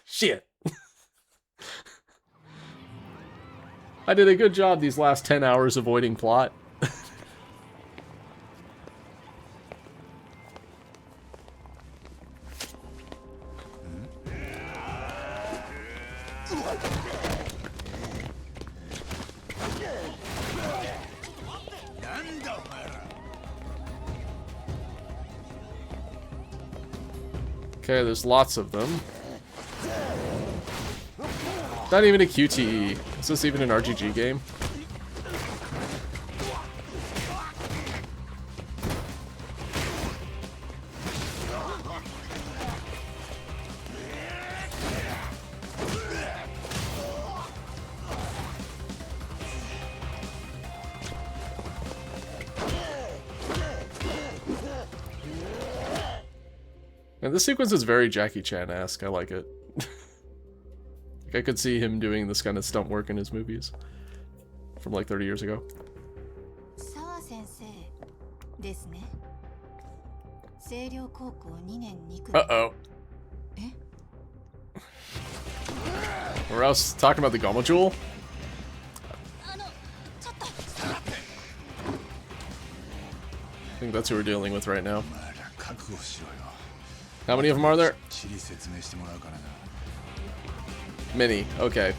S1: Shit. I did a good job these last 10 hours avoiding plot. Okay, there's lots of them. Not even a QTE. Is this even an RGG game? And this sequence is very Jackie Chan-esque. I like it. Like I could see him doing this kind of stunt work in his movies from like 30 years ago. Uh-oh. Or else talking about the Gomo Jewel? I think that's who we're dealing with right now. How many of them are there? Many, okay.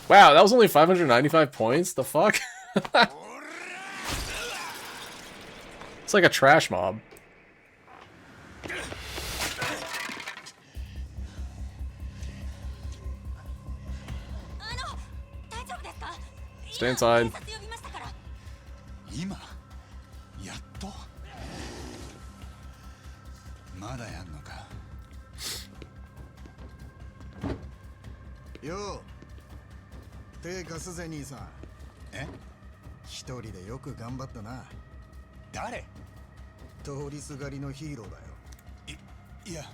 S1: Wow, that was only 595 points? The fuck? It's like a trash mob. Stay inside.
S11: Yo. 手貸すぜ兄さん。え？一人でよく頑張ったな。誰？通りすがりのヒーローだよ。いや、っ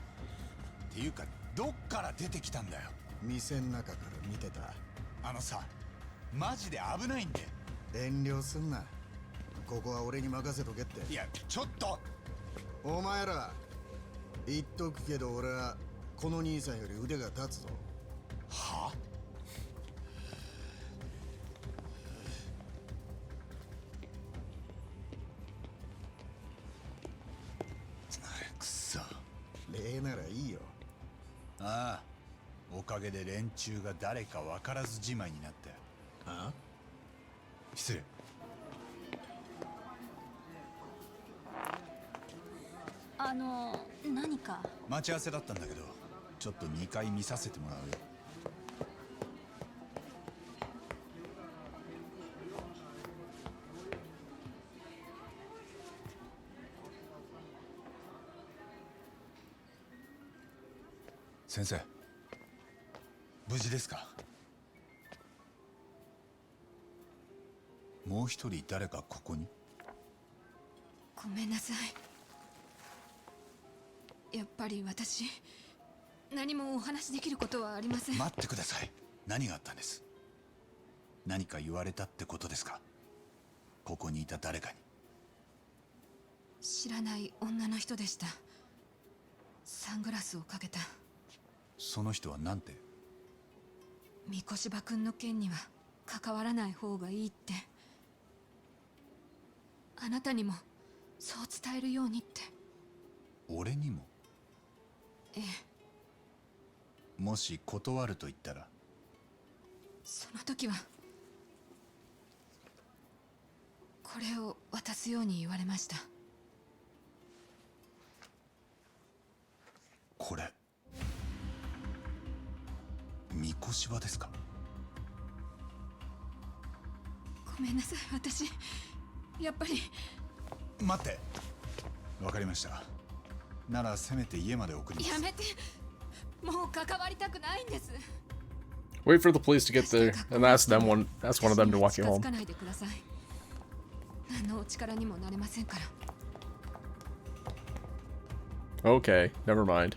S11: ていうかどっから出てきたんだよ。店の中から見てた。あのさ、マジで危ないんで。遠慮すんな。ここは俺に任せとけって。いや、ちょっと。お前ら言っとくけど俺はこの兄さんより腕が立つぞ。
S3: は？くそ。
S11: 礼ならいいよ。
S3: ああ、おかげで連中が誰か分からずじまいになった。
S11: あ？
S3: 失礼。
S5: 何か？
S3: 待ち合わせだったんだけど、ちょっと2回見させてもらうよ。先生、無事ですか？もう一人誰かここに？
S5: ごめんなさい。やっぱり私、何もお話しできることはありません。
S3: 待ってください。何があったんです？何か言われたってことですか？ここにいた誰かに。
S5: 知らない女の人でした。サングラスをかけた。
S3: その人は何て？
S5: 三越柴君の件には関わらない方がいいって。あなたにもそう伝えるようにって。
S3: 俺にも？
S5: ええ。
S3: もし断ると言ったら？
S5: その時はこれを渡すように言われました。
S3: これ三越柴ですか？
S5: ごめんなさい、私やっぱり。
S3: 待って、わかりました。ならせめて家まで送ります。
S5: やめて、もう関わりたくないんです。
S1: Wait for the police to get there and ask one of them to walk you
S5: 近づ
S1: home.
S5: かないでください。何のお力にもなれませんから。
S1: Okay, never mind.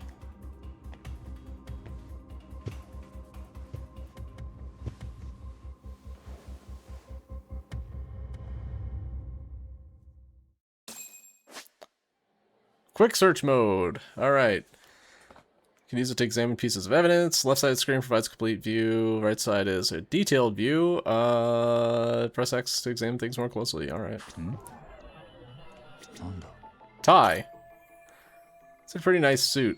S1: Quick search mode. All right. You can use it to examine pieces of evidence. Left side of the screen provides a complete view. Right side is a detailed view. Press X to examine things more closely. All right. Ty. It's a pretty nice suit.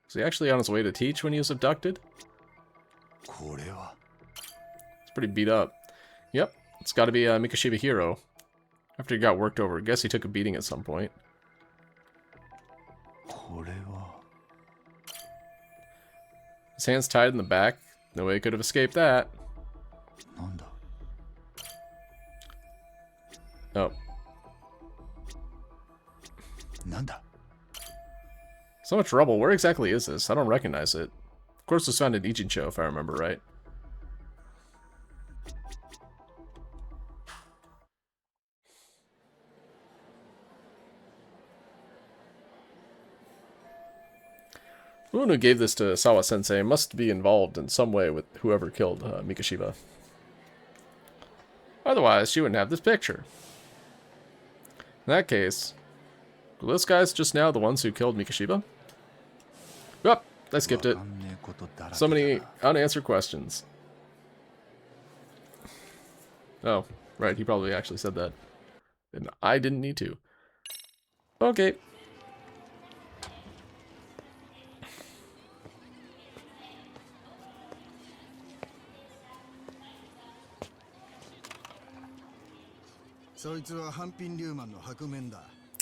S1: Was he actually on his way to teach when he was abducted? It's pretty beat up. Yep, it's got to be Mikoshiba Hiro. After he got worked over, I guess he took a beating at some point. His hands tied in the back. No way he could have escaped that. Oh. So much rubble. Where exactly is this? I don't recognize it. Of course, it was found in Ichincho, if I remember right. The one who gave this to Sawa-sensei must be involved in some way with whoever killed Mikoshiba. Otherwise, she wouldn't have this picture. In that case, were those guys just now the ones who killed Mikoshiba? Yup, I skipped it. So many unanswered questions. Oh, right, he probably actually said that. And I didn't need to. Okay.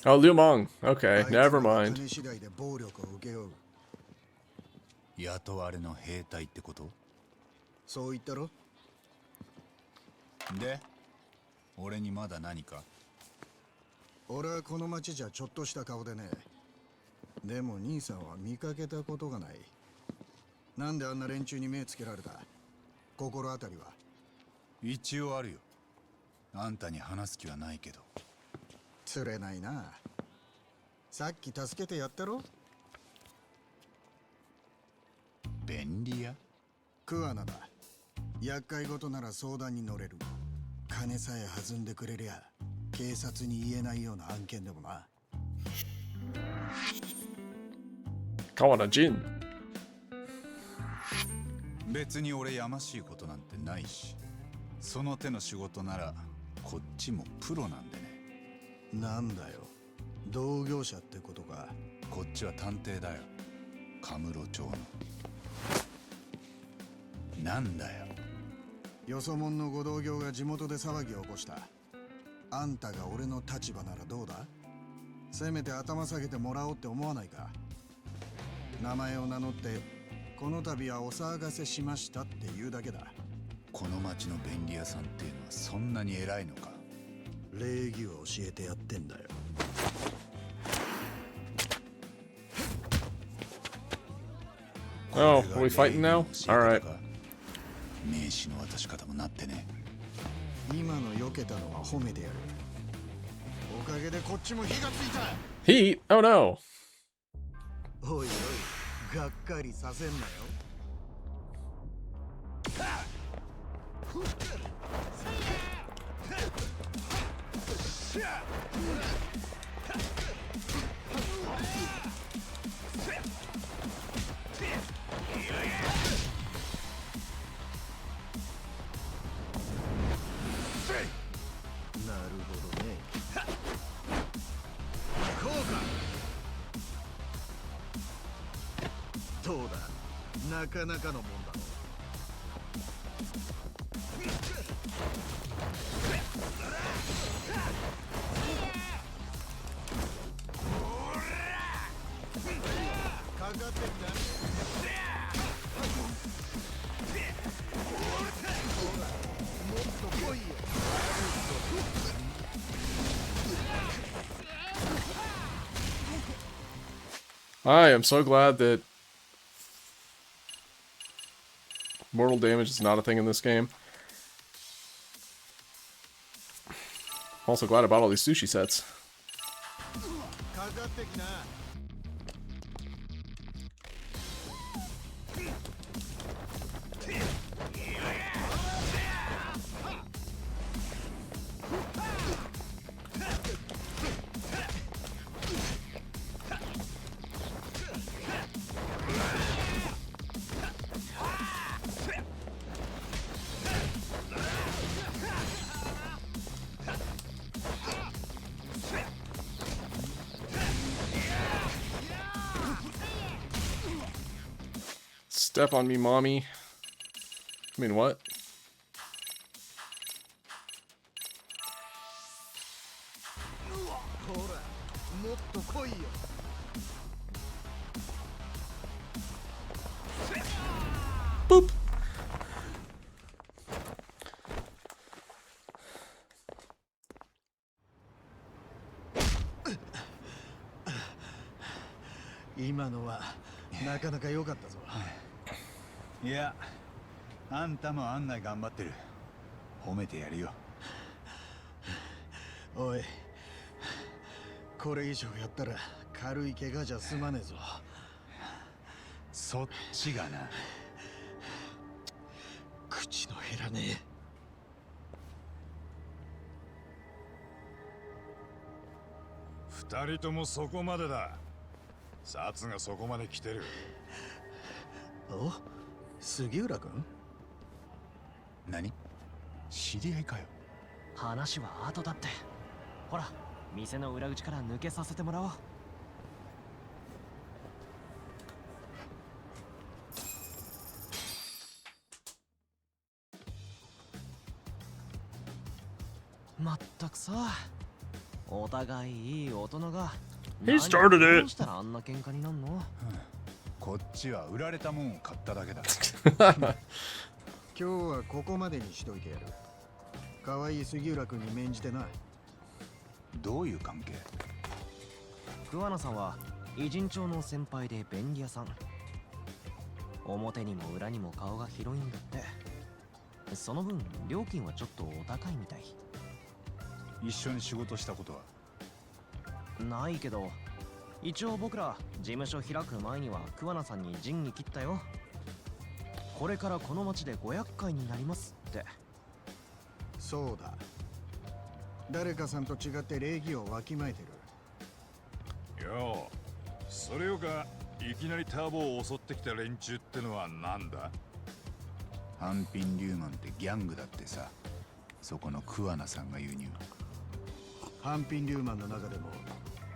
S1: Oh, Liu Mong. Okay, never mind.
S3: 雇われの兵隊ってこと？
S11: そう言ったろ？
S3: で、俺にまだ何か？
S11: 俺はこの町じゃちょっとした顔でね。でも兄さんは見かけたことがない。なんであんな連中に目つけられた？心当たりは？
S3: 一応あるよ。あんたに話す気はないけど。
S11: 釣れないな。さっき助けてやったろ？
S3: 便利屋？
S11: 桑名だ。厄介事なら相談に乗れる。金さえ弾んでくれりゃ警察に言えないような案件でもな。
S1: Kawana Jin.
S3: 別に俺やましいことなんてないし、その手の仕事ならこっちもプロなんでね。
S11: なんだよ、同業者ってことか。
S3: こっちは探偵だよ、カムロ町の。なんだよ。
S11: よそ者のご同業が地元で騒ぎを起こした。あんたが俺の立場ならどうだ？せめて頭下げてもらおうって思わないか？名前を名乗ってこの度はお騒がせしましたって言うだけだ。
S3: この町の便利屋さんっていうのはそんなに偉いのか？
S11: 礼儀を教えてやってんだよ。
S1: Oh, are we fighting now? Alright.
S3: 名刺の渡し方もなってね。
S11: 今の避けたのは褒めてやる。おかげでこっちも火がついた。
S1: Heat? Oh no.
S11: おいおい、がっかりさせんなよ。なるほどね。こうか。どうだ、なかなかのもんだろう。かかってきた。もっと来いよ。
S1: I am so glad that mortal damage is not a thing in this game. I'm also glad I bought all these sushi sets.
S11: かかってきな。
S1: Step on me, mommy. I mean, what? Boop.
S11: 今のはなかなか良かったぞ。
S3: いや、あんたも案外頑張ってる。褒めてやるよ。
S11: おい、これ以上やったら軽い怪我じゃ済まねえぞ。
S3: そっちがな。
S11: 口の減らね
S6: 二人ともそこまでだ。札がそこまで来てる。
S11: え。お、杉浦君？
S3: 何？知り合いかよ。
S8: 話は後だって。ほら、店の裏口から抜けさせてもらおう。まったくさ、お互いいい大人が
S1: He started it.
S8: どうしたらあんな喧嘩になんの？
S3: こっちは売られたもんを買っただけだ。
S11: 今日はここまでにしといてやる。可愛い杉浦君に免じてな。
S3: どういう関係？
S8: 桑名さんは偉人町の先輩で便利屋さん。表にも裏にも顔が広いんだって。その分料金はちょっとお高いみたい。
S3: 一緒に仕事したことは？
S8: ないけど、一応僕ら事務所開く前には桑名さんに仁義切ったよ。これからこの町で500回になりますって。
S11: そうだ。誰かさんと違って礼儀をわきまえてる。
S6: よう、それよかいきなりターボを襲ってきた連中ってのはなんだ？
S3: ハンピン・リューマンってギャングだってさ。そこの桑名さんが言うには。
S11: ハンピン・リューマンの中でも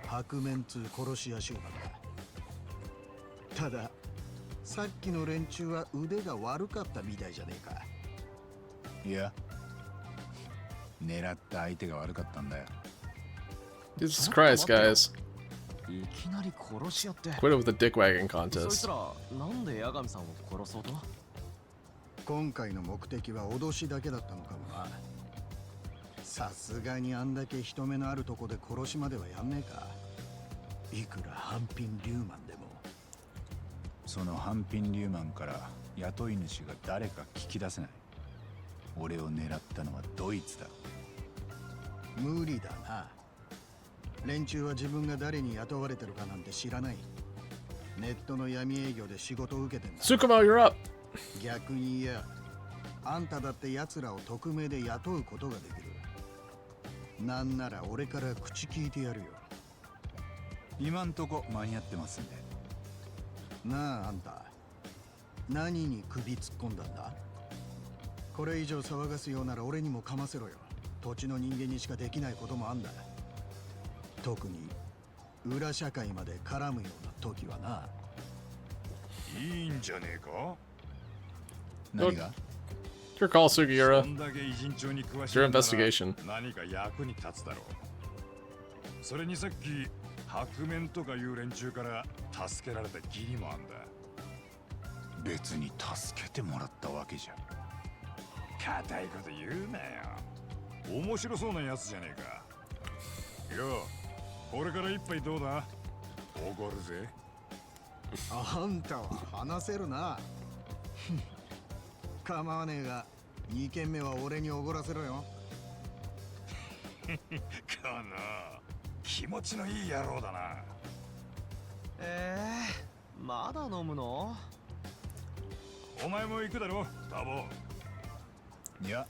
S11: 白面通殺し屋集団だ。たださっきの連中は腕が悪かったみたいじゃねえか。
S3: いや、狙った相手が悪かったんだよ。
S1: Jesus Christ, guys.
S4: いきなり殺し屋って。
S1: Quit it with the dick wagging
S4: そいつ
S1: contest.
S4: らなんで八神さんを殺そうと？
S11: 今回の目的は脅しだけだったのかもな。さすがにあんだけ人目のあるとこで殺しまではやんねえか。いくらハンピン・リューマンでも。
S3: そのハンピン・リューマンから雇い主が誰か聞き出せない。俺を狙ったのはドイツだ。
S11: 無理だな。連中は自分が誰に雇われてるかなんて知らない。ネットの闇営業で仕事を受けてんだ。
S1: Tsukumo, you're up.
S11: 逆に言や、あんただって奴らを匿名で雇うことができる。なんなら俺から口聞いてやるよ。
S3: 今んとこ間に合ってますんで。
S11: なあ、あんた何に首突っ込んだんだ？これ以上騒がすようなら俺にもかませろよ。土地の人間にしかできないこともあんだ。特に裏社会まで絡むような時はな。
S6: いいんじゃねえか？
S3: 何が？
S1: Your call, Sugiura.
S6: そんだけ偉人帳に詳しい
S1: Your
S6: なら
S1: investigation.
S6: 何か役に立つだろう。それにさっき白面とかいう連中から助けられた義理もあんだ。
S3: 別に助けてもらったわけじゃ。
S6: 固いこと言うなよ。面白そうなやつじゃねえか。よう、これから一杯どうだ？おごるぜ。
S11: あんたは話せるな。構わねえが、2軒目は俺におごらせろよ。
S6: この気持ちのいい野郎だな。
S4: まだ飲むの？
S6: お前も行くだろ、タボ。
S3: いや、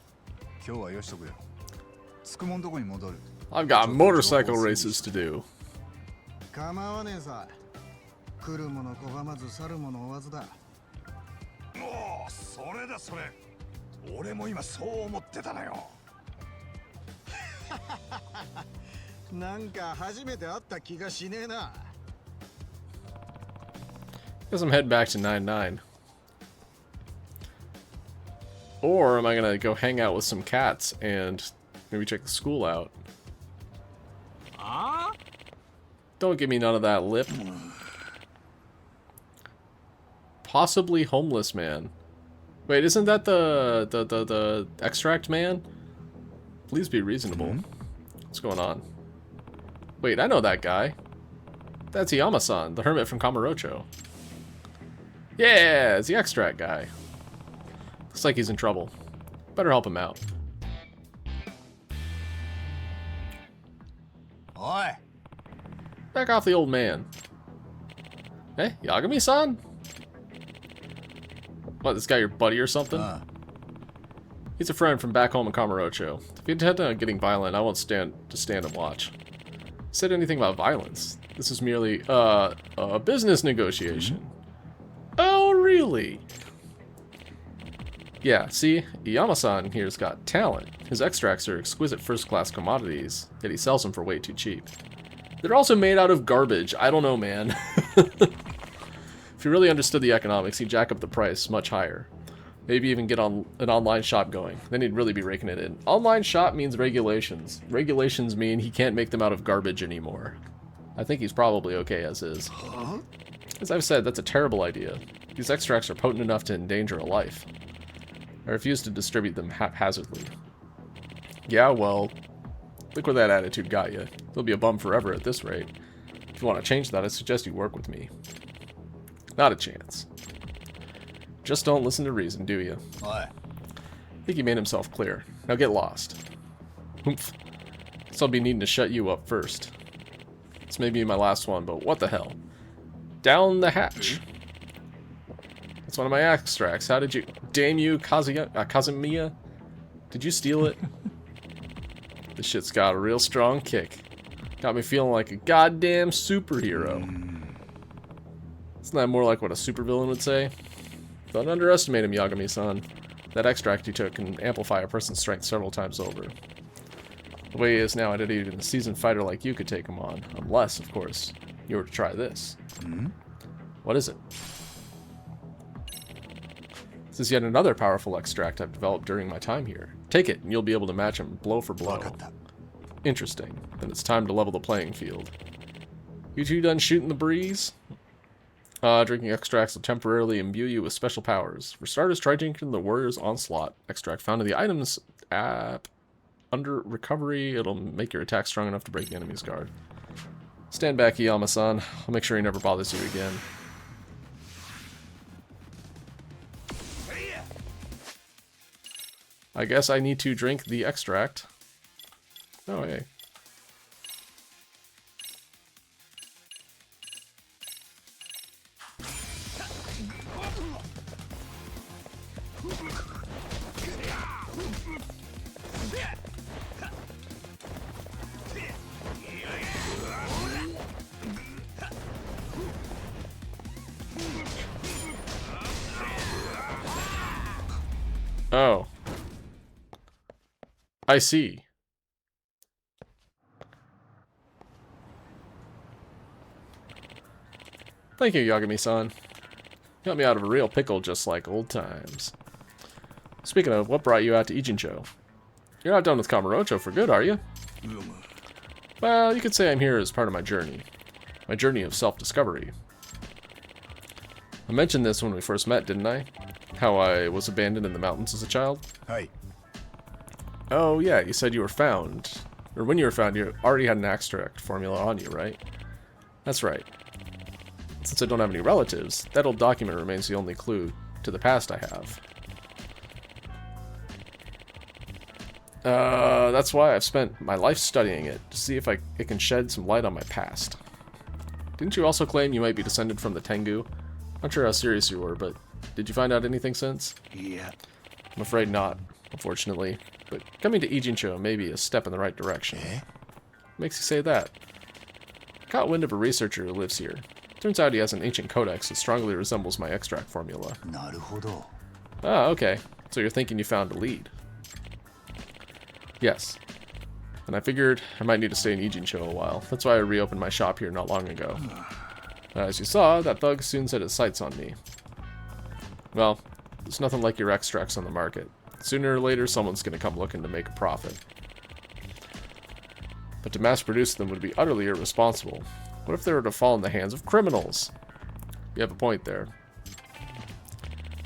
S3: 今日はよしとくよ。つくもんとこに戻る。
S1: I've got motorcycle races to do.
S11: 構わねえさ。来るもの拒まず去るもの追わずだ。
S6: おお、それだそれ。俺も今そう思ってたのよ。
S11: なんか初めて会った気がしねえな。
S1: Guess I'm heading back to 99. Or am I gonna go hang out with some cats and maybe check the school out? Don't give me none of that lip. Possibly homeless man. Wait, isn't that the extract man? Please be reasonable. What's going on? Wait, I know that guy. That's Iyama-san, the hermit from Kamurocho. Yeah, it's the extract guy. Looks like he's in trouble. Better help him out.
S3: Oi!
S1: Back off the old man. Hey, Yagami-san? What, this guy your buddy or something? He's a friend from back home in Kamurocho. If you intend on getting violent, I won't stand and watch. Said anything about violence? This is merely, a business negotiation. Oh, really? Yeah, see? Iyama-san here's got talent. His extracts are exquisite first-class commodities, yet he sells them for way too cheap. They're also made out of garbage. I don't know, man. If he really understood the economics, he'd jack up the price much higher. Maybe even get on an online shop going. Then he'd really be raking it in. Online shop means regulations. Regulations mean he can't make them out of garbage anymore. I think he's probably okay as is. As I've said, that's a terrible idea. These extracts are potent enough to endanger a life. I refuse to distribute them haphazardly. Yeah, well, look where that attitude got you. You'll be a bum forever at this rate. If you want to change that, I suggest you work with me. Not a chance. Just don't listen to reason, do you?
S3: Oi.
S1: I think he made himself clear. Now get lost. Oomph. Guess I'll be needing to shut you up first. This may be my last one, but what the hell? Down the hatch. That's one of my extracts. How did you... Damn you, Kazumiya. Did you steal it? This shit's got a real strong kick. Got me feeling like a goddamn superhero. Isn't that more like what a supervillain would say? Don't underestimate him, Yagami-san. That extract you took can amplify a person's strength several times over. The way he is now, I doubt even a seasoned fighter like you could take him on. Unless, of course, you were to try this. What is it? This is yet another powerful extract I've developed during my time here. Take it, and you'll be able to match him blow for blow. Interesting. Then it's time to level the playing field. You two done shooting the breeze? Drinking extracts will temporarily imbue you with special powers. For starters, try drinking the Warrior's Onslaught extract found in the items app. Under recovery, it'll make your attack strong enough to break the enemy's guard. Stand back, Iyama-san. I'll make sure he never bothers you again. I guess I need to drink the extract. Oh, hey. Oh. I see. Thank you, Yagami-san. Got me out of a real pickle just like old times. Speaking of, what brought you out to Ijincho? You're not done with Kamurocho for good, are you? Well, you could say I'm here as part of my journey. My journey of self-discovery. I mentioned this when we first met, didn't I? How I was abandoned in the mountains as a child?
S3: Hi.
S1: Oh, yeah, you said you were found. Or when you were found, you already had an extract formula on you, right? That's right. Since I don't have any relatives, that old document remains the only clue to the past I have. That's why I've spent my life studying it, to see if it can shed some light on my past. Didn't you also claim you might be descended from the Tengu? Not sure how serious you were, but did you find out anything since?
S3: Yeah.
S1: I'm afraid not, unfortunately. But coming to Ijincho may be a step in the right direction. Makes you say that? Caught wind of a researcher who lives here. Turns out he has an ancient codex that strongly resembles my extract formula.
S3: Naruhodo.
S1: Ah, okay. So you're thinking you found a lead. Yes. And I figured I might need to stay in Ijincho a while. That's why I reopened my shop here not long ago. As you saw, that thug soon set his sights on me. Well, there's nothing like your extracts on the market. Sooner or later, someone's going to come looking to make a profit. But to mass produce them would be utterly irresponsible. What if they were to fall in the hands of criminals? You have a point there.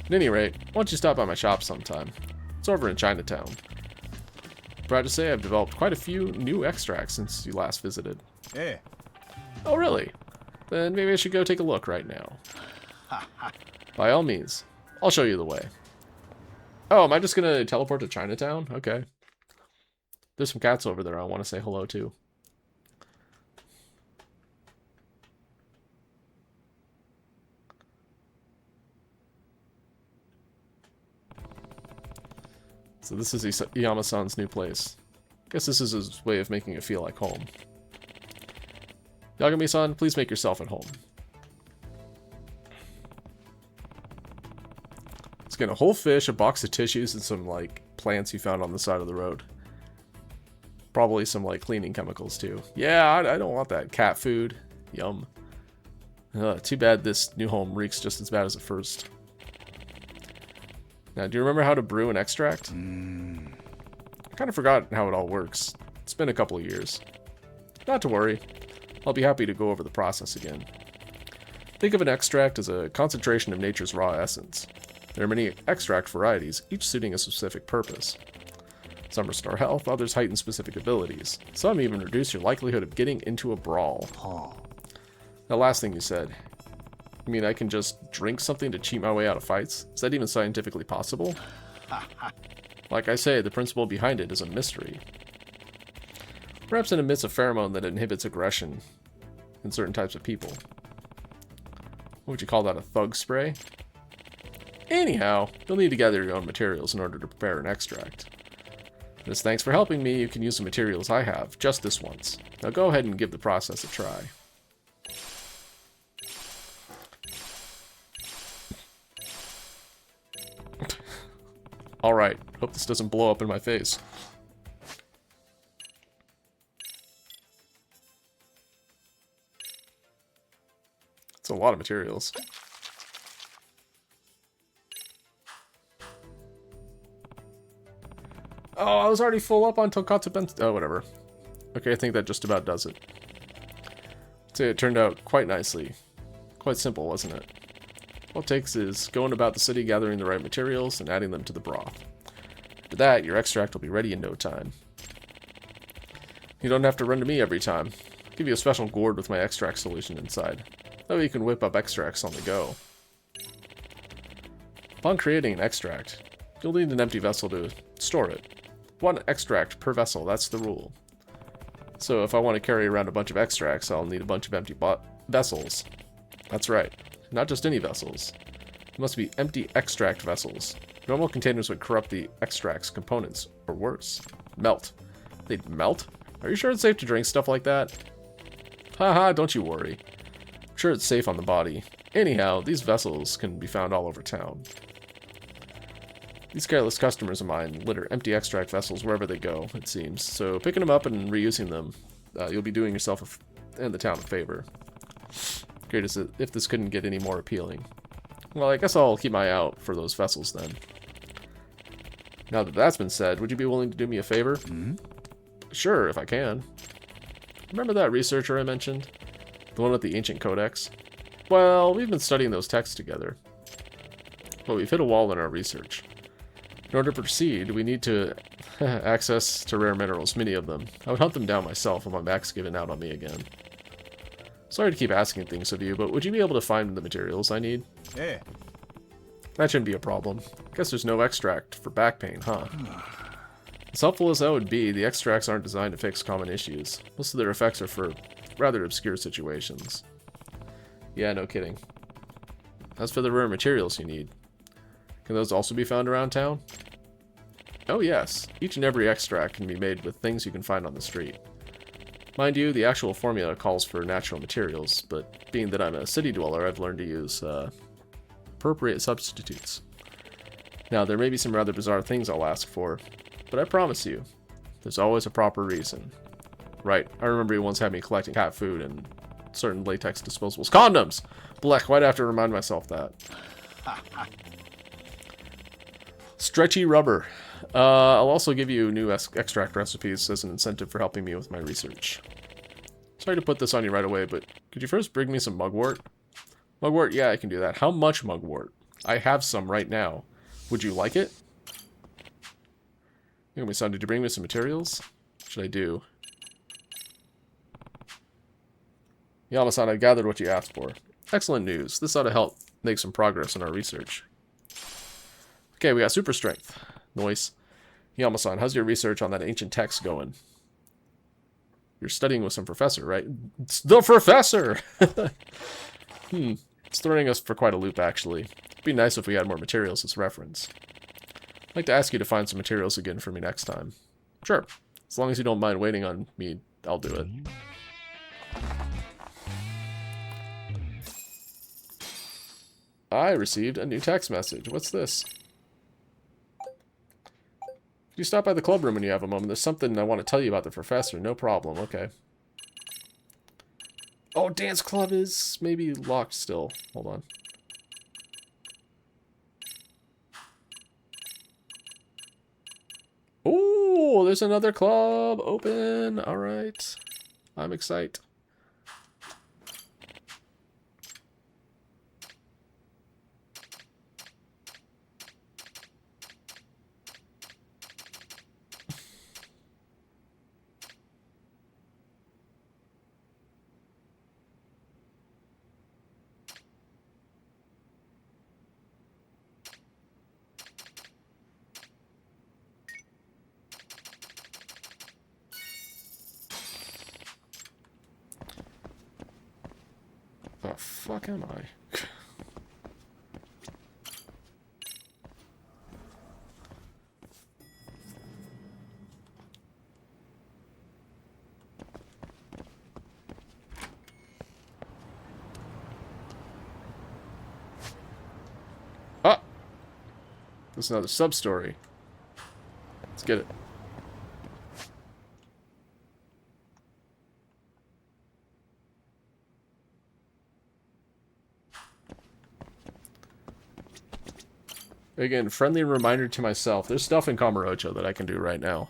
S1: At any rate, why don't you stop by my shop sometime? It's over in Chinatown. Proud to say I've developed quite a few new extracts since you last visited.
S3: Hey.
S1: Oh, really? Then maybe I should go take a look right now. By all means. I'll show you the way. Oh, am I just gonna teleport to Chinatown? Okay. There's some cats over there I want to say hello to. So this is Iyama-san's new place. Guess this is his way of making it feel like home. Yagami-san, please make yourself at home. Let's get a whole fish, a box of tissues, and some, like, plants you found on the side of the road. Probably some, like, cleaning chemicals, too. Yeah, I don't want that. Cat food. Yum. Too bad this new home reeks just as bad as the first. Now, do you remember how to brew an extract? I kind of forgot how it all works. It's been a couple of years. Not to worry. I'll be happy to go over the process again. Think of an extract as a concentration of nature's raw essence. There are many extract varieties, each suiting a specific purpose. Some restore health, others heighten specific abilities. Some even reduce your likelihood of getting into a brawl. That last thing you said. You mean I can just drink something to cheat my way out of fights? Is that even scientifically possible? Like I say, the principle behind it is a mystery. Perhaps it emits a pheromone that inhibits aggression in certain types of people. What would you call that, a thug spray? Anyhow, you'll need to gather your own materials in order to prepare an extract. As thanks for helping me, you can use the materials I have, just this once. Now go ahead and give the process a try. Alright, hope this doesn't blow up in my face. It's a lot of materials. Oh, I was already full up on Tonkatsu Bento. Oh, whatever. Okay, I think that just about does it. I'd say it turned out quite nicely. Quite simple, wasn't it? All it takes is going about the city, gathering the right materials, and adding them to the broth. After that, your extract will be ready in no time. You don't have to run to me every time. I'll give you a special gourd with my extract solution inside. That way you can whip up extracts on the go. Upon creating an extract, you'll need an empty vessel to store it. 1 extract per vessel, that's the rule. So if I want to carry around a bunch of extracts, I'll need a bunch of empty vessels. That's right, not just any vessels. It must be empty extract vessels. Normal containers would corrupt the extract's components, or worse, melt. They'd melt? Are you sure it's safe to drink stuff like that? Haha, don't you worry. I'm sure it's safe on the body. Anyhow, these vessels can be found all over town. These careless customers of mine litter empty extract vessels wherever they go, it seems. So picking them up and reusing them, you'll be doing yourself and the town a favor. Great as if this couldn't get any more appealing. Well, I guess I'll keep my eye out for those vessels then. Now that that's been said, would you be willing to do me a favor?
S3: Mm-hmm.
S1: Sure, if I can. Remember that researcher I mentioned? The one with the ancient codex? Well, we've been studying those texts together. But we've hit a wall in our research. In order to proceed, we need to access to rare minerals, many of them. I would hunt them down myself if my back's given out on me again. Sorry to keep asking things of you, but would you be able to find the materials I need?
S3: Yeah.
S1: That shouldn't be a problem. Guess there's no extract for back pain, huh? As helpful as that would be, the extracts aren't designed to fix common issues. Most of their effects are for rather obscure situations. Yeah, no kidding. As for the rare materials you need, can those also be found around town? Oh yes, each and every extract can be made with things you can find on the street. Mind you, the actual formula calls for natural materials, but being that I'm a city dweller, I've learned to use appropriate substitutes. Now, there may be some rather bizarre things I'll ask for, but I promise you, there's always a proper reason. Right, I remember you once had me collecting cat food and certain latex disposables. Condoms! Blech, why'd I have to remind myself that? Stretchy rubber. I'll also give you new extract recipes as an incentive for helping me with my research. Sorry to put this on you right away, but could you first bring me some mugwort? Mugwort? Yeah, I can do that. How much mugwort? I have some right now. Would you like it? Son, did you bring me some materials? What should I do? Yama-san, I've gathered what you asked for. Excellent news. This ought to help make some progress in our research. Okay, we got super strength. Noise. Yama-san, how's your research on that ancient text going? You're studying with some professor, right? It's the professor! It's throwing us for quite a loop, actually. It'd be nice if we had more materials as reference. I'd like to ask you to find some materials again for me next time. Sure. As long as you don't mind waiting on me, I'll do it. I received a new text message. What's this? You stop by the club room when you have a moment. There's something I want to tell you about the professor. No problem. Okay. Oh, dance club is maybe locked still. Hold on. Oh, there's another club open. All right. I'm excited. The fuck am I? Ah! There's another sub-story. get it. Again, friendly reminder to myself. There's stuff in Kamurocho that I can do right now.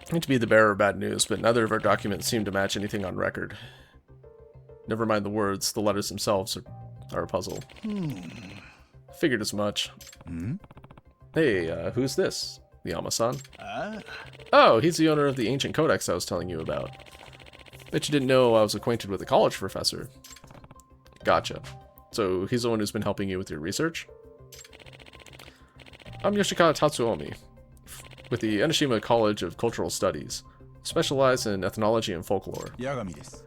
S1: I hate to be the bearer of bad news, but neither of our documents seem to match anything on record. Never mind the words, the letters themselves are a puzzle. Figured as much. Hey, who's this? Yama-san? Oh, he's the owner of the ancient codex I was telling you about. Bet you didn't know I was acquainted with a college professor. Gotcha. So he's the one who's been helping you with your research? I'm Yoshikawa Tatsuomi, with the Enoshima College of Cultural Studies, specialized in ethnology and folklore.
S3: Yagami desu.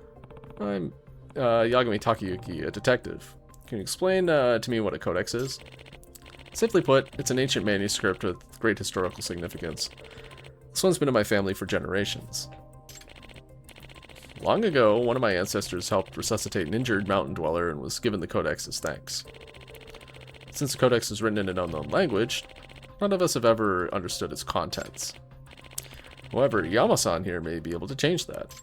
S1: I'm Yagami Takayuki, a detective. Can you explain to me what a codex is? Simply put, it's an ancient manuscript with great historical significance. This one's been in my family for generations. Long ago, one of my ancestors helped resuscitate an injured mountain dweller and was given the codex as thanks. Since the codex is written in an unknown language, none of us have ever understood its contents. However, Yama-san here may be able to change that.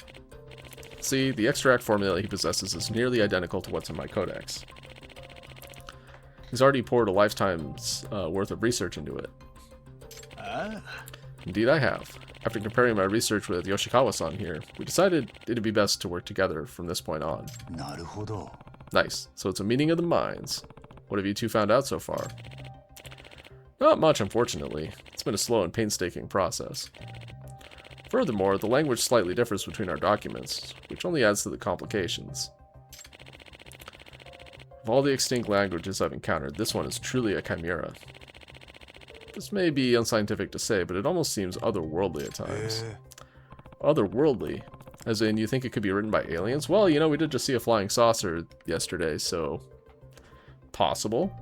S1: See, the extract formula he possesses is nearly identical to what's in my codex. He's already poured a lifetime's worth of research into it. Indeed I have. After comparing my research with Yoshikawa-san here, we decided it'd be best to work together from this point on.
S3: Naruhodo.
S1: Nice. So it's a meeting of the minds. What have you two found out so far? Not much, unfortunately. It's been a slow and painstaking process. Furthermore, the language slightly differs between our documents, which only adds to the complications. Of all the extinct languages I've encountered, this one is truly a chimera. This may be unscientific to say, but it almost seems otherworldly at times. Otherworldly? As in, you think it could be written by aliens? Well, you know, we did just see a flying saucer yesterday, so... possible.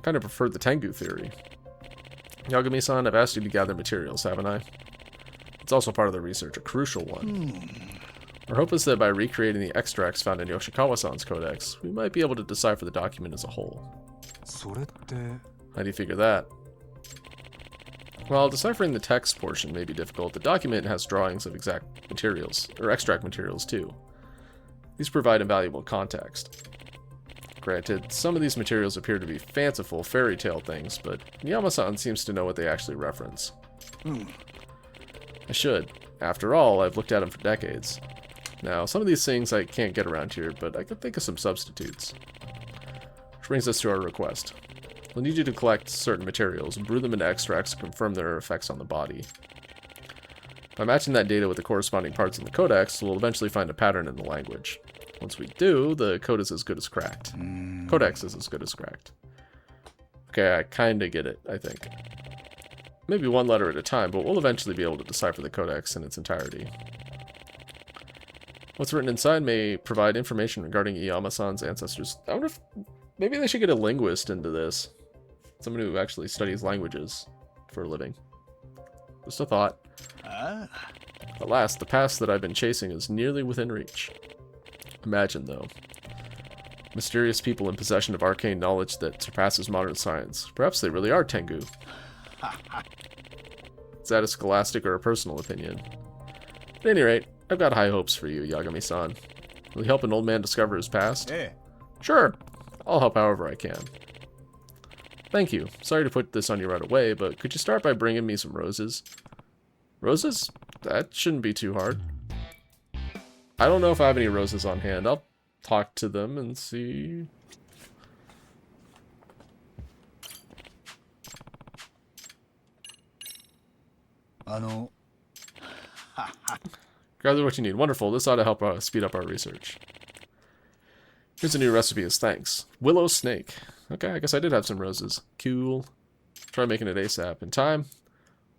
S1: Kind of preferred the Tengu theory. Yagami-san, I've asked you to gather materials, haven't I? It's also part of the research, a crucial one. Our hope is that by recreating the extracts found in Yoshikawa-san's codex, we might be able to decipher the document as a whole. How do you figure that? While deciphering the text portion may be difficult, the document has drawings of exact materials, or extract materials too. These provide invaluable context. Granted, some of these materials appear to be fanciful fairy tale things, but Yama-san seems to know what they actually reference. I should. After all, I've looked at them for decades. Now, some of these things I can't get around here, but I could think of some substitutes. Which brings us to our request. We'll need you to collect certain materials and brew them into extracts to confirm their effects on the body. By matching that data with the corresponding parts in the codex, we'll eventually find a pattern in the language. Once we do, the code is as good as cracked. Codex is as good as cracked. Okay, I kinda get it, I think. Maybe one letter at a time, but we'll eventually be able to decipher the codex in its entirety. What's written inside may provide information regarding Iyama-san's ancestors. I wonder if maybe they should get a linguist into this. Someone who actually studies languages for a living. Just a thought. At last, the past that I've been chasing is nearly within reach. Imagine, though. Mysterious people in possession of arcane knowledge that surpasses modern science. Perhaps they really are Tengu. Is that a scholastic or a personal opinion? At any rate, I've got high hopes for you, Yagami-san. Will you help an old man discover his past? Sure. I'll help however I can. Thank you. Sorry to put this on you right away, but could you start by bringing me some roses? Roses? That shouldn't be too hard. I don't know if I have any roses on hand. I'll talk to them and see. Gather what you need. Wonderful. This ought to help speed up our research. Here's a new recipe as thanks. Willow snake. Okay, I guess I did have some roses. Cool. Try making it ASAP. In time,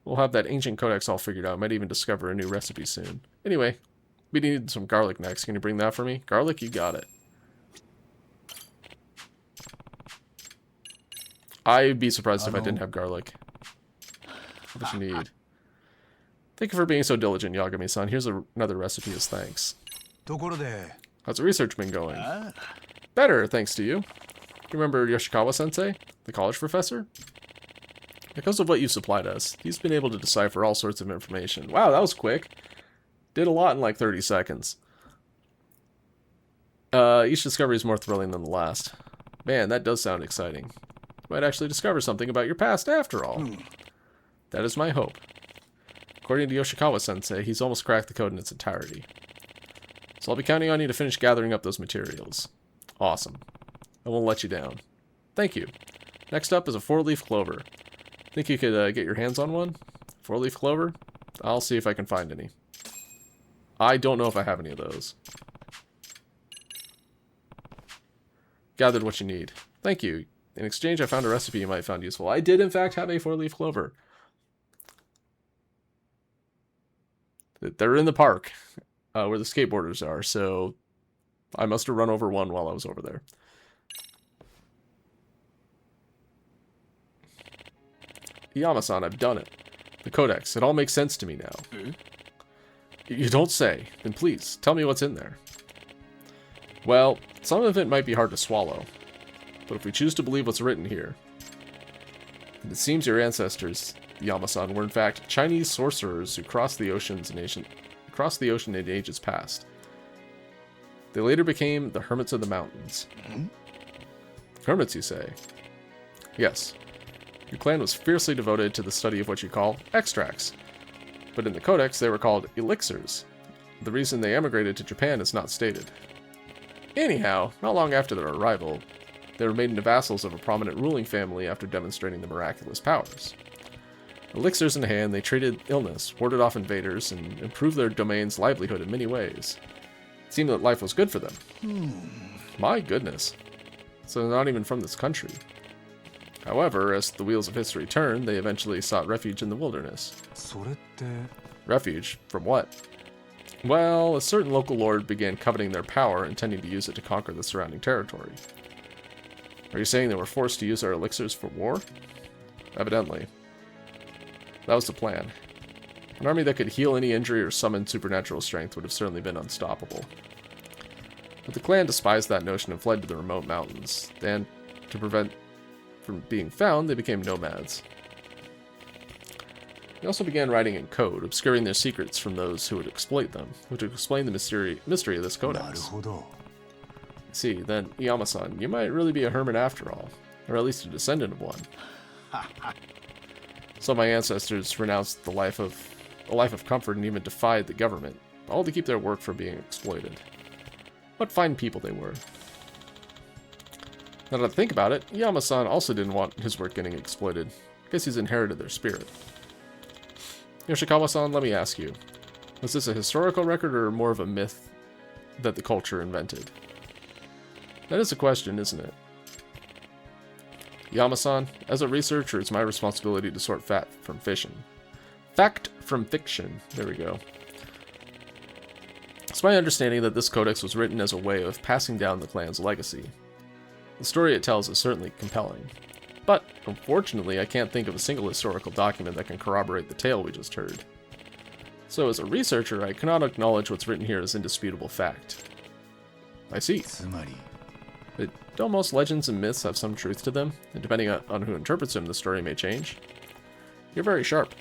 S1: we'll have that ancient codex all figured out. Might even discover a new recipe soon. Anyway, we need some garlic next. Can you bring that for me? Garlic, you got it. I'd be surprised if I didn't have garlic. What you need. Thank you for being so diligent, Yagami-san. Here's another recipe as thanks. How's the research been going? Better, thanks to you. You remember Yoshikawa-sensei, the college professor? Because of what you supplied us, he's been able to decipher all sorts of information. Wow, that was quick. Did a lot in like 30 seconds. Each discovery is more thrilling than the last. Man, that does sound exciting. You might actually discover something about your past after all. That is my hope. According to Yoshikawa-sensei, he's almost cracked the code in its entirety. So I'll be counting on you to finish gathering up those materials. Awesome. I won't let you down. Thank you. Next up is a 4-leaf clover. Think you could get your hands on one? 4-leaf clover? I'll see if I can find any. I don't know if I have any of those. Gathered what you need. Thank you. In exchange, I found a recipe you might find useful. I did, in fact, have a 4-leaf clover. They're in the park, where the skateboarders are, so I must have run over one while I was over there. Yama-san, I've done it. The Codex, it all makes sense to me now. You don't say. Then please, tell me what's in there. Well, some of it might be hard to swallow, but if we choose to believe what's written here, it seems your ancestors, Yama-san, were in fact Chinese sorcerers who crossed the ocean in ages past. They later became the Hermits of the Mountains. Hermits, you say? Yes. Your clan was fiercely devoted to the study of what you call extracts, but in the Codex they were called elixirs. The reason they emigrated to Japan is not stated. Anyhow, not long after their arrival, they were made into vassals of a prominent ruling family after demonstrating their miraculous powers. Elixirs in hand, they treated illness, warded off invaders, and improved their domain's livelihood in many ways. It seemed that life was good for them. My goodness. So they're not even from this country. However, as the wheels of history turned, they eventually sought refuge in the wilderness. Refuge? From what? Well, a certain local lord began coveting their power, intending to use it to conquer the surrounding territory. Are you saying they were forced to use our elixirs for war? Evidently. That was the plan. An army that could heal any injury or summon supernatural strength would have certainly been unstoppable. But the clan despised that notion and fled to the remote mountains. And, to prevent from being found, they became nomads. They also began writing in code, obscuring their secrets from those who would exploit them, which would explain the mystery of this codex. See, then, Yama-san, you might really be a hermit after all, or at least a descendant of one. So my ancestors renounced a life of comfort and even defied the government, all to keep their work from being exploited. What fine people they were. Now that I think about it, Yama-san also didn't want his work getting exploited. Guess he's inherited their spirit. Yoshikawa-san, let me ask you, was this a historical record or more of a myth that the culture invented? That is a question, isn't it? Yama-san, as a researcher, it's my responsibility to sort fact from fiction. Fact from fiction. There we go. It's my understanding that this codex was written as a way of passing down the clan's legacy. The story it tells is certainly compelling. But, unfortunately, I can't think of a single historical document that can corroborate the tale we just heard. So as a researcher, I cannot acknowledge what's written here as indisputable fact. I see. But don't most legends and myths have some truth to them? And depending on who interprets them, the story may change. You're very sharp.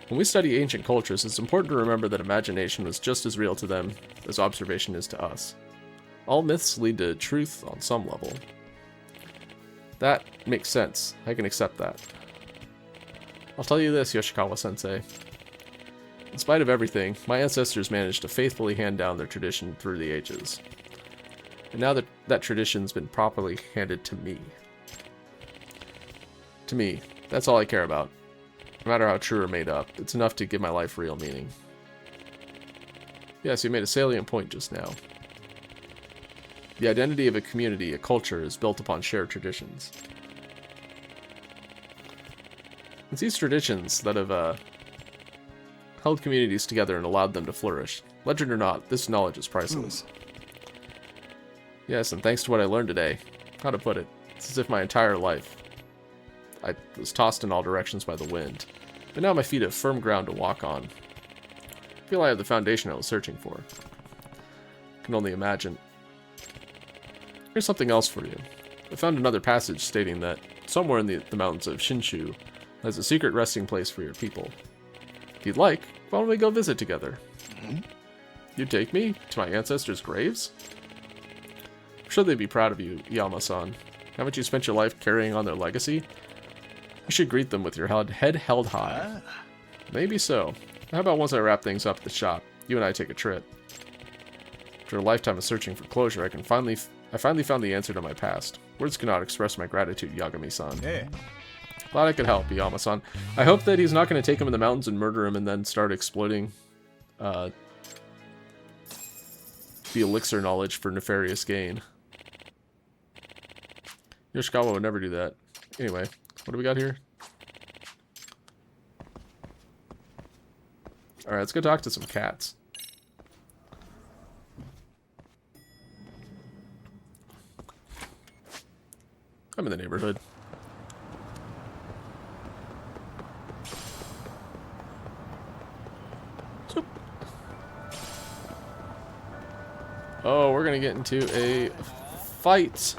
S1: When we study ancient cultures, it's important to remember that imagination was just as real to them as observation is to us. All myths lead to truth on some level. That makes sense. I can accept that. I'll tell you this, Yoshikawa-sensei. In spite of everything, my ancestors managed to faithfully hand down their tradition through the ages. And now that tradition's been properly handed to me. To me, that's all I care about. No matter how true or made up, it's enough to give my life real meaning. Yes, you made a salient point just now. The identity of a community, a culture, is built upon shared traditions. It's these traditions that have held communities together and allowed them to flourish. Legend or not, this knowledge is priceless. Yes, and thanks to what I learned today, how to put it, it's as if my entire life I was tossed in all directions by the wind, but now my feet have firm ground to walk on. I feel I have the foundation I was searching for. Can only imagine. Here's something else for you. I found another passage stating that somewhere in the mountains of Shinshu there's a secret resting place for your people. If you'd like, why don't we go visit together? You take me to my ancestors' graves? I'm sure they'd be proud of you, Yama-san. Haven't you spent your life carrying on their legacy? You should greet them with your head held high. Maybe so. How about once I wrap things up at the shop, you and I take a trip? After a lifetime of searching for closure, I finally found the answer to my past. Words cannot express my gratitude, Yagami-san.
S3: え
S1: Glad I could help, Yama-san. I hope that he's not going to take him in the mountains and murder him and then start exploiting the elixir knowledge for nefarious gain. Yoshikawa would never do that. Anyway, what do we got here? Alright, let's go talk to some cats. I'm in the neighborhood. Zoop. Oh, we're gonna get into a fight.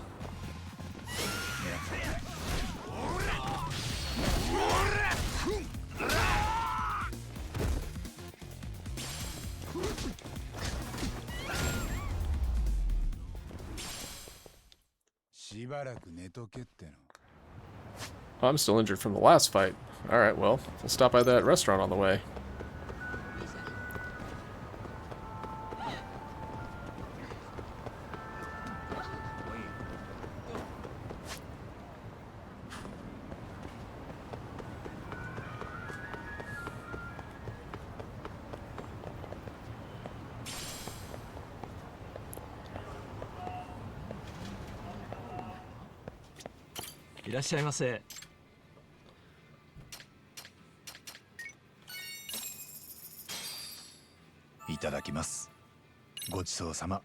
S1: Oh, I'm still injured from the last fight. Alright, well, we'll stop by that restaurant on the way.
S7: いらっしゃいませ。
S3: いただきます。ごちそうさま。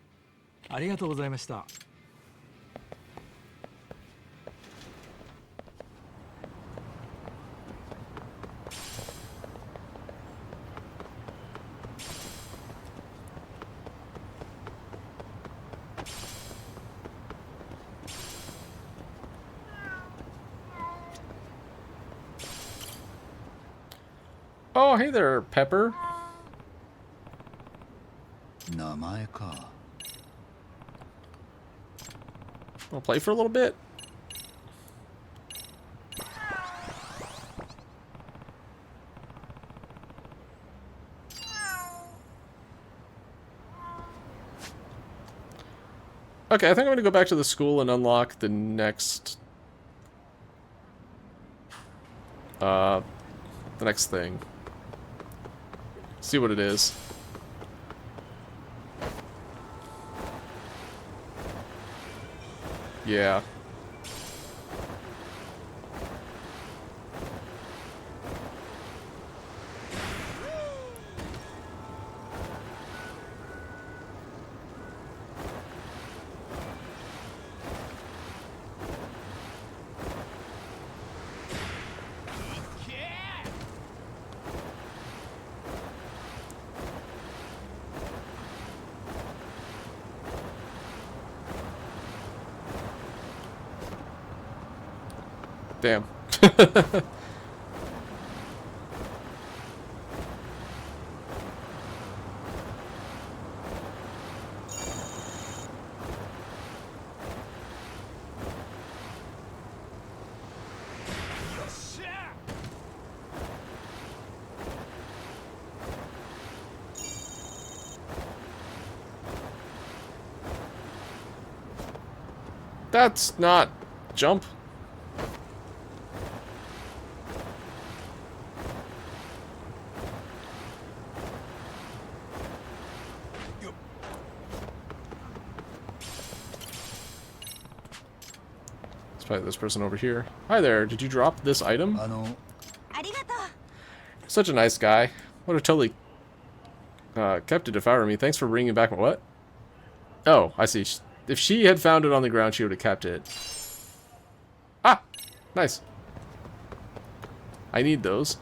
S7: ありがとうございました。
S1: Oh, hey there, Pepper.
S3: 名前か。
S1: Wanna play for a little bit? Okay, I think I'm gonna go back to the school and unlock the next thing. See what it is. Yeah. Damn. That's not jump. Probably this person over here. Hi there, did you drop this item? Such a nice guy. Would have totally kept it if I were me. Thanks for bringing back my what? Oh, I see. If she had found it on the ground, she would have kept it. Ah! Nice. I need those.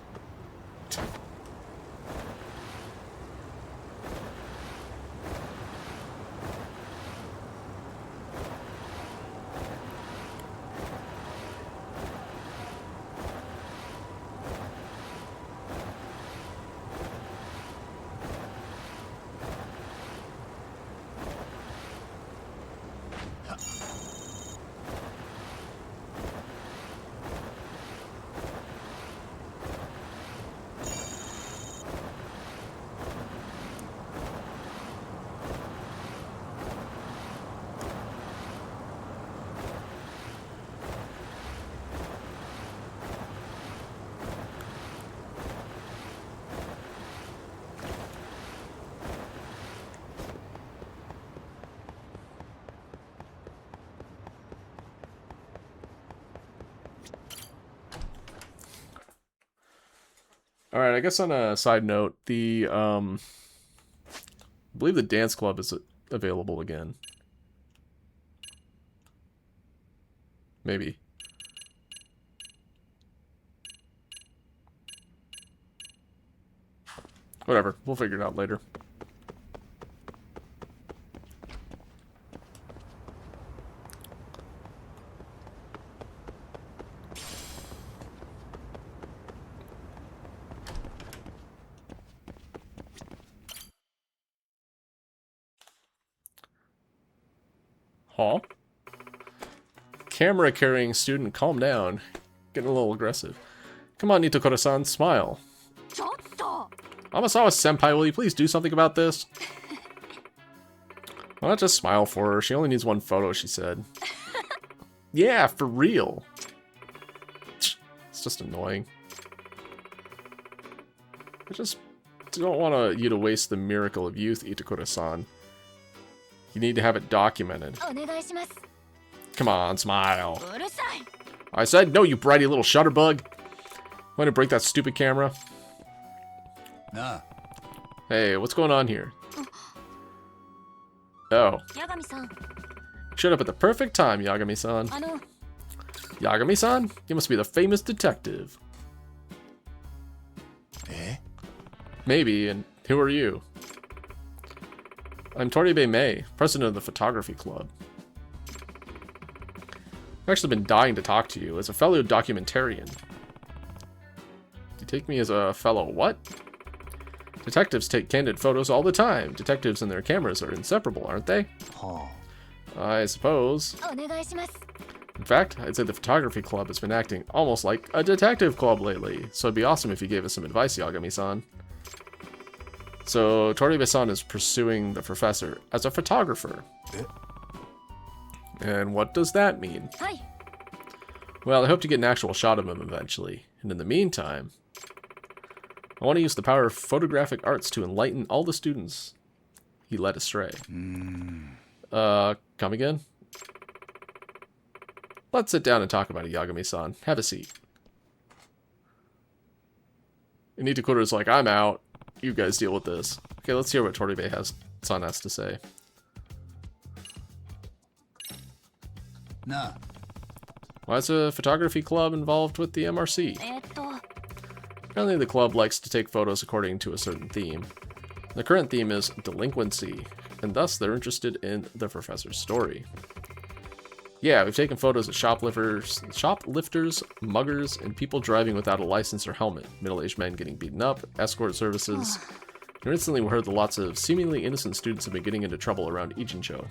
S1: Alright, I guess on a side note, the, I believe the dance club is available again. Maybe. Whatever, we'll figure it out later. Huh? Camera carrying student, calm down. Getting a little aggressive. Come on, Nitokura-san, smile. Amasawa-senpai, will you please do something about this? Why not just smile for her? She only needs one photo, she said. Yeah, for real. It's just annoying. I just don't want you to waste the miracle of youth, Itakura-san. You need to have it documented. Come on, smile. I said no, you bratty little shutterbug. Want to break that stupid camera?
S3: Nah.
S1: Hey, what's going on here? Oh. Showed up at the perfect time, Yagami-san. Yagami-san? You must be the famous detective.
S3: Eh?
S1: Maybe, and who are you? I'm Toribe Mei, president of the photography club. I've actually been dying to talk to you as a fellow documentarian. You take me as a fellow what? Detectives take candid photos all the time. Detectives and their cameras are inseparable, aren't they?
S3: Huh.
S1: I suppose. In fact, I'd say the photography club has been acting almost like a detective club lately, so it'd be awesome if you gave us some advice, Yagami-san. So, Toribe-san is pursuing the professor as a photographer. And what does that mean? Well, I hope to get an actual shot of him eventually. And in the meantime, I want to use the power of photographic arts to enlighten all the students he led astray. Come again? Let's sit down and talk about it, Yagami-san. Have a seat. And Itakura's like, I'm out. You guys deal with this. Okay, let's hear what Toribe-san has to say.
S3: Nah.
S1: Why is a photography club involved with the MRC? Apparently the club likes to take photos according to a certain theme. The current theme is delinquency, and thus they're interested in the professor's story. Yeah, we've taken photos of shoplifters, muggers, and people driving without a license or helmet, middle-aged men getting beaten up, escort services. And recently we heard that lots of seemingly innocent students have been getting into trouble around Ijincho.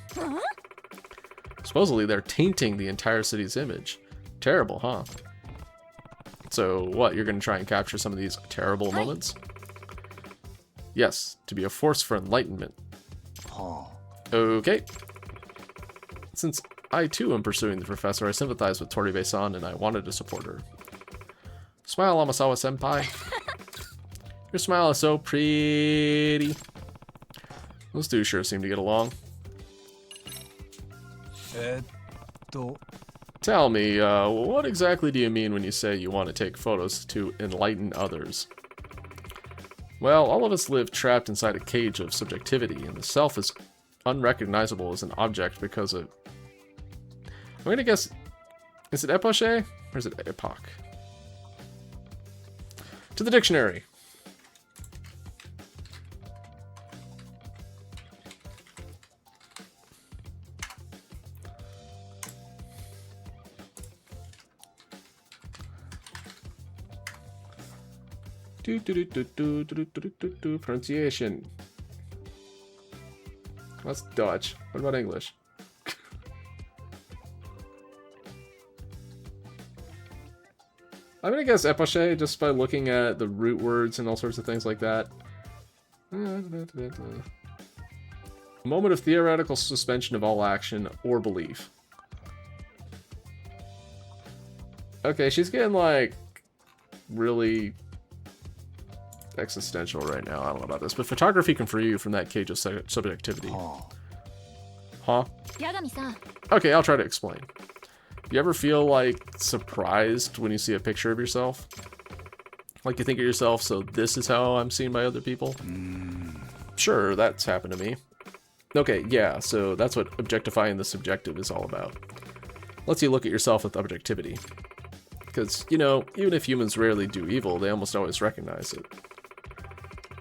S1: Supposedly they're tainting the entire city's image. Terrible, huh? So what, you're going to try and capture some of these terrible moments? Yes, to be a force for enlightenment. Okay. Since I too am pursuing the professor, I sympathize with Toribe-san and I wanted to support her. Smile, Amasawa-senpai. Your smile is so pretty. Those two sure seem to get along. Tell me, what exactly do you mean when you say you want to take photos to enlighten others? Well, all of us live trapped inside a cage of subjectivity, and the self is unrecognizable as an object because of... I'm gonna guess... Is it epoche? Or is it epoch? To the dictionary. Pronunciation. That's Dutch. What about English? I'm gonna guess epoche just by looking at the root words and all sorts of things like that. A moment of theoretical suspension of all action or belief. Okay, she's getting like really existential right now. I don't know about this, but photography can free you from that cage of subjectivity. Huh? Okay, I'll try to explain. You ever feel like surprised when you see a picture of yourself? Like you think of yourself, so this is how I'm seen by other people? Sure, that's happened to me. Okay, yeah, so that's what objectifying the subjective is all about. Lets you look at yourself with objectivity. Because, you know, even if humans rarely do evil, they almost always recognize it.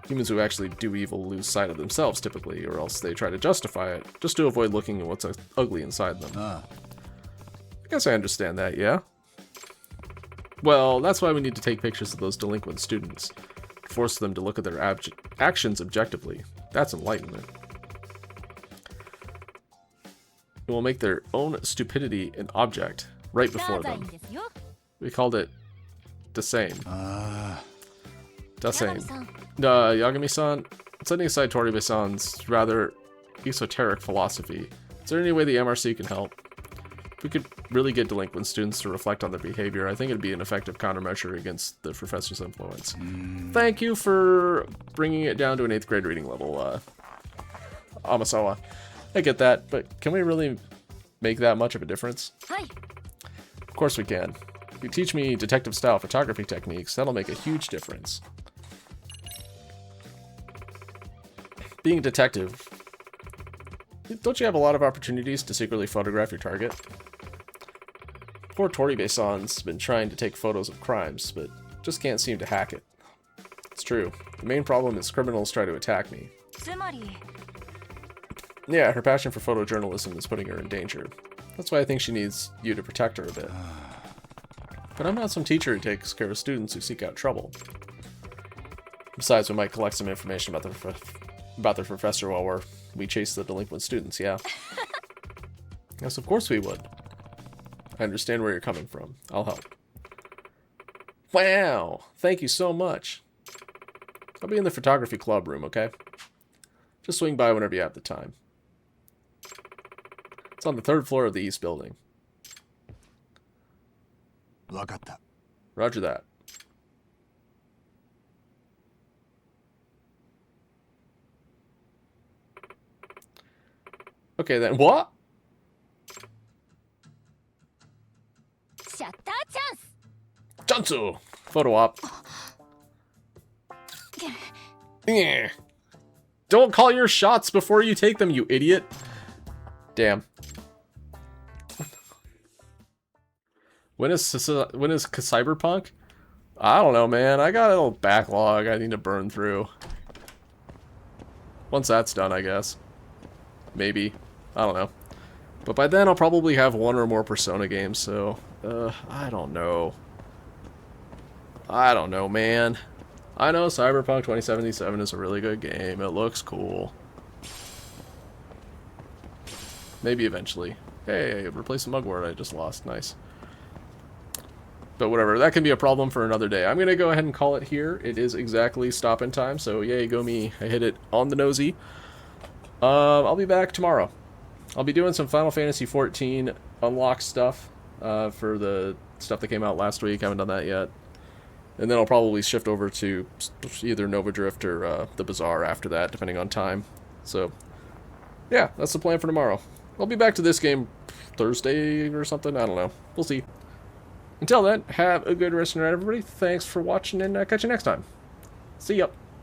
S1: Humans who actually do evil lose sight of themselves, typically, or else they try to justify it, just to avoid looking at what's ugly inside them. I guess I understand that, yeah? Well, that's why we need to take pictures of those delinquent students. Force them to look at their actions objectively. That's enlightenment. It will make their own stupidity an object, right before them. We called it Dasein. Dasein. Yagami-san, setting aside Toribe-san's rather esoteric philosophy, is there any way the MRC can help? If we could really get delinquent students to reflect on their behavior, I think it'd be an effective countermeasure against the professor's influence. Thank you for bringing it down to an 8th grade reading level, Amasawa. I get that, but can we really make that much of a difference? Of course we can. If you teach me detective-style photography techniques, that'll make a huge difference. Being a detective, don't you have a lot of opportunities to secretly photograph your target? Poor Toribe-san's been trying to take photos of crimes, but just can't seem to hack it. It's true. The main problem is criminals try to attack me. Yeah, her passion for photojournalism is putting her in danger. That's why I think she needs you to protect her a bit. But I'm not some teacher who takes care of students who seek out trouble. Besides, we might collect some information about the professor while we chase the delinquent students, yeah? Yes, of course we would. I understand where you're coming from. I'll help. Wow! Thank you so much. I'll be in the photography club room, okay? Just swing by whenever you have the time. It's on the 3rd floor of the East Building. Roger that. Okay then, what? Jansu! Photo op. Yeah. Don't call your shots before you take them, you idiot. Damn. When is Cyberpunk? I don't know, man. I got a little backlog I need to burn through. Once that's done, I guess. Maybe. I don't know. But by then, I'll probably have 1 or more Persona games, so... I don't know. I don't know, man. I know Cyberpunk 2077 is a really good game. It looks cool. Maybe eventually. Hey, replace the mugwort I just lost. Nice. But whatever, that can be a problem for another day. I'm going to go ahead and call it here. It is exactly stopping time, so yay, go me. I hit it on the nosy. I'll be back tomorrow. I'll be doing some Final Fantasy XIV unlock stuff for the stuff that came out last week. I haven't done that yet. And then I'll probably shift over to either Nova Drift or the Bazaar after that, depending on time. So, yeah, that's the plan for tomorrow. I'll be back to this game Thursday or something. I don't know. We'll see. Until then, have a good rest of the night, everybody. Thanks for watching, and catch you next time. See ya.